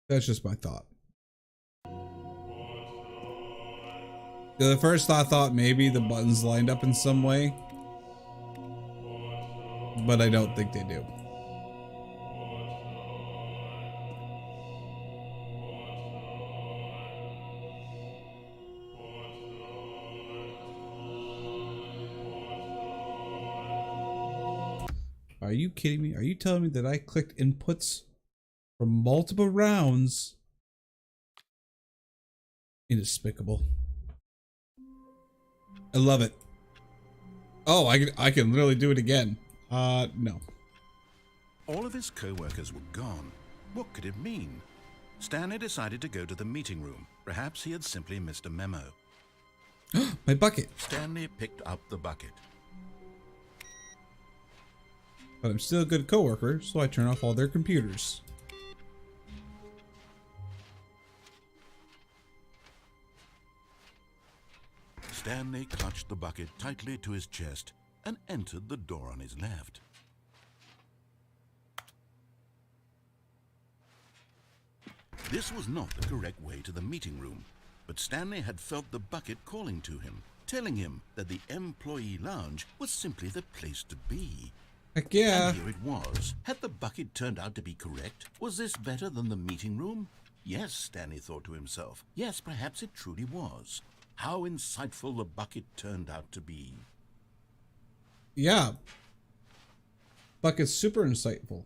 That's just my thought. The first I thought maybe the buttons lined up in some way. but I don't think they do. Are you kidding me? Are you telling me that I clicked inputs from multiple rounds? Indespicable. I love it. Oh, I can literally do it again. No. All of his co-workers were gone. What could it mean? Stanley decided to go to the meeting room. Perhaps he had simply missed a memo. My bucket. Stanley picked up the bucket. But I'm still a good coworker, so I turn off all their computers. Stanley clutched the bucket tightly to his chest and entered the door on his left. This was not the correct way to the meeting room, but Stanley had felt the bucket calling to him, telling him that the employee lounge was simply the place to be. Heck yeah. And here it was. Had the bucket turned out to be correct? Was this better than the meeting room? Yes, Stanley thought to himself. Yes, perhaps it truly was. How insightful the bucket turned out to be. Yeah. Bucket's super insightful.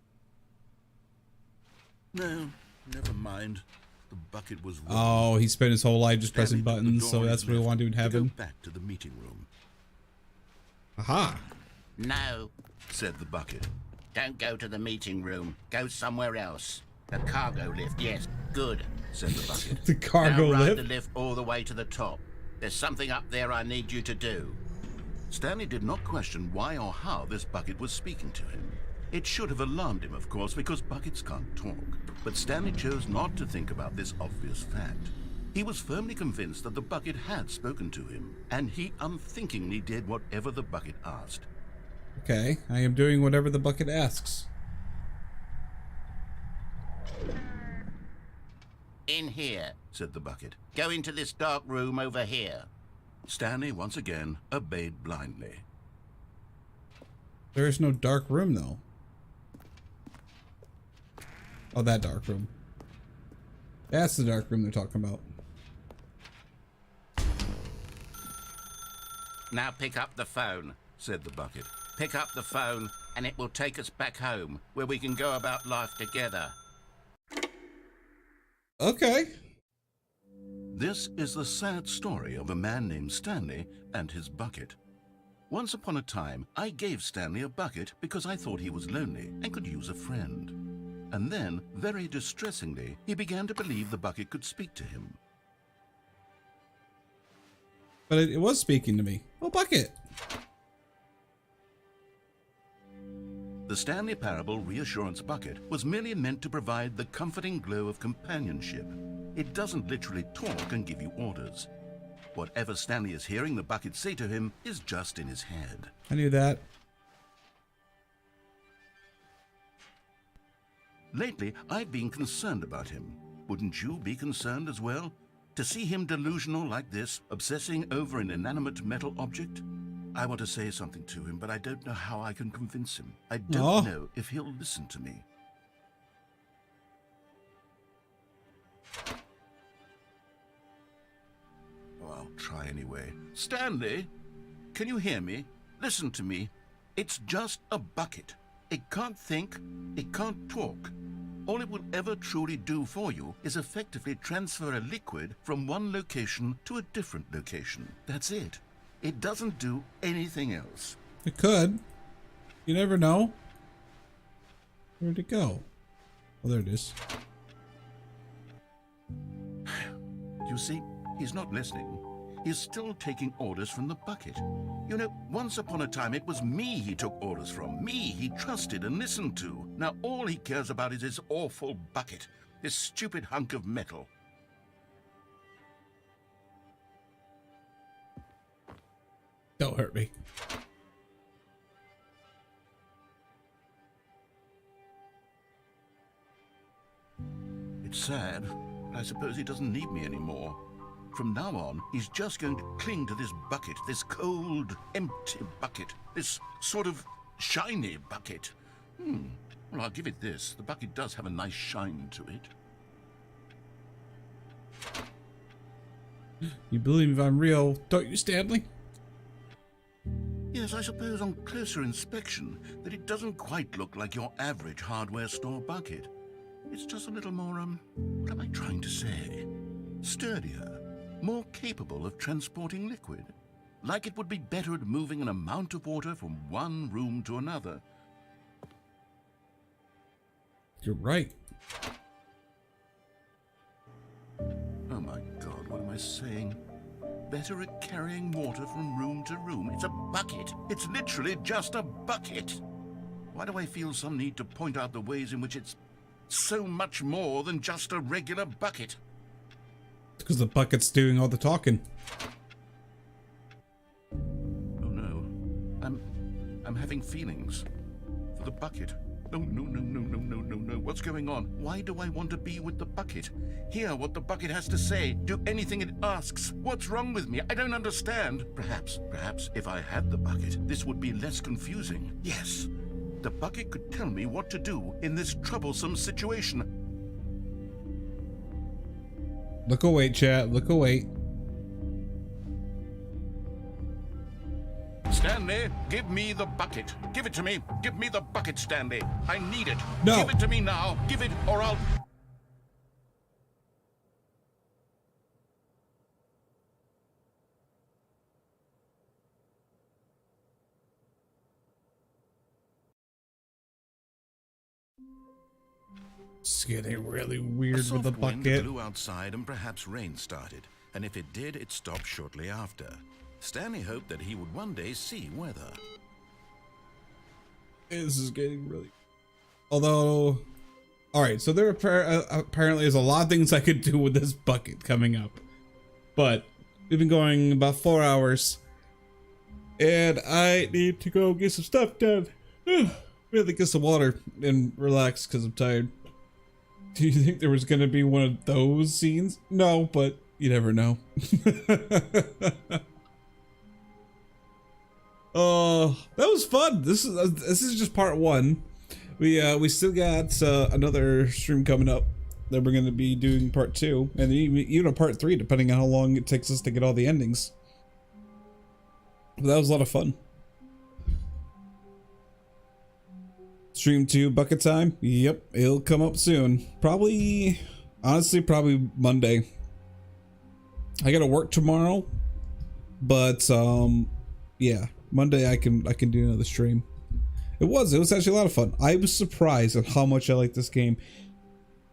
No, never mind. The bucket was wrong. Oh, he spent his whole life just pressing Stanley took the buttons, door so on that's his what we left want to do in to heaven. go back to the meeting room. Aha. No, said the bucket. Don't go to the meeting room. Go somewhere else. The cargo lift, yes. Good, said the bucket. The cargo now ride lift? the lift all the way to the top. There's something up there I need you to do. Stanley did not question why or how this bucket was speaking to him. It should have alarmed him, of course, because buckets can't talk. But Stanley chose not to think about this obvious fact. He was firmly convinced that the bucket had spoken to him, and he unthinkingly did whatever the bucket asked. Okay, I am doing whatever the bucket asks. In here, said the bucket. Go into this dark room over here. Stanley once again obeyed blindly. There is no dark room, though. Oh, that dark room. That's the dark room they're talking about. Now pick up the phone, said the bucket. Pick up the phone and it will take us back home, where we can go about life together. Okay. This is the sad story of a man named Stanley and his bucket. Once upon a time, I gave Stanley a bucket because I thought he was lonely and could use a friend. And then, very distressingly, he began to believe the bucket could speak to him. But it was speaking to me. Oh, bucket. The Stanley Parable reassurance bucket was merely meant to provide the comforting glow of companionship. It doesn't literally talk and give you orders. Whatever Stanley is hearing the bucket say to him is just in his head. I knew that. Lately, I've been concerned about him. Wouldn't you be concerned as well? To see him delusional like this, obsessing over an inanimate metal object? I want to say something to him, but I don't know how I can convince him. I don't know if he'll listen to me. Oh, I'll try anyway. Stanley, can you hear me? Listen to me. It's just a bucket. It can't think, it can't talk. All it will ever truly do for you is effectively transfer a liquid from one location to a different location. That's it. It doesn't do anything else. It could. You never know. Where'd it go? Oh, there it is. You see, he's not listening. He's still taking orders from the bucket. You know, once upon a time, it was me he took orders from. Me he trusted and listened to. Now all he cares about is his awful bucket. This stupid hunk of metal. Don't hurt me. It's sad, but I suppose he doesn't need me anymore. From now on, he's just going to cling to this bucket, this cold, empty bucket, this sort of shiny bucket. Well, I'll give it this. The bucket does have a nice shine to it. You believe I'm real, don't you, Stanley? Yes, I suppose on closer inspection that it doesn't quite look like your average hardware store bucket. It's just a little more, what am I trying to say? Sturdier, more capable of transporting liquid. Like it would be better at moving an amount of water from one room to another. You're right. Oh my God, what am I saying? Better at carrying water from room to room. It's a bucket. It's literally just a bucket. Why do I feel some need to point out the ways in which it's so much more than just a regular bucket? Because the bucket's doing all the talking. Oh no. I'm having feelings for the bucket. Oh, no. What's going on? Why do I want to be with the bucket? Hear what the bucket has to say. Do anything it asks. What's wrong with me? I don't understand. Perhaps if I had the bucket, this would be less confusing. Yes, the bucket could tell me what to do in this troublesome situation. Look away, chat. Look away. Stanley, give me the bucket. Give it to me. Give me the bucket, Stanley. I need it. No. Give it to me now. Give it or I'll... It's getting really weird A with the soft wind bucket. blew outside and perhaps rain started. And if it did, it stopped shortly after. Stanley hoped that he would one day see weather. This is getting really... Although... Alright, so there apparently is a lot of things I could do with this bucket coming up. But we've been going about 4 hours. And I need to go get some stuff done. Really get some water and relax because I'm tired. Do you think there was going to be one of those scenes? No, but you never know. Oh, that was fun. This is just part one. We still got another stream coming up that we're going to be doing part 2 and even a part 3 depending on how long it takes us to get all the endings. But that was a lot of fun. Stream 2 bucket time. Yep, it'll come up soon. Probably, honestly, probably Monday. I gotta work tomorrow, but yeah, Monday I can do another stream. It was actually a lot of fun. I was surprised at how much I like this game.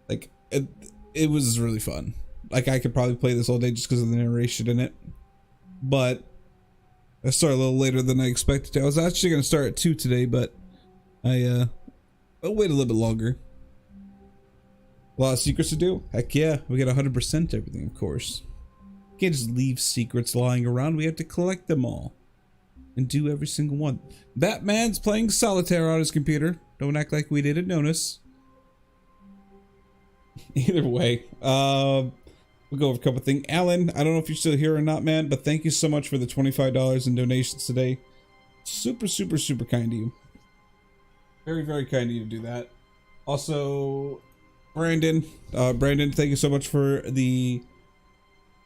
Like it was really fun. Like I could probably play this all day just because of the narration in it. But I started a little later than I expected to. I was actually gonna start at 2 today, but I'll wait a little bit longer. A lot of secrets to do? Heck yeah, we got 100% everything, of course. Can't just leave secrets lying around. We have to collect them all and do every single one. Batman's playing solitaire on his computer. Don't act like we didn't notice. Either way, we'll go over a couple things. Alan, I don't know if you're still here or not, man, but thank you so much for the $25 in donations today. Super kind of you. Very kind of you to do that. Also, Brandon, thank you so much for the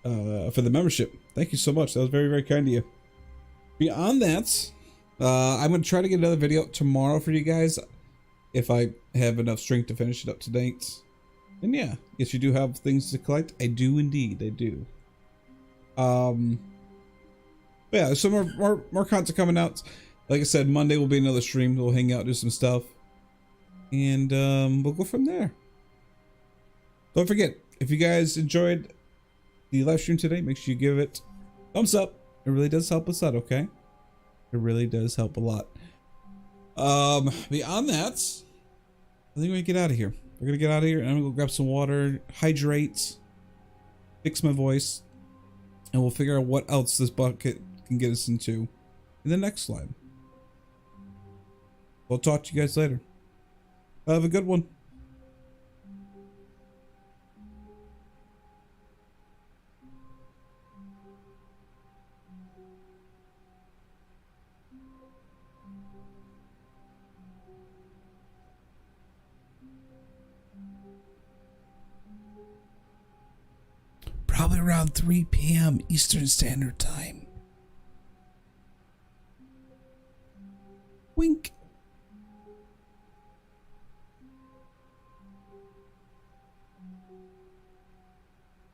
membership. Thank you so much. That was very kind of you. Beyond that, I'm gonna try to get another video up tomorrow for you guys if I have enough strength to finish it up tonight. And yeah, yes, you do have things to collect. I do indeed. I do. Yeah, there's some more content coming out. Like I said, Monday will be another stream. We'll hang out, do some stuff, and we'll go from there. Don't forget, if you guys enjoyed the live stream today, make sure you give it a thumbs up. It really does help us out, okay? It really does help a lot. Beyond that, I think we're gonna get out of here. We're gonna get out of here, and I'm gonna go grab some water, hydrate, fix my voice, and we'll figure out what else this bucket can get us into in the next slide. We'll talk to you guys later. Have a good one. Probably around 3 p.m. Eastern Standard Time. Wink.